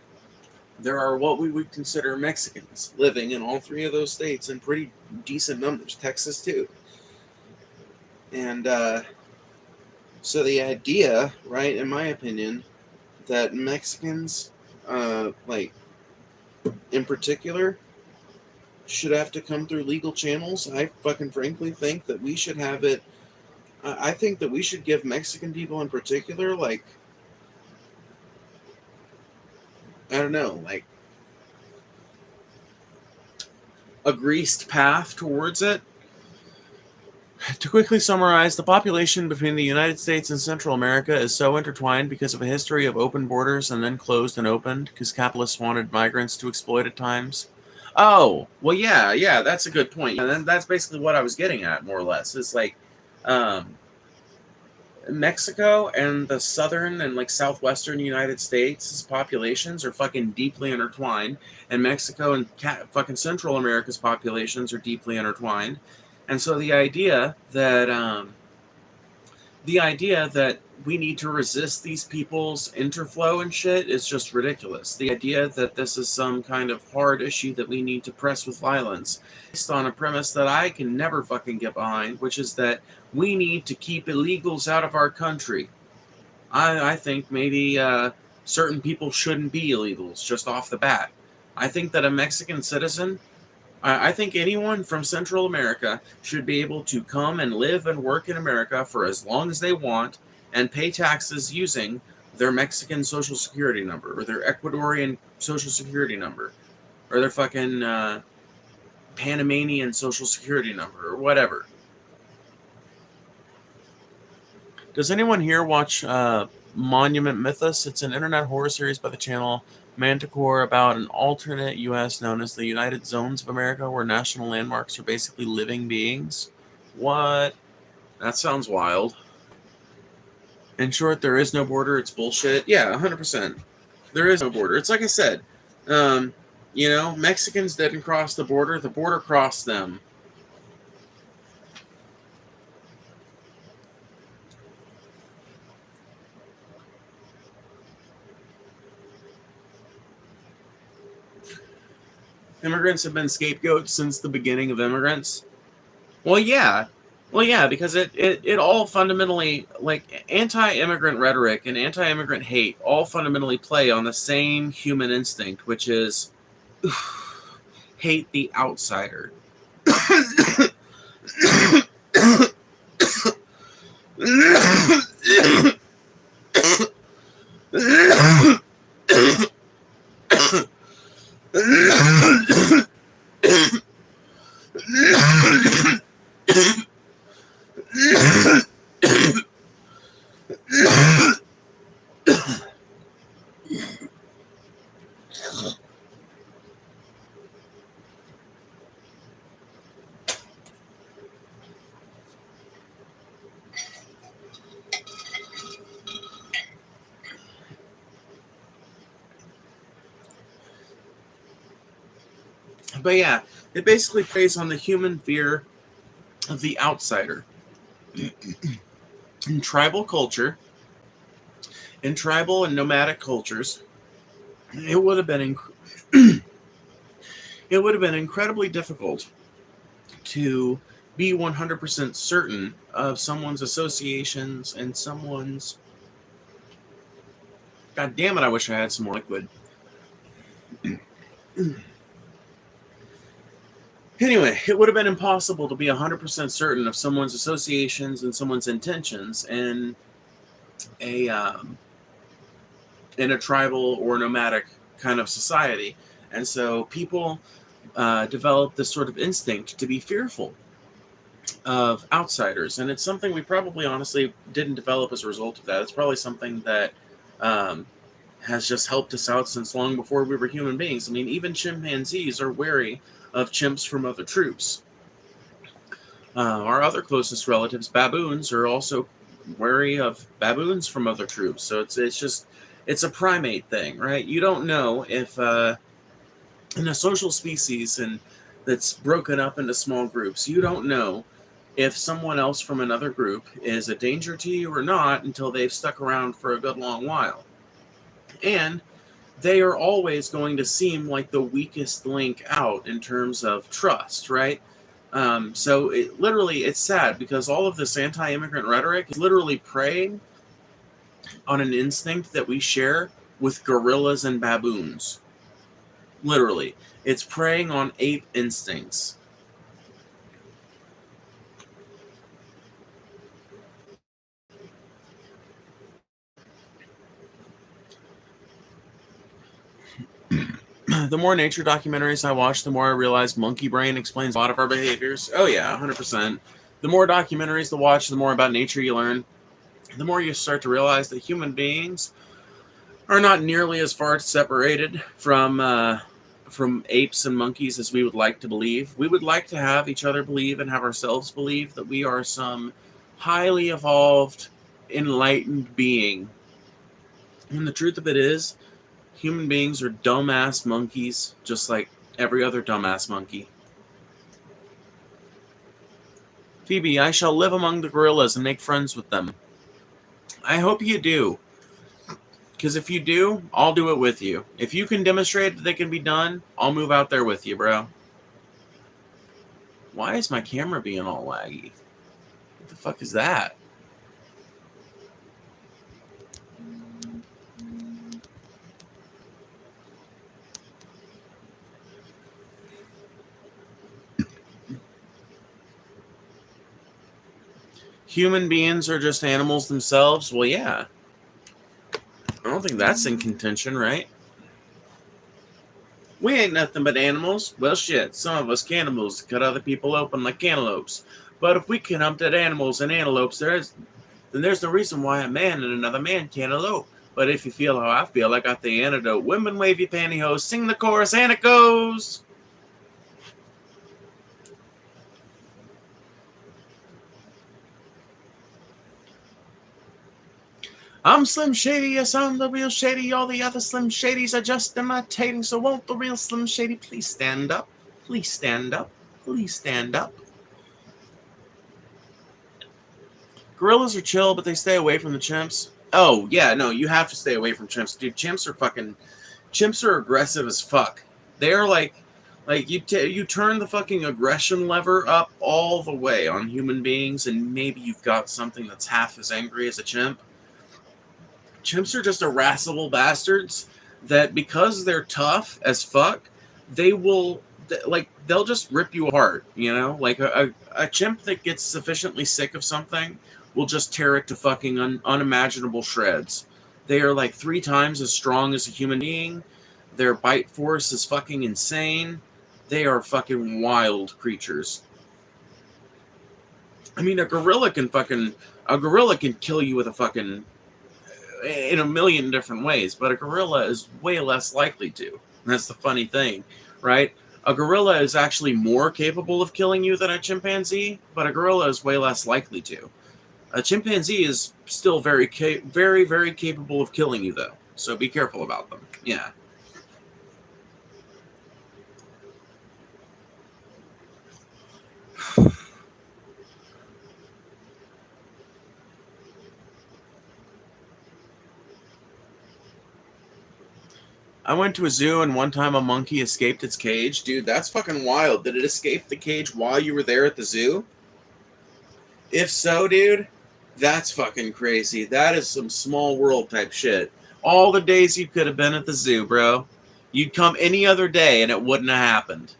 There are what we would consider Mexicans living in all three of those states in pretty decent numbers. Texas, too. And so the idea, right, in my opinion, that Mexicans, in particular, should have to come through legal channels, I fucking frankly think that we should have it. I think that we should give Mexican people in particular, I don't know, a greased path towards it. To quickly summarize, the population between the United States and Central America is so intertwined because of a history of open borders and then closed and opened because capitalists wanted migrants to exploit at times. Oh, well, yeah, that's a good point. And then that's basically what I was getting at, more or less. It's Mexico and the southern and southwestern United States' populations are fucking deeply intertwined, and Mexico and fucking Central America's populations are deeply intertwined. And so the idea that we need to resist these people's interflow and shit is just ridiculous. The idea that this is some kind of hard issue that we need to press with violence, based on a premise that I can never fucking get behind, which is that we need to keep illegals out of our country. I think maybe certain people shouldn't be illegals just off the bat. I think that a Mexican citizen, I think anyone from Central America should be able to come and live and work in America for as long as they want, and pay taxes using their Mexican social security number or their Ecuadorian social security number or their fucking Panamanian social security number or whatever. Does anyone here watch Monument Mythos? It's an internet horror series by the channel Manticore about an alternate U.S. known as the United Zones of America, where national landmarks are basically living beings. What? That sounds wild. In short, there is no border. It's bullshit. Yeah, 100%. There is no border. It's like I said. Mexicans didn't cross the border. The border crossed them. Immigrants have been scapegoats since the beginning of immigrants. Well, yeah, because it all fundamentally, like, anti-immigrant rhetoric and anti-immigrant hate all fundamentally play on the same human instinct, which is hate the outsider. But yeah, it basically plays on the human fear of the outsider. In tribal culture, in tribal and nomadic cultures, it would have been incredibly difficult to be 100% certain of someone's associations and someone's... God damn it, I wish I had some more liquid. Anyway, it would have been impossible to be 100% certain of someone's associations and someone's intentions in a tribal or nomadic kind of society. And so people develop this sort of instinct to be fearful of outsiders. And it's something we probably honestly didn't develop as a result of that. It's probably something that has just helped us out since long before we were human beings. I mean, even chimpanzees are wary of chimps from other troops. Our other closest relatives, baboons, are also wary of baboons from other troops. So it's a primate thing, right? You don't know if in a social species and that's broken up into small groups, you don't know if someone else from another group is a danger to you or not until they've stuck around for a good long while. And they are always going to seem like the weakest link out in terms of trust, right? So it's sad because all of this anti-immigrant rhetoric is literally preying on an instinct that we share with gorillas and baboons. Literally. It's preying on ape instincts. The more nature documentaries I watch, the more I realize monkey brain explains a lot of our behaviors. Oh yeah, 100%. The more documentaries to watch, the more about nature you learn. The more you start to realize that human beings are not nearly as far separated from apes and monkeys as we would like to believe. We would like to have each other believe and have ourselves believe that we are some highly evolved, enlightened being. And the truth of it is, human beings are dumbass monkeys, just like every other dumbass monkey. Phoebe, I shall live among the gorillas and make friends with them. I hope you do. Because if you do, I'll do it with you. If you can demonstrate that they can be done, I'll move out there with you, bro. Why is my camera being all laggy? What the fuck is that? Human beings are just animals themselves? Well, yeah. I don't think that's in contention, right? We ain't nothing but animals. Well, shit, some of us cannibals cut other people open like cantaloupes. But if we can hunt at animals and antelopes, then there's no reason why a man and another man can't elope. But if you feel how I feel, I got the antidote. Women, wave your pantyhose, sing the chorus, and it goes. I'm Slim Shady, yes, I'm the real Shady. All the other Slim Shadys are just imitating. So won't the real Slim Shady please stand up? Please stand up. Please stand up. Gorillas are chill, but they stay away from the chimps. Oh, yeah, no, you have to stay away from chimps. Dude, chimps are aggressive as fuck. They're like you turn the fucking aggression lever up all the way on human beings, and maybe you've got something that's half as angry as a chimp. Chimps are just irascible bastards that, because they're tough as fuck, they'll just rip you apart, you know? Like a chimp that gets sufficiently sick of something will just tear it to fucking unimaginable shreds. They are like 3 times as strong as a human being. Their bite force is fucking insane. They are fucking wild creatures. I mean, a gorilla can kill you with a fucking, in a million different ways, but a gorilla is way less likely to. That's the funny thing, right? A gorilla is actually more capable of killing you than a chimpanzee, but a gorilla is way less likely to. A chimpanzee is still very, very capable of killing you, though. So be careful about them. Yeah. I went to a zoo and one time a monkey escaped its cage. Dude, that's fucking wild. Did it escape the cage while you were there at the zoo? If so, dude, that's fucking crazy. That is some small world type shit. All the days you could have been at the zoo, bro. You'd come any other day and it wouldn't have happened.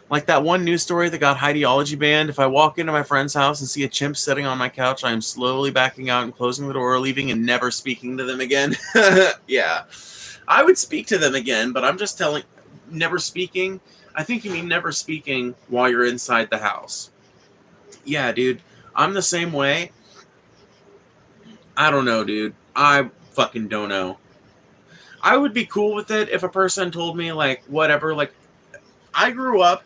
Like that one news story that got ideology banned. If I walk into my friend's house and see a chimp sitting on my couch, I am slowly backing out and closing the door, leaving and never speaking to them again. Yeah. I would speak to them again, but I'm just telling, never speaking. I think you mean never speaking while you're inside the house. Yeah, dude. I'm the same way. I don't know, dude. I fucking don't know. I would be cool with it if a person told me, like, whatever. Like, I grew up.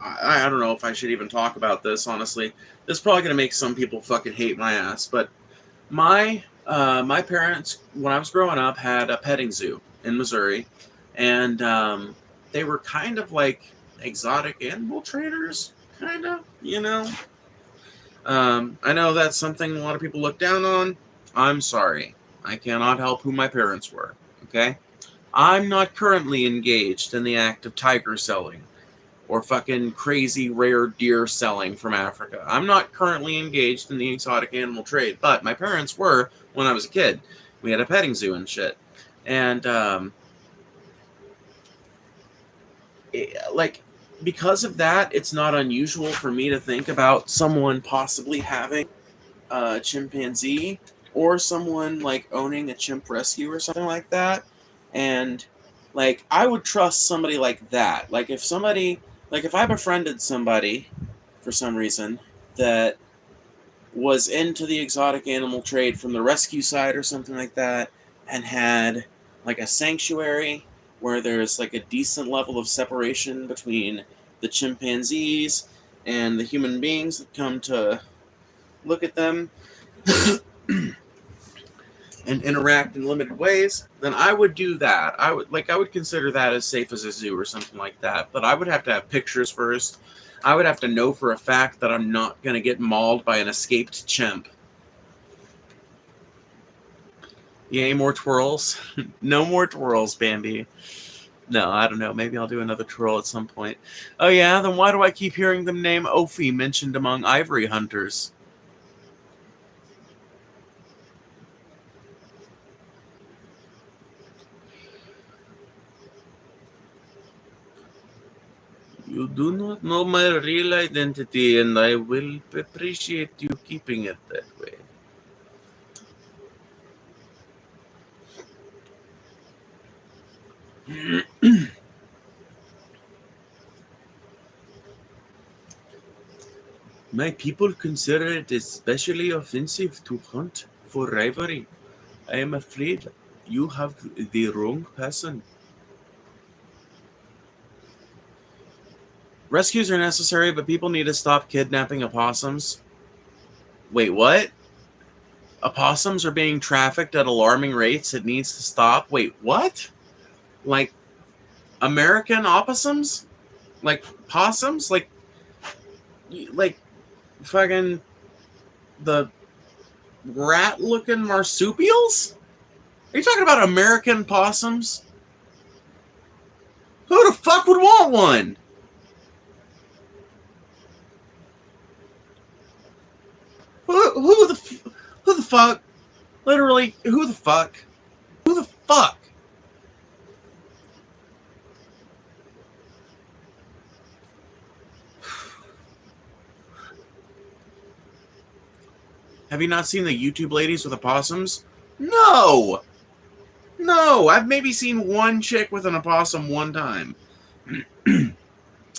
I don't know if I should even talk about this, honestly. This is probably going to make some people fucking hate my ass. But my parents, when I was growing up, had a petting zoo in Missouri. And they were kind of like exotic animal traders, kind of, you know? I know that's something a lot of people look down on. I'm sorry. I cannot help who my parents were, okay? I'm not currently engaged in the act of tiger selling or fucking crazy rare deer selling from Africa. I'm not currently engaged in the exotic animal trade, but my parents were when I was a kid. We had a petting zoo and shit. And, because of that, it's not unusual for me to think about someone possibly having a chimpanzee or someone like owning a chimp rescue or something like that. And like I would trust somebody like that. Like if I befriended somebody for some reason that was into the exotic animal trade from the rescue side or something like that and had like a sanctuary where there's like a decent level of separation between the chimpanzees and the human beings that come to look at them and interact in limited ways, then I would do that. I would consider that as safe as a zoo or something like that. But I would have to have pictures first. I would have to know for a fact that I'm not going to get mauled by an escaped chimp. Yay, more twirls? No more twirls, Bambi. No, I don't know. Maybe I'll do another twirl at some point. Oh yeah? Then why do I keep hearing the name Ophi mentioned among ivory hunters? You do not know my real identity, and I will appreciate you keeping it that way. My people consider it especially offensive to hunt for rivalry. I am afraid you have the wrong person. Rescues are necessary, but people need to stop kidnapping opossums. Wait, what? Opossums are being trafficked at alarming rates. It needs to stop. Wait, what? Like American opossums? Like possums? Like fucking the rat-looking marsupials? Are you talking about American possums? Who the fuck would want one? Who the fuck? Literally, who the fuck? Who the fuck? Have you not seen the YouTube ladies with opossums? No! No, I've maybe seen one chick with an opossum one time. And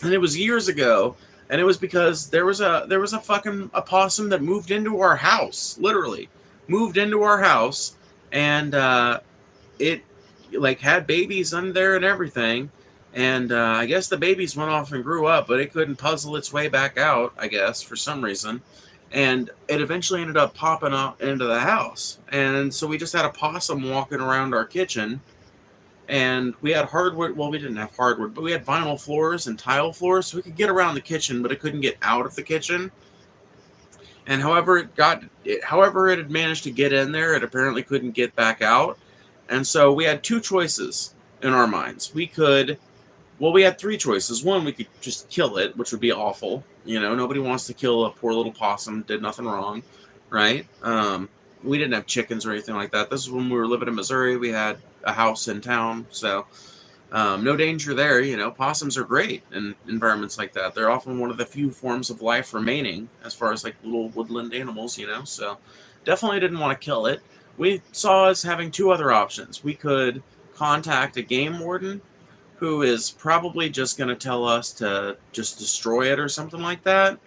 it was years ago, and it was because there was a fucking opossum that moved into our house, literally. Moved into our house, and it like had babies in there and everything. And I guess the babies went off and grew up, but it couldn't puzzle its way back out, I guess, for some reason. And it eventually ended up popping up into the house. And so we just had a possum walking around our kitchen. And we had hardwood. Well, we didn't have hardwood, but we had vinyl floors and tile floors, so we could get around the kitchen, but it couldn't get out of the kitchen. And however it had managed to get in there, it apparently couldn't get back out. And so we had two choices in our minds. We had three choices. One, we could just kill it, which would be awful. Nobody wants to kill a poor little possum, did nothing wrong, right? We didn't have chickens or anything like that. This is when we were living in Missouri. We had a house in town, so no danger there. Possums are great in environments like that. They're often one of the few forms of life remaining as far as like little woodland animals, so definitely didn't want to kill it. We saw us having two other options. We could contact a game warden who is probably just going to tell us to just destroy it or something like that.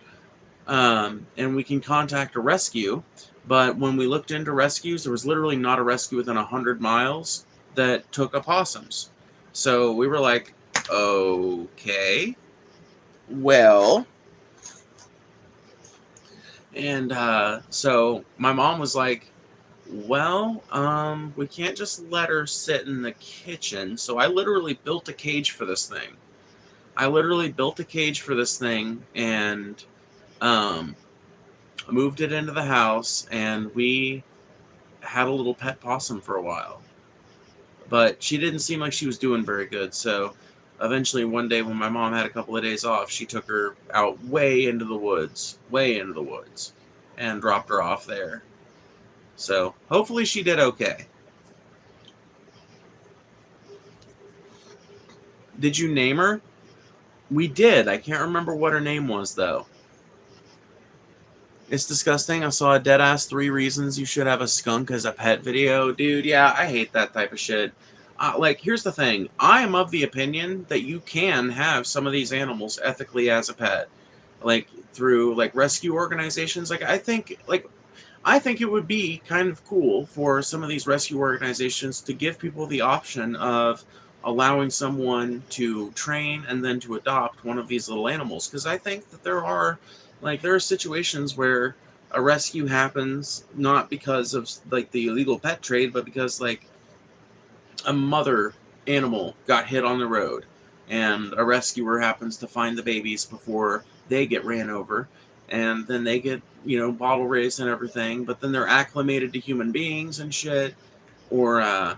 And we can contact a rescue. But when we looked into rescues, there was literally not a rescue within 100 miles that took opossums. So we were like, okay, well. And so my mom was like, well, we can't just let her sit in the kitchen. So I literally built a cage for this thing. And moved it into the house, and we had a little pet possum for a while. But she didn't seem like she was doing very good, so eventually one day when my mom had a couple of days off, she took her out way into the woods, and dropped her off there. So hopefully she did okay. Did you name her? We did. I can't remember what her name was, though. It's disgusting. I saw a deadass 3 reasons you should have a skunk as a pet video. Dude, yeah, I hate that type of shit. Here's the thing. I am of the opinion that you can have some of these animals ethically as a pet. Through, rescue organizations. I think it would be kind of cool for some of these rescue organizations to give people the option of allowing someone to train and then to adopt one of these little animals. Because I think that there are situations where a rescue happens not because of the illegal pet trade, but because a mother animal got hit on the road and a rescuer happens to find the babies before they get ran over, and then they get bottle raised and everything, but then they're acclimated to human beings and shit, or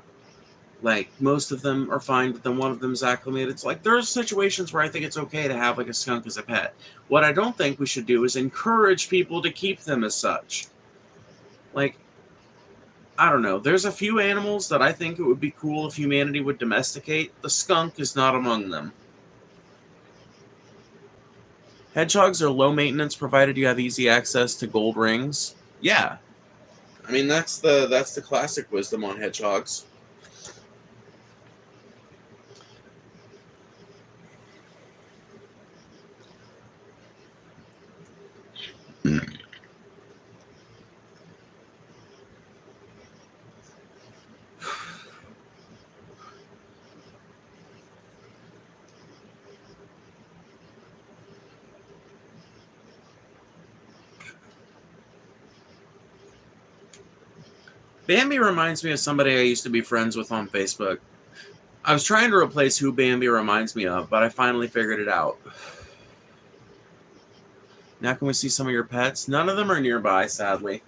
most of them are fine, but then one of them is acclimated. It's there's situations where I think it's okay to have a skunk as a pet. What I don't think we should do is encourage people to keep them as such. I don't know. There's a few animals that I think it would be cool if humanity would domesticate. The skunk is not among them. Hedgehogs are low maintenance provided you have easy access to gold rings. Yeah. I mean, that's the classic wisdom on hedgehogs. Bambi reminds me of somebody I used to be friends with on Facebook. I was trying to replace who Bambi reminds me of, but I finally figured it out. Now can we see some of your pets? None of them are nearby, sadly.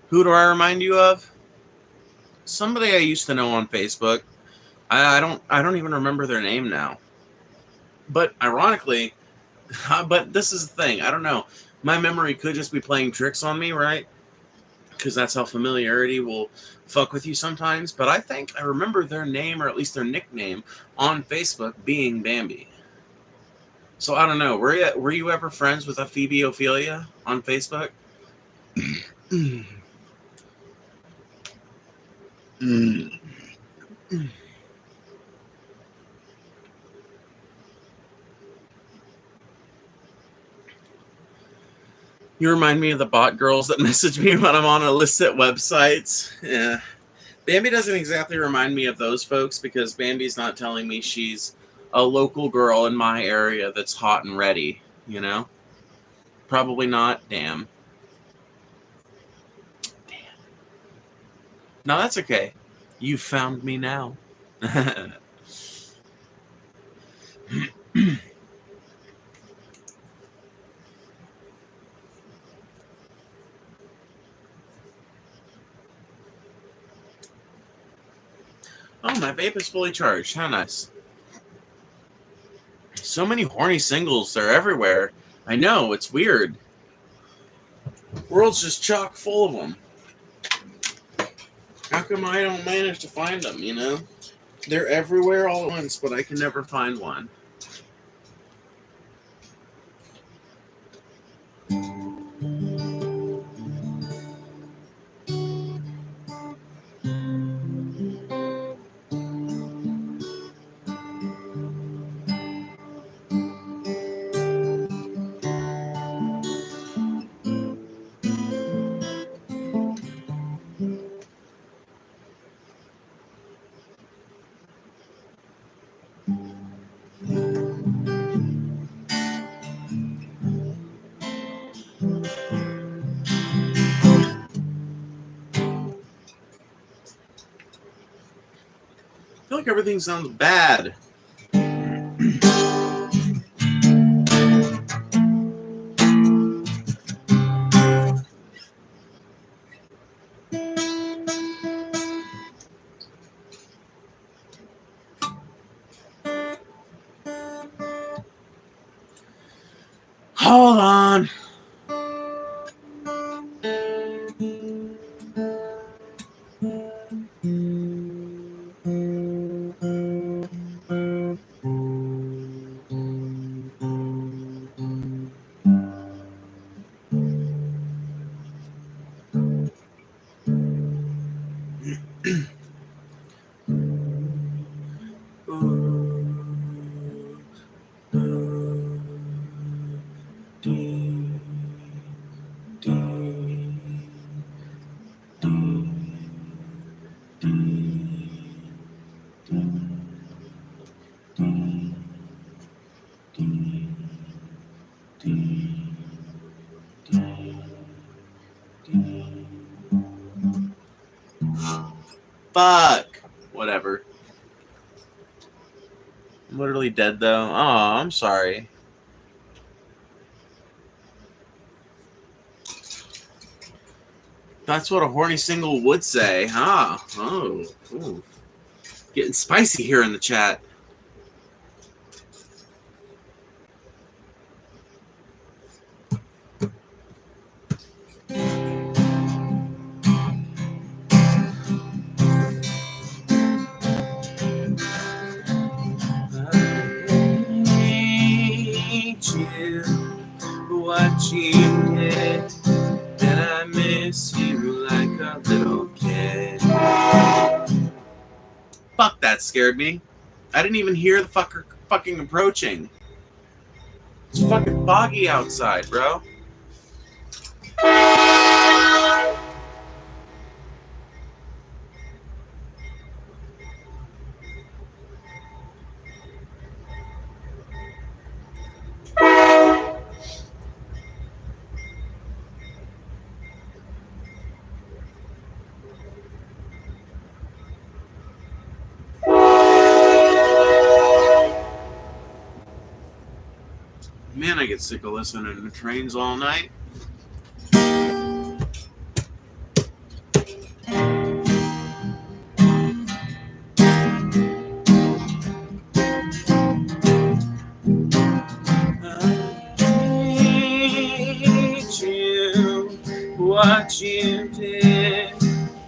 Who do I remind you of? Somebody I used to know on Facebook. I don't even remember their name now. But ironically, but this is the thing. I don't know. My memory could just be playing tricks on me, right? Because that's how familiarity will fuck with you sometimes. But I think I remember their name, or at least their nickname, on Facebook being Bambi. So I don't know. Were you ever friends with a Phoebe Ophelia on Facebook? You remind me of the bot girls that message me when I'm on illicit websites. Yeah. Bambi doesn't exactly remind me of those folks because Bambi's not telling me she's a local girl in my area that's hot and ready, you know? Probably not. Damn. No, that's okay. You found me now. Oh, my vape is fully charged. How nice. So many horny singles. They're everywhere. I know. It's weird. World's just chock full of them. How come I don't manage to find them, you know? They're everywhere all at once, but I can never find one. I feel like everything sounds bad. Hold on. Fuck. Whatever. I'm literally dead though. Oh, I'm sorry. That's what a horny single would say, huh? Oh, ooh. Getting spicy here in the chat. What you did, and I miss you like a little kid. Fuck, that scared me. I didn't even hear the fucker fucking approaching. It's fucking foggy outside, bro. Man, I get sick of listening to trains all night. What you did,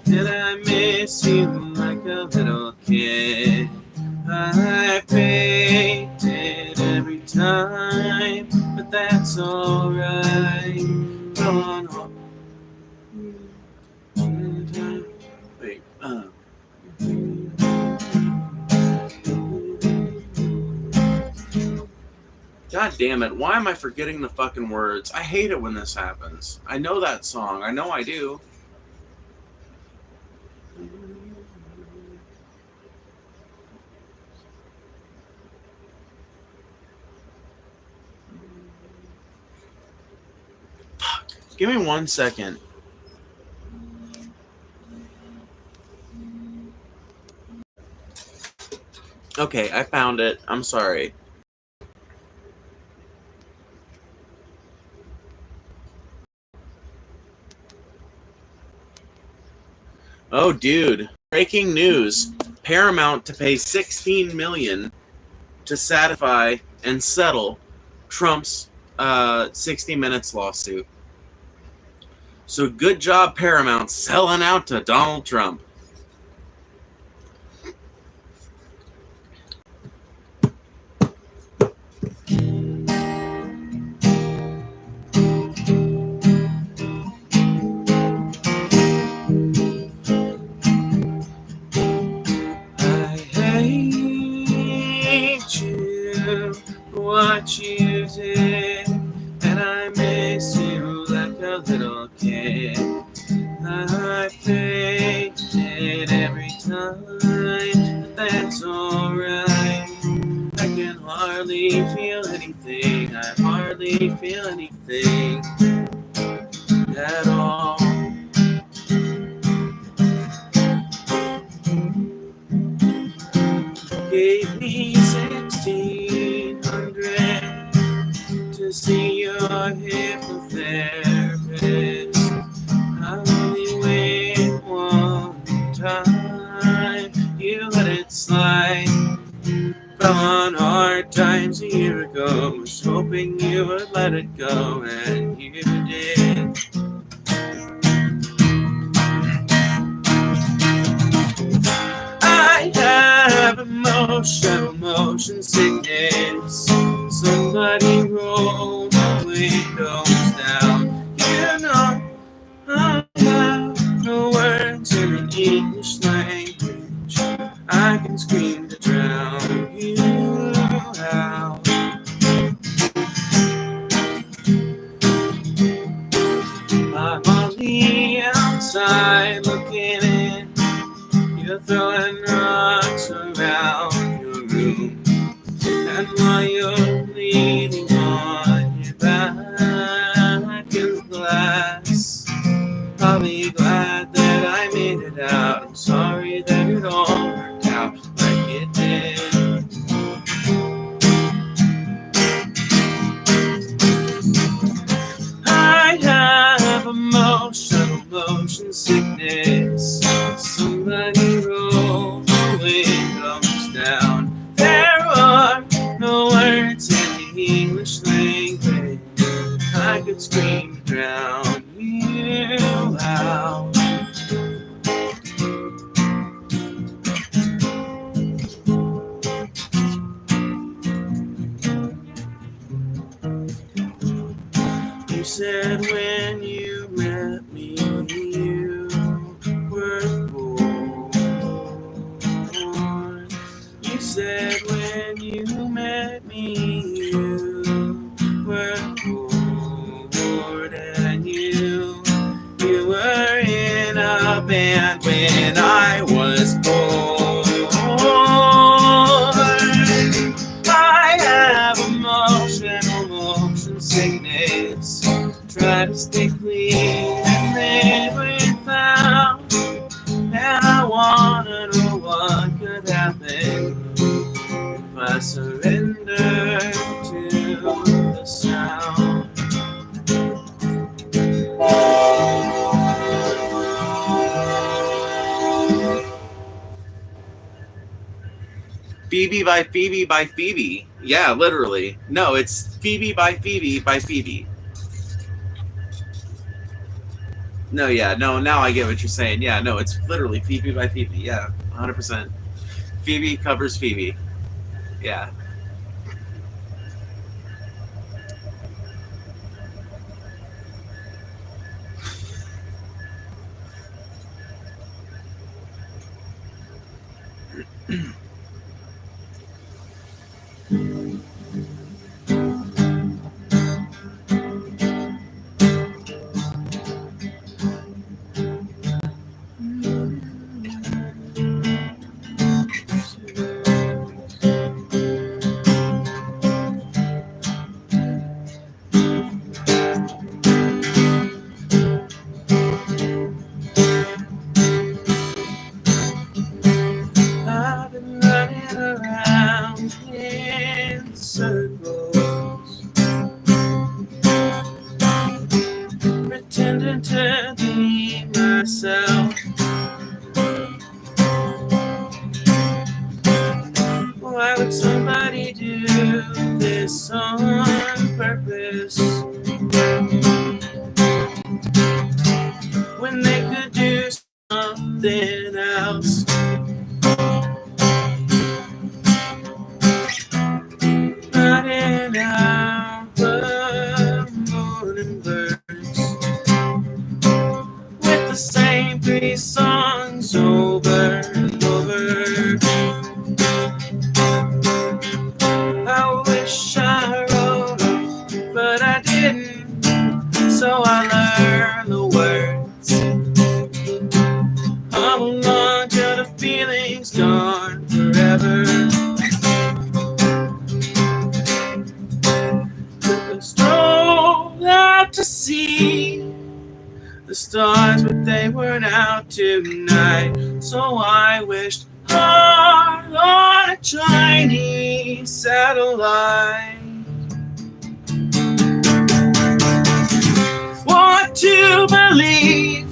and I miss you like a little kid. I faked it every time, but that's alright. Wait, God damn it, why am I forgetting the fucking words? I hate it when this happens. I know that song. I know I do. Fuck. Give me 1 second. Okay, I found it. I'm sorry. Oh, dude. Breaking news. Paramount to pay $16 million to satisfy and settle Trump's 60 Minutes lawsuit. So good job, Paramount, selling out to Donald Trump. What you did, and I miss you like a little kid. I faked it every time, but that's alright. I can hardly feel anything. I hardly feel anything at all. Gave me 1,600 to see your hypnotherapist. I only went one time. You let it slide. Fell on hard times a year ago. Was hoping you would let it go, and you did. I have motion sickness. Somebody roll the windows down. You know I have no words in the English language. I can scream to drown you out. I'm on the outside looking in. You They're throwing rocks around your room, and while you're leaning on your back in the glass, I'll be glad that I made it out. I'm sorry that it all worked out like it did. I have motion sickness. Somebody roll the windows down. There are no words in the English language. I could scream and drown you out. You said when you met me, you were born. You said when you met me, you were bored, and you were in a band when I was born. I have motion sickness. Try to stay clean and live without. And I wanna know what could happen if I surrender to the sound. Phoebe by Phoebe by Phoebe. Yeah, literally. No, it's Phoebe by Phoebe by Phoebe. No, yeah, no, now I get what you're saying. Yeah, no, it's literally Phoebe by Phoebe. Yeah, 100%. Phoebe covers Phoebe. Yeah. I've been running around in circles, pretending to be myself. Why would somebody do this on purpose when they could do something else? Riding out the morning birds with the same 3 songs over and over. I wish I wrote them, but I didn't, so I learned the words. I'm along till the feeling's gone forever. Strolled out to see the stars, but they weren't out tonight. So I wished hard on a Chinese satellite. Want to believe,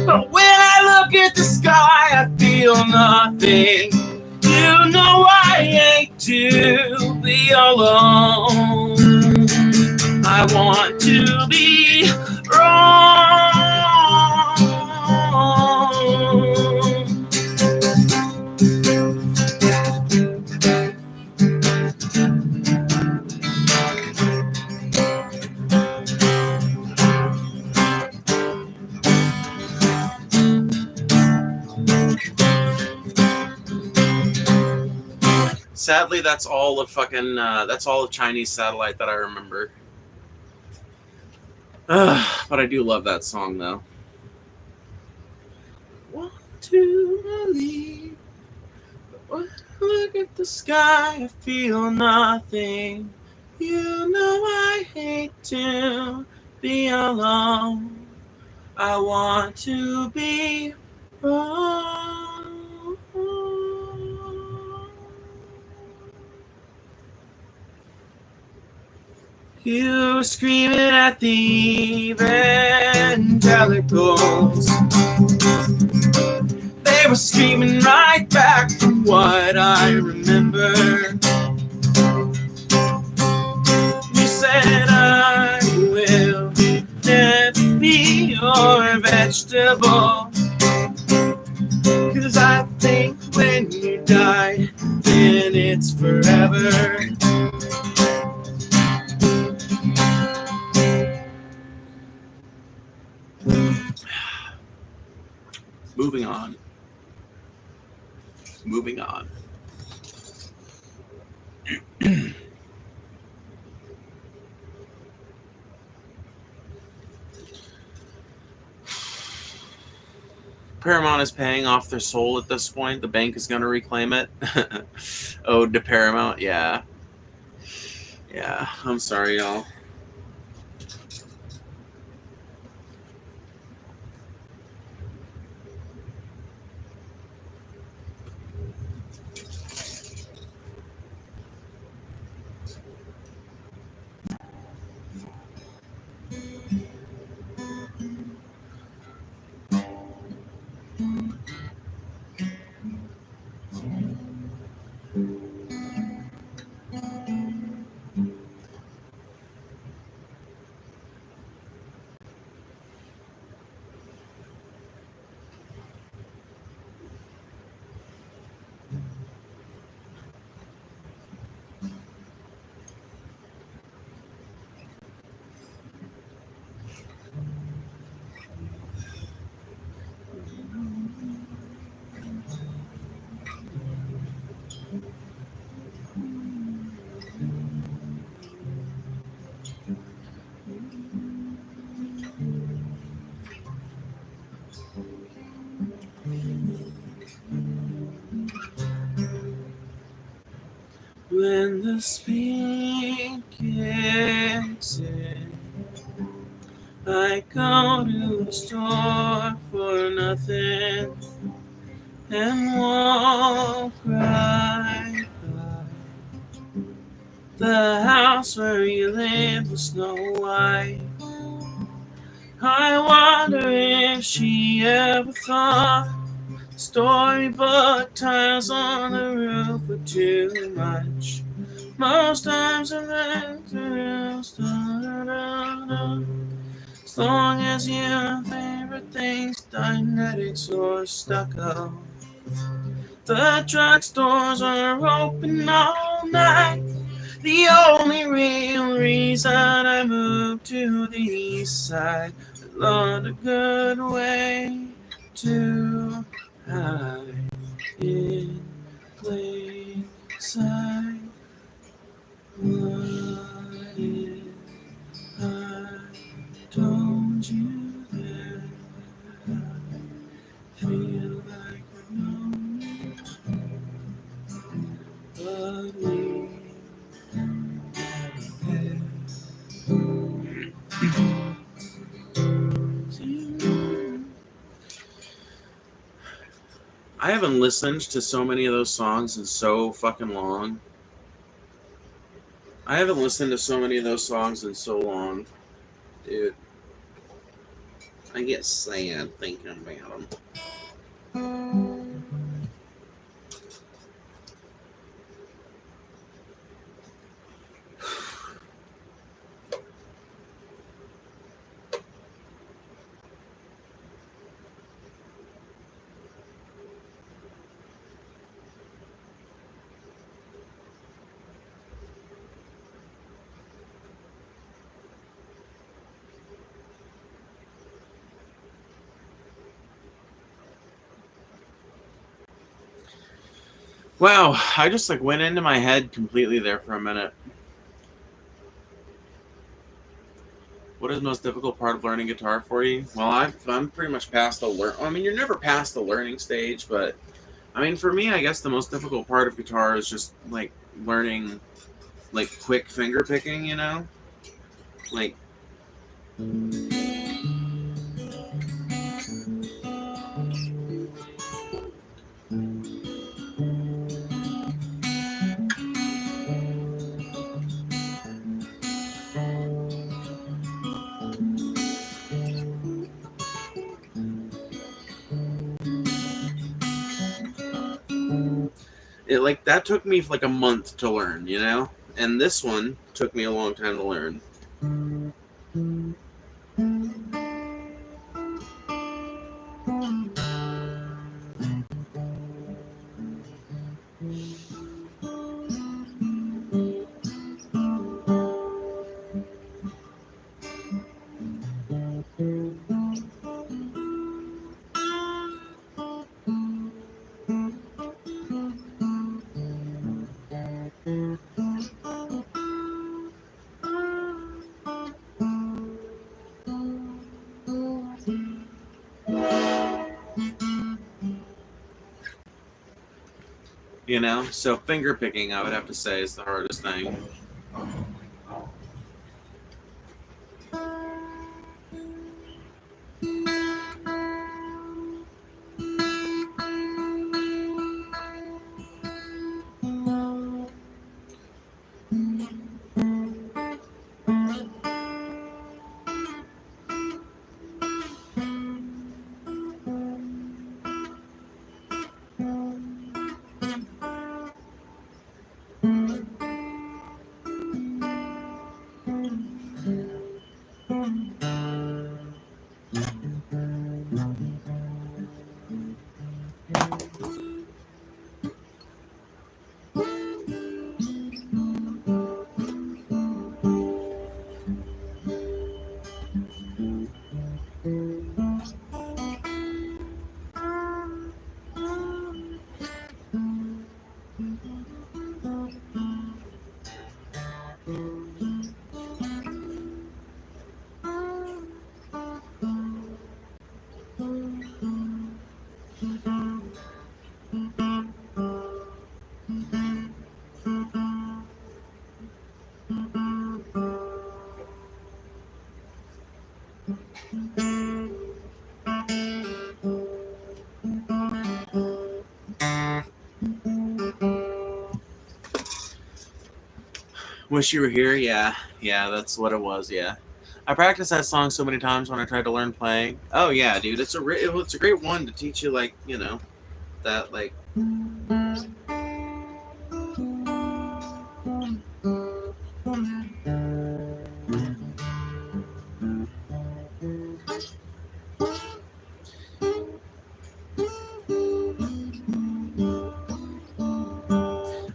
but when I look at the sky, I feel nothing. You know I hate to be alone. I want to be wrong. Sadly, that's all of fucking, that's all of Chinese satellite that I remember. But I do love that song, though. What? to believe. When I look at the sky, I feel nothing. You know I hate to be alone. I want to be wrong. You were screaming at the evangelicals. They were screaming right back from what I remember. You said I will never be your vegetable. 'Cause I think when you die, then it's forever. Moving on. Moving on. Paramount is paying off their soul at this point. The bank is going to reclaim it. Ode to Paramount. Yeah. Yeah. I'm sorry, y'all. When the spring kicks in, I go to the store for nothing and walk right by the house where you live with Snow White. I wonder if she ever thought storybook tiles on the roof were too much. Most times I let the as long as your favorite things, Dynetics or stucco. The drugstores are open all night. The only real reason I moved to the east side. I learned a good way to hide in plain sight. What if I told you that I feel like we've known each other, but we never had. I haven't listened to so many of those songs in so fucking long. I haven't listened to so many of those songs in so long. Dude. I get sad thinking about them. Wow, I just like went into my head completely there for a minute. What What is the most difficult part of learning guitar for you? Well, I'm pretty much past the I mean, you're never past the learning stage, but I mean, for me, I guess the most difficult part of guitar is just like learning, like quick finger picking. You know, like. It, like, that took me like a month to learn, you know? And this one took me a long time to learn. You know? So finger picking, I would have to say, is the hardest thing. Wish You Were Here? Yeah, that's what it was. Yeah, I practiced that song so many times when I tried to learn playing. Oh yeah, dude, it's a great one to teach you, like, you know, that, like.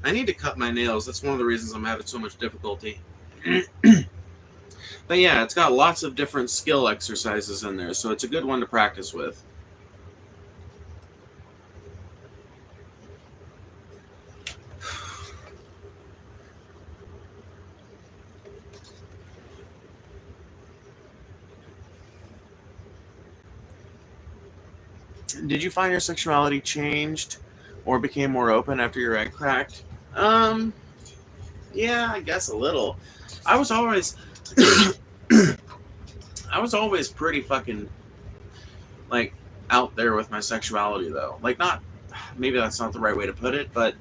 I need to cut my nails. That's one of the reasons I'm having so much difficulty. But yeah, it's got lots of different skill exercises in there, so it's a good one to practice with. Did you find your sexuality changed or became more open after your egg cracked? Yeah, I guess a little. I was always I was always pretty fucking, like, out there with my sexuality, though. Like, not, maybe that's not the right way to put it, but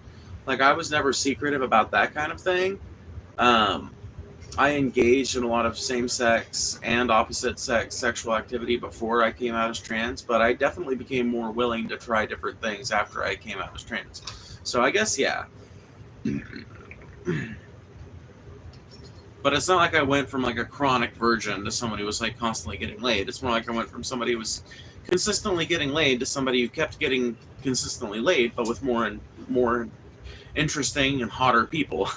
like, I was never secretive about that kind of thing. I engaged in a lot of same-sex and opposite-sex sexual activity before I came out as trans, but I definitely became more willing to try different things after I came out as trans. So I guess, yeah. But it's not like I went from, like, a chronic virgin to somebody who was, like, constantly getting laid. It's more like I went from somebody who was consistently getting laid to somebody who kept getting consistently laid, but with more interesting and hotter people.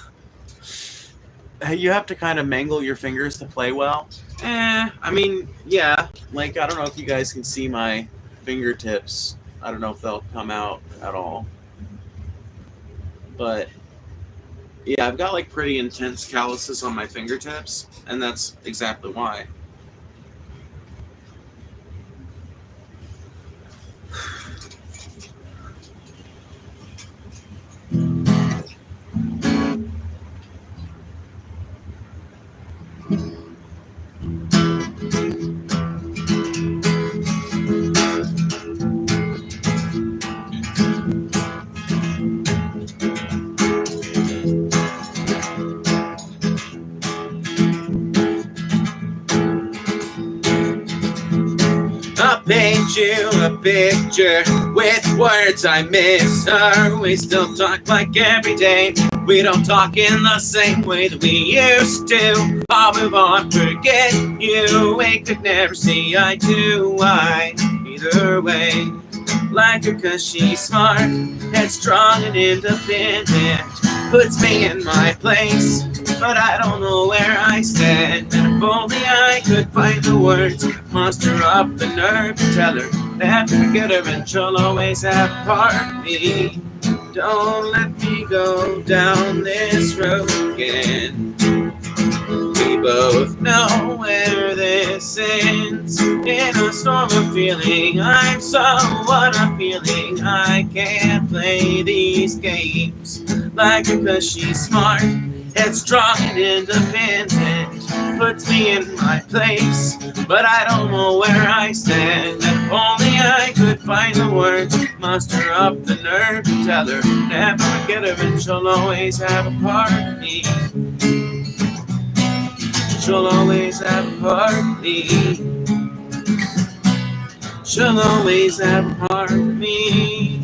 You have to kind of mangle your fingers to play well. I mean, yeah. Like, I don't know if you guys can see my fingertips. I don't know if they'll come out at all. But yeah, I've got, like, pretty intense calluses on my fingertips, and that's exactly why. you a picture with words I miss her. We still talk like every day. We don't talk in the same way that we used to. I'll move on, forget you. We could never see eye to eye either way. Like her cause she's smart, headstrong and independent. Puts me in my place, but I don't know where I stand. And if only I could find the words, muster up the nerve to tell her, never forget her and she'll always have part of me. Don't let me go down this road again. We both know where this ends. In a storm of feeling, I'm somewhat appealing. I can't play these games like her cause she's smart, headstrong and independent. Puts me in my place, but I don't know where I stand. And if only I could find the words, muster up the nerve to tell her, never forget her and she'll always have a part of me. She'll always have a part of me. She'll always have a part of me.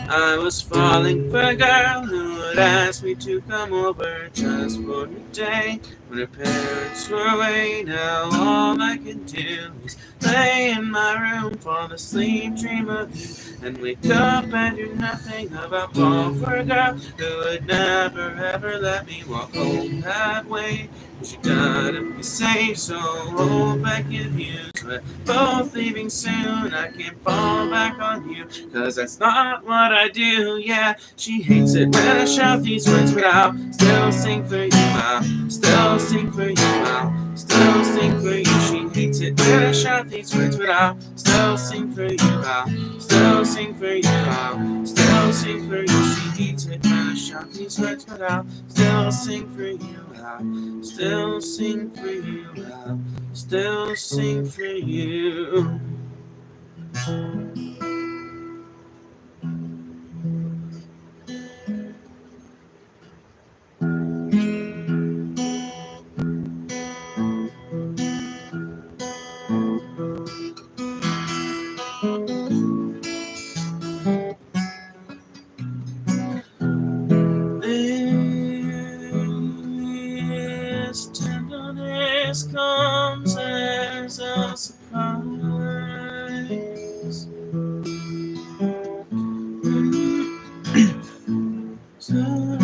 I was falling for a girl who would ask me to come over just for a day. When her parents were away, now all I can do is lay in my room, fall asleep, dream of you, and wake up and do nothing about fall for a girl who would never ever let me walk home that way. You gotta be safe, so hope I give you. We're both leaving soon, I can't fall back on you, cause that's not what I do, yeah. She hates it when I shout these words, but I'll still sing for you, I'll still sing for you, I'll still sing for you. She hates it when I shout these words, but I'll still sing for you, I'll still sing for you, I'll still sing for you. She hates it when I shout these words, but I'll still sing for you, I'll still sing for you, I'll still sing for you. This tenderness comes as a surprise. Star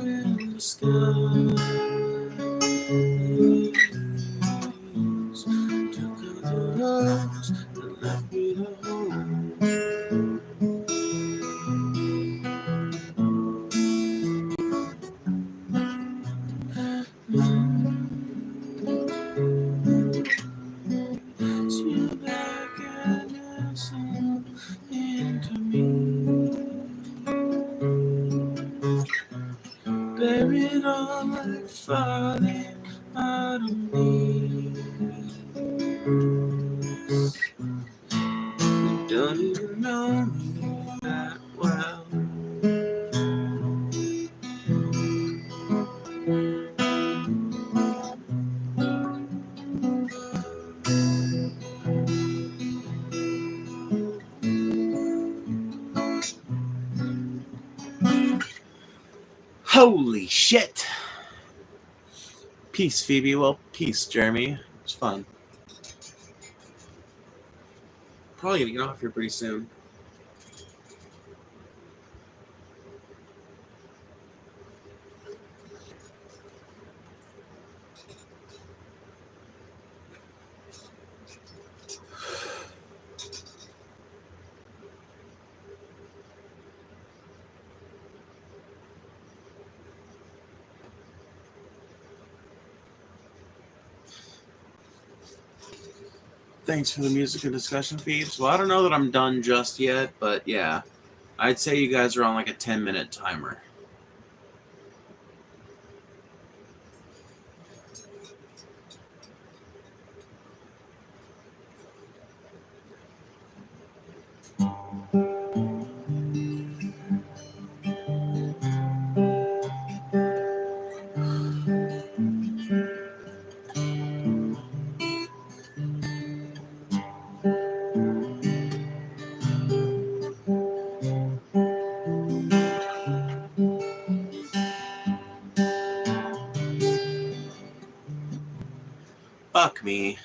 in the sky. Took out the rose and left me the home. You back and nestle into me, buried all like falling out of me. You don't even know me that well. Holy shit! Peace, Phoebe. Well, peace, Jeremy. It was fun. Probably gonna get off here pretty soon. Thanks for the music and discussion, Phoebes. Well, I don't know that I'm done just yet, but yeah. I'd say you guys are on like a 10-minute timer. Fuck me.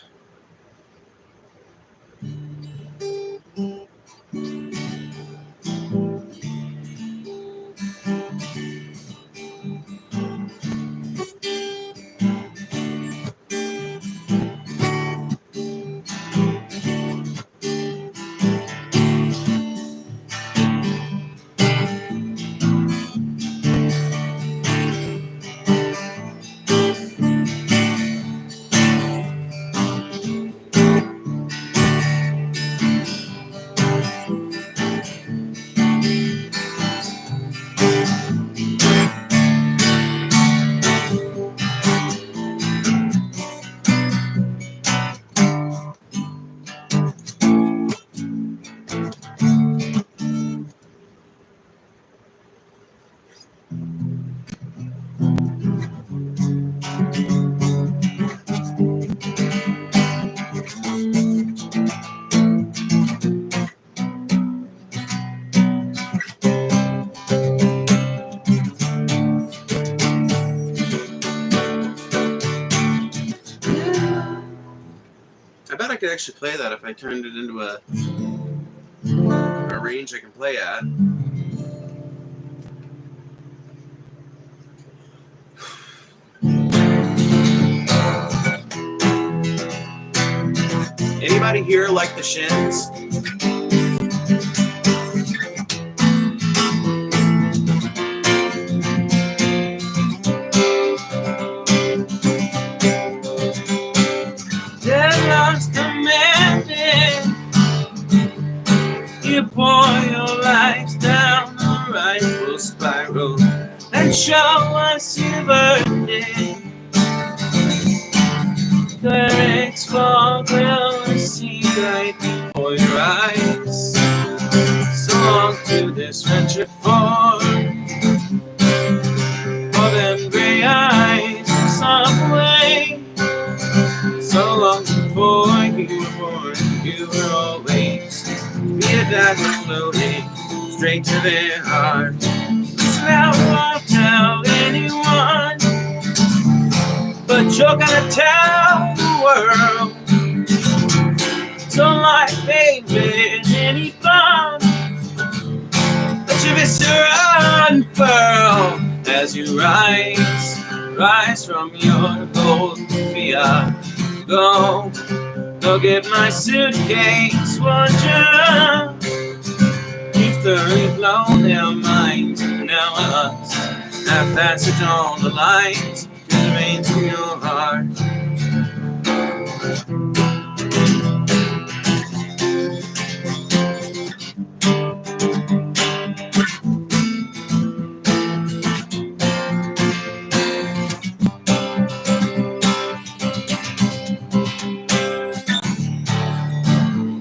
I bet I could actually play that if I turned it into a range I can play at. Anybody here like the Shins? Deadlines commanding, you pour your life down a rightful spiral and show us your birthday. Lyrics fog will see right before your eyes. So long to this wretched form, for them gray eyes in some way. So long before you were born, you were always be a dagger floating straight to their heart. Listen out, won't tell anyone, but you're gonna tell the world. So like baby, any fun, let your viscera unfurl as you rise from your golden fiat. Go get my suitcase, won't you? You've thoroughly blown their minds, and now us have passage on the lines to the veins of your heart.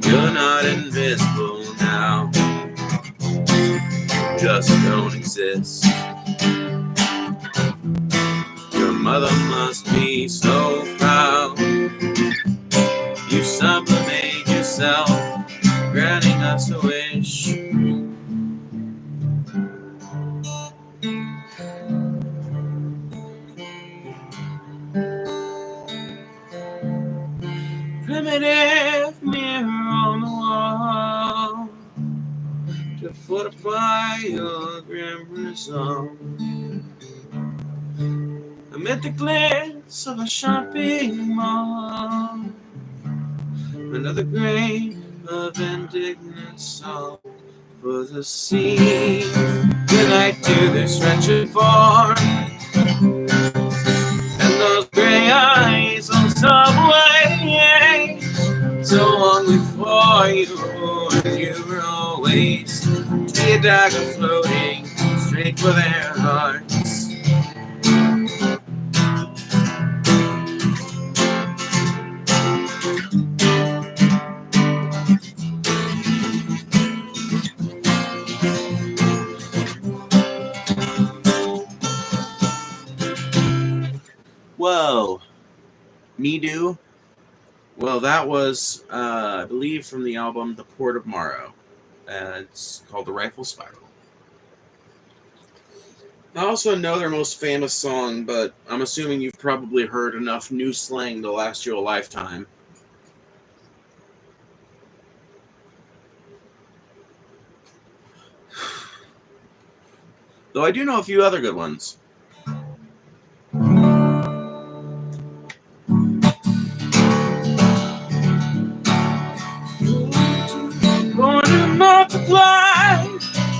You're not invisible now, just don't exist. Your mother must be so proud. You sublimate yourself, granting us a wish. Primitive mirror on the wall to fortify your grim resolve. Amid the glitz of a shopping mall, another grain of indignant salt for the sea. Good night to this wretched form, and those gray eyes on subway. So long before you were always to be a dagger floating straight for their hearts. Whoa. Me do? Well, that was, I believe, from the album The Port of Morrow. It's called The Rifle Spiral. I also know their most famous song, but I'm assuming you've probably heard enough new slang to last you a lifetime. Though I do know a few other good ones. Born to multiply,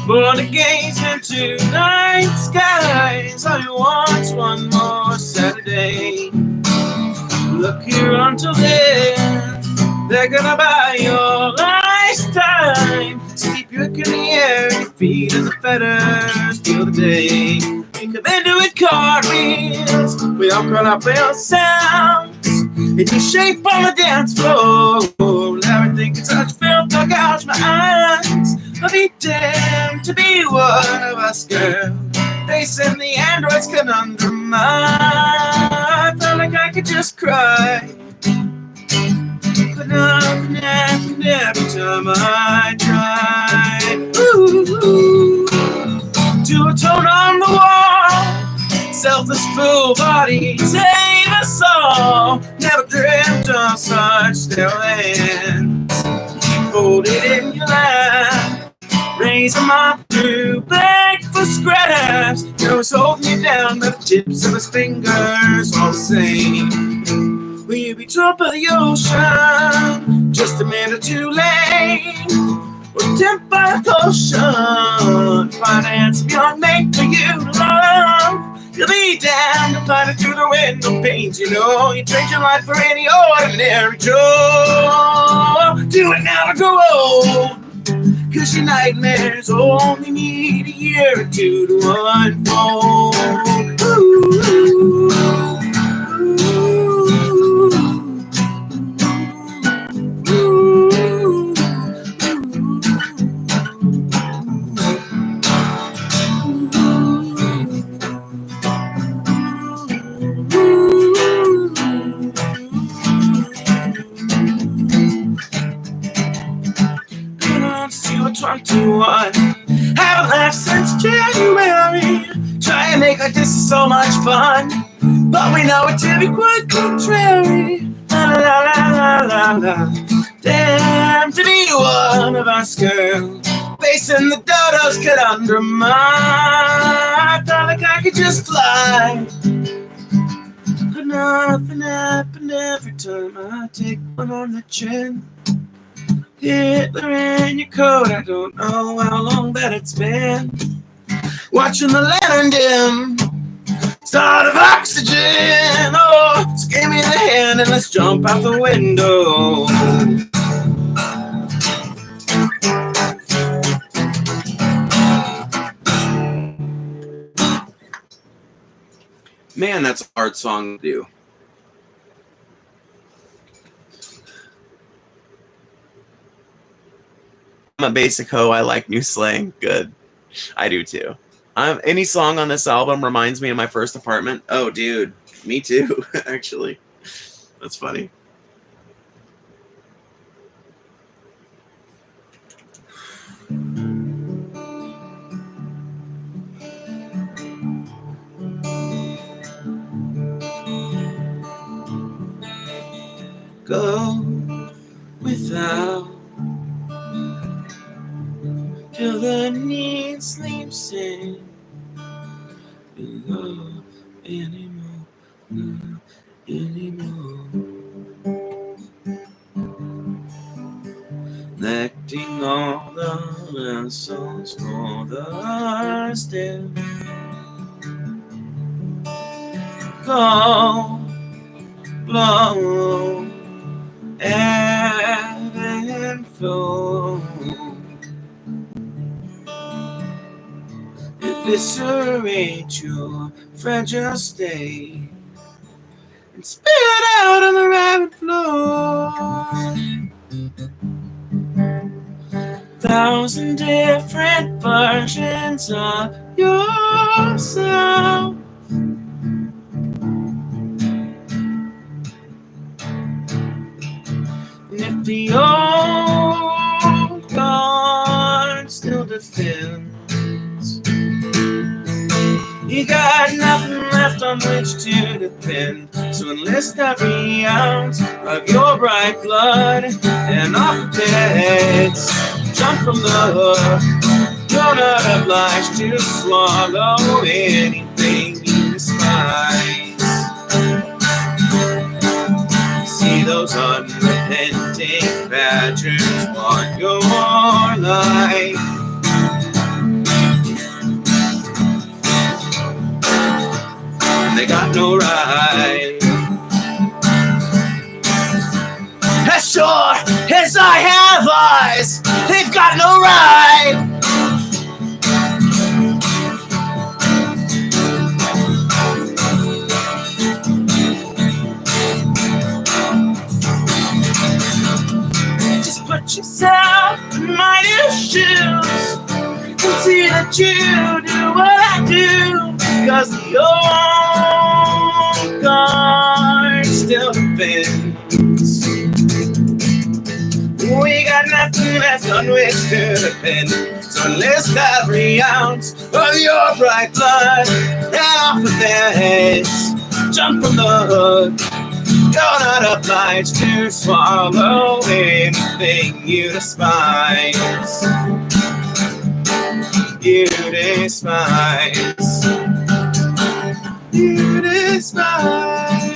born to gaze into night skies. I want one more Saturday. Look here until then, they're gonna buy your lifetime. Keep your career, your feet in the fetters till the day. We come into it cartwheels, we all crawl up real sounds. And you shape on the dance floor. Everything can touch, feel, knock out my eyes. I'll be damned to be one of us, girl. Facing the android's conundrum. I felt like I could just cry. But nothing happened every time I tried. Ooh, to atone on the wall. Selfless fool body, save us all. Never dreamt of such still hands. Folded in your lap, raise them up to beg for scraps. Knows holding you down by the tips of his fingers, all the same. Will you be top of the ocean, just a minute too late? Or tempt by a potion, finance beyond made for you to love. You'll be damned to find it through the window panes. You know, you trade your life for any ordinary Joe. Do it now or go old, 'cause your nightmares only need a year or two to unfold. Ooh, haven't laughed since January. Try and make like this is so much fun, but we know it to be quite contrary. La la la la la la. Damn to be one of us, girl. Facing the dodo's conundrum. I felt like I could just fly, but nothing happened every time I take one on the chin. Hitler in your coat, I don't know how long that it's been. Watching the lantern dim, start of oxygen. Oh, so give me the hand and let's jump out the window. Man, that's a hard song to do. I'm a basic hoe. I like new slang. Good. I do too. Any song on this album reminds me of my first apartment. Oh, dude. Me too, actually. That's funny. Go without till the need sleeps in. Love anymore, love anymore. Neglecting all the answers for the still. Go, blow, ebb and flow. Eviscerate your fragile state and spit it out on the rabbit floor. 1,000 different versions of yourself. And if the old guard still defends, You got nothing left on which to depend, so enlist every ounce of your bright blood and off the beds. Jump from the hook, you're not obliged to swallow anything you despise. See those unrepenting badgers want your life. They got no right. As sure as I have eyes, they've got no right. Just put yourself in my new shoes and see that you do what I do, because the old guard still defends. We got nothing left on which to depend, so enlist every ounce of your bright blood and off with their heads. Jump from the hook, you're not obliged to swallow anything you despise. You despise. You despise.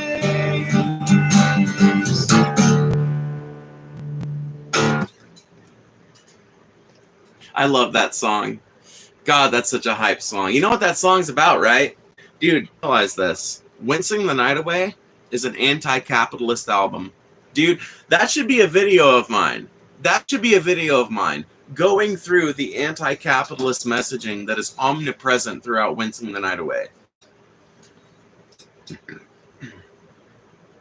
I love that song. God, that's such a hype song. You know what that song's about, right? Dude, realize this. Wincing the Night Away is an anti-capitalist album. Dude, that should be a video of mine. That should be a video of mine going through the anti-capitalist messaging that is omnipresent throughout Wincing the Night Away.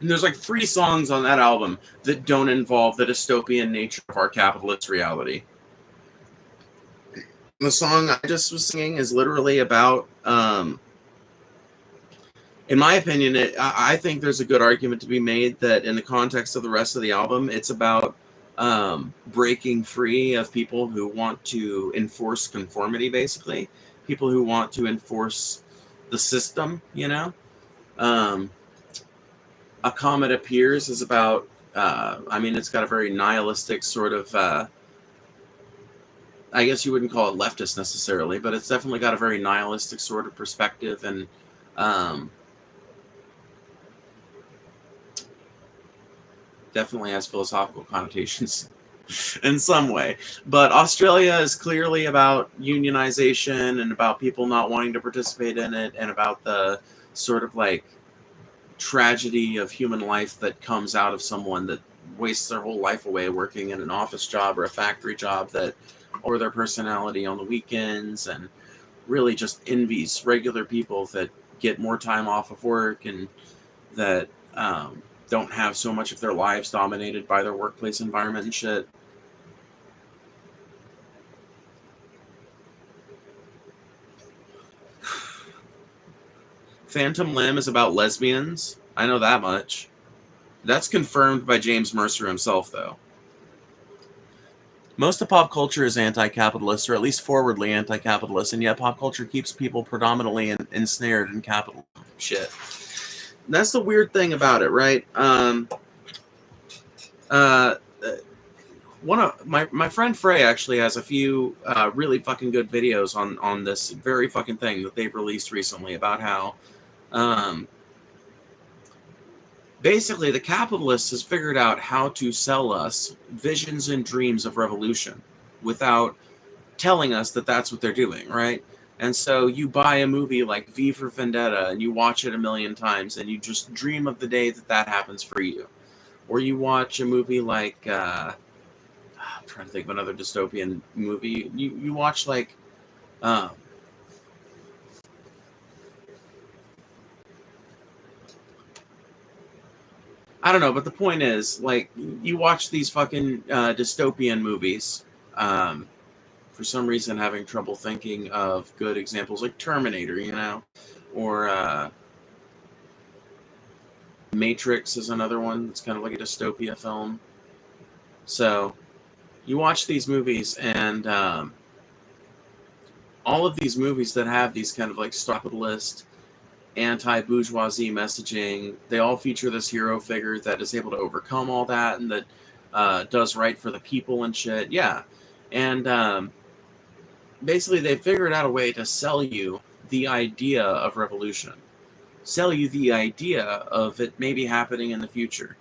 And there's like 3 songs on that album that don't involve the dystopian nature of our capitalist reality. The song I just was singing is literally about, in my opinion, I think there's a good argument to be made that in the context of the rest of the album, it's about breaking free of people who want to enforce conformity, basically. People who want to enforce the system, you know? A Comet Appears is about, I mean, it's got a very nihilistic sort of, I guess you wouldn't call it leftist necessarily, but it's definitely got a very nihilistic sort of perspective, and definitely has philosophical connotations in some way. But Australia is clearly about unionization and about people not wanting to participate in it, and about the sort of like tragedy of human life that comes out of someone that wastes their whole life away working in an office job or a factory job, that, or their personality on the weekends, and really just envies regular people that get more time off of work and that don't have so much of their lives dominated by their workplace environment and shit. Phantom Limb is about lesbians. I know that much. That's confirmed by James Mercer himself, though. Most of pop culture is anti-capitalist, or at least forwardly anti-capitalist, and yet pop culture keeps people predominantly ensnared in capitalism. Shit. That's the weird thing about it, right? One of my friend Frey actually has a few really fucking good videos on this very fucking thing that they've released recently about how basically the capitalist has figured out how to sell us visions and dreams of revolution without telling us that that's what they're doing, right? And so you buy a movie like V for Vendetta and you watch it a million times and you just dream of the day that that happens for you. Or you watch a movie like, I'm trying to think of another dystopian movie. You watch like, I don't know, but the point is, like, you watch these fucking dystopian movies, for some reason having trouble thinking of good examples, like Terminator, you know, or Matrix is another one that's kind of like a dystopia film. So you watch these movies and all of these movies that have these kind of like capitalist, anti-bourgeoisie messaging, they all feature this hero figure that is able to overcome all that and that does right for the people and shit. Yeah. And basically they figured out a way to sell you the idea of revolution, sell you the idea of it maybe happening in the future.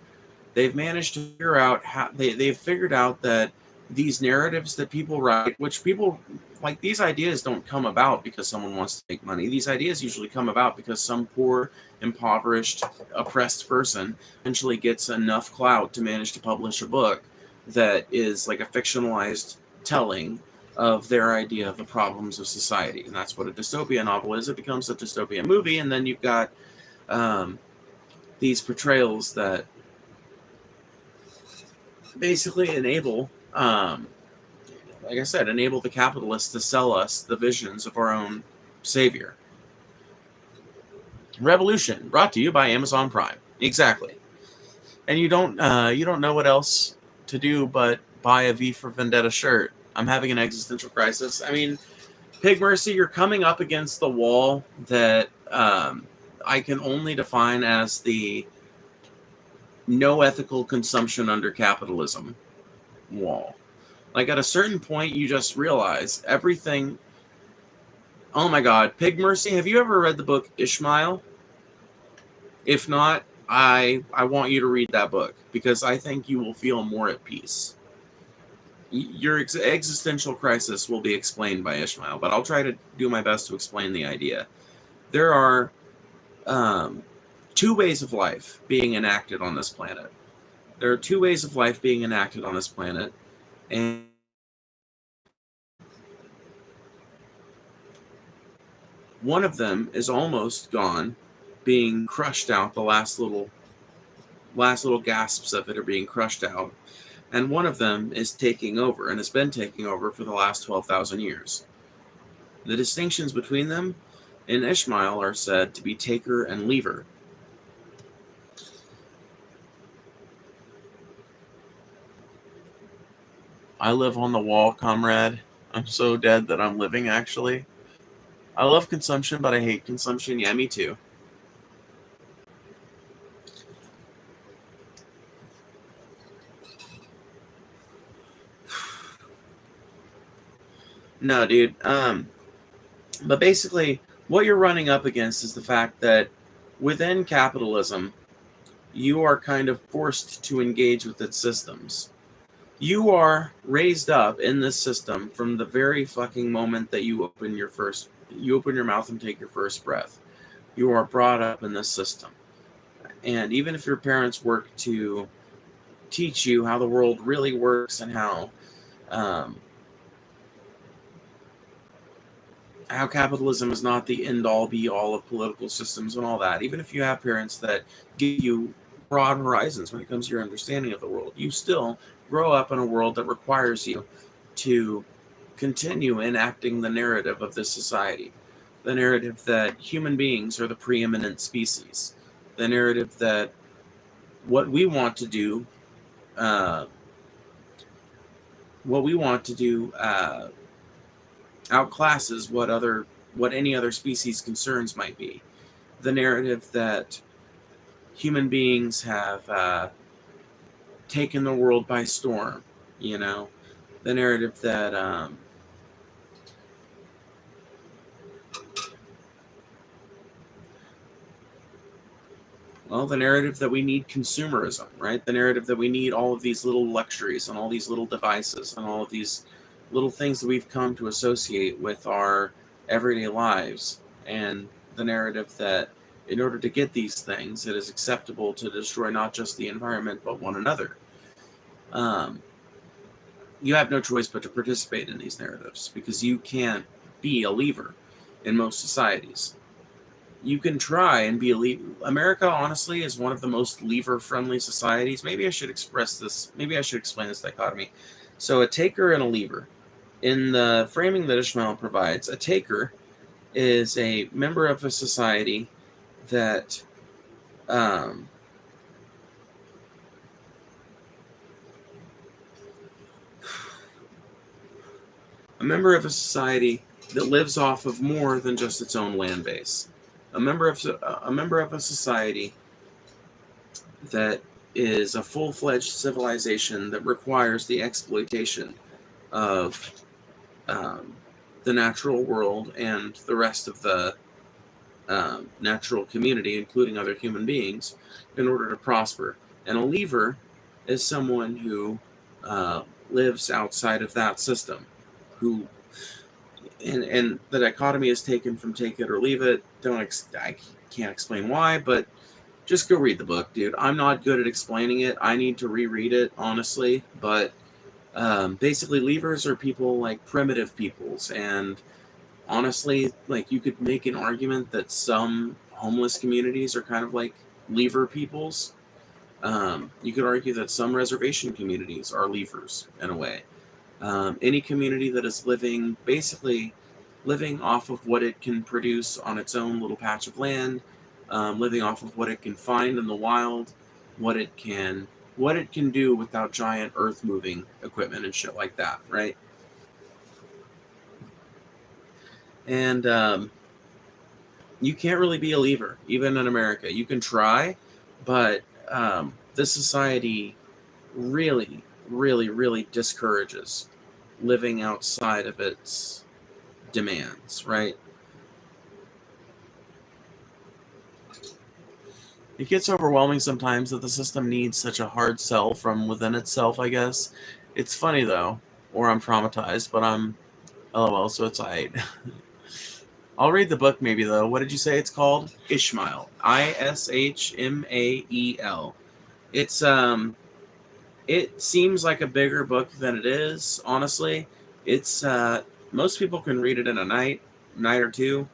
They've managed to figure out how they've figured out that these narratives that people write, which people like, these ideas don't come about because someone wants to make money. These ideas usually come about because some poor, impoverished, oppressed person eventually gets enough clout to manage to publish a book that is like a fictionalized telling of their idea of the problems of society. And that's what a dystopia novel is. It becomes a dystopia movie, and then you've got these portrayals that basically enable, like I said, enable the capitalists to sell us the visions of our own savior. Revolution, brought to you by Amazon Prime. Exactly. And you don't know what else to do but buy a V for Vendetta shirt. I'm having an existential crisis. I mean, Pig Mercy, you're coming up against the wall that I can only define as the no ethical consumption under capitalism wall. Like, at a certain point, you just realize everything. Oh my God, Pig Mercy, have you ever read the book Ishmael? If not, I want you to read that book, because I think you will feel more at peace. Your existential crisis will be explained by Ishmael, but I'll try to do my best to explain the idea. There are two ways of life being enacted on this planet. There are two ways of life being enacted on this planet, and one of them is almost gone, being crushed out. The last little gasps of it are being crushed out. And one of them is taking over, and has been taking over for the last 12,000 years. The distinctions between them in Ishmael are said to be taker and leaver. I live on the wall, comrade. I'm so dead that I'm living, actually. I love consumption, but I hate consumption. Yeah, me too. No, dude. But basically, what you're running up against is the fact that within capitalism, you are kind of forced to engage with its systems. You are raised up in this system from the very fucking moment that you open your mouth and take your first breath. You are brought up in this system. And even if your parents work to teach you how the world really works and how capitalism is not the end-all be-all of political systems and all that, even if you have parents that give you broad horizons when it comes to your understanding of the world, you still grow up in a world that requires you to continue enacting the narrative of this society. The narrative that human beings are the preeminent species. The narrative that what we want to do outclasses what any other species' concerns might be. The narrative that human beings have taken the world by storm, you know? The narrative that the narrative that we need consumerism, right? The narrative that we need all of these little luxuries and all these little devices and all of these little things that we've come to associate with our everyday lives, and the narrative that in order to get these things, it is acceptable to destroy not just the environment, but one another. You have no choice but to participate in these narratives, because you can't be a leaver in most societies. You can try and be a leaver. America, honestly, is one of the most leaver-friendly societies. Maybe I should explain this dichotomy. So a taker and a leaver. In the framing that Ishmael provides, a taker is a member of a society that that lives off of more than just its own land base. A member of a society that is a full-fledged civilization that requires the exploitation of the natural world and the rest of the natural community, including other human beings, in order to prosper. And a leaver is someone who lives outside of that system, who and the dichotomy is taken from take it or leave it. I can't explain why, but just go read the book, dude. I'm not good at explaining it. I need to reread it, honestly. But basically, leavers are people like primitive peoples, and honestly, like, you could make an argument that some homeless communities are kind of like leaver peoples. You could argue that some reservation communities are leavers in a way. Any community that is basically living off of what it can produce on its own little patch of land, living off of what it can find in the wild, what it can do without giant earth moving equipment and shit like that, right? And you can't really be a leaver, even in America. You can try, but this society really, really, really discourages living outside of its demands, right? It gets overwhelming sometimes that the system needs such a hard sell from within itself, I guess. It's funny, though, or I'm traumatized, but I'm LOL, so it's alright. I'll read the book maybe, though. What did you say it's called? Ishmael. Ishmael. It's, it seems like a bigger book than it is, honestly. It's, most people can read it in a night or two,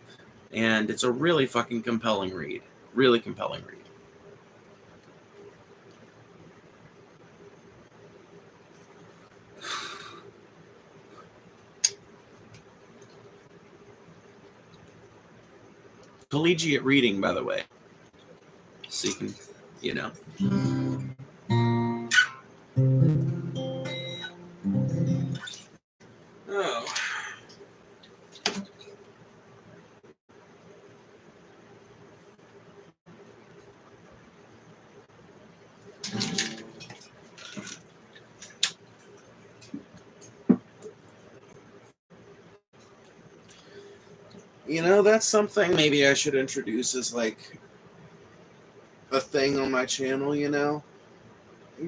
and it's a really fucking compelling read. Really compelling read. Collegiate reading, by the way. So you can, you know. Oh. You know, that's something maybe I should introduce as like a thing on my channel, you know?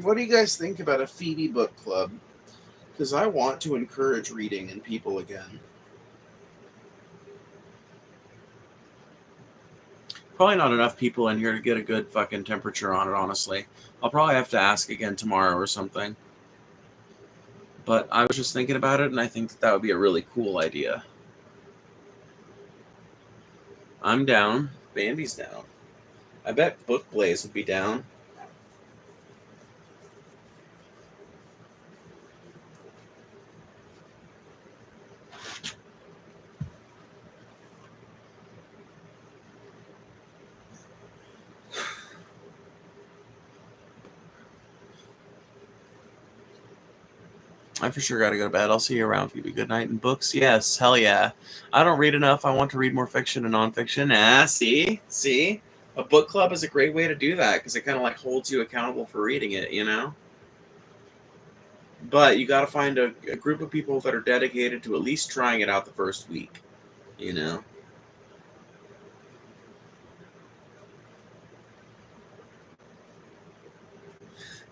What do you guys think about a Phoebe book club? Because I want to encourage reading in people again. Probably not enough people in here to get a good fucking temperature on it, honestly. I'll probably have to ask again tomorrow or something. But I was just thinking about it, and I think that would be a really cool idea. I'm down. Bambi's down. I bet Book Blaze would be down. I for sure gotta go to bed. I'll see you around, Phoebe. Good night. And books? Yes, hell yeah. I don't read enough. I want to read more fiction and nonfiction. See? A book club is a great way to do that because it kind of like holds you accountable for reading it, you know? But you gotta find a group of people that are dedicated to at least trying it out the first week, you know?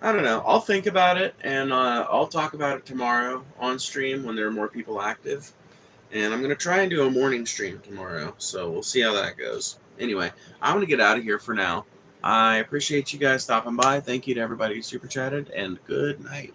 I don't know. I'll think about it, and I'll talk about it tomorrow on stream when there are more people active. And I'm going to try and do a morning stream tomorrow, so we'll see how that goes. Anyway, I'm going to get out of here for now. I appreciate you guys stopping by. Thank you to everybody who super chatted, and good night.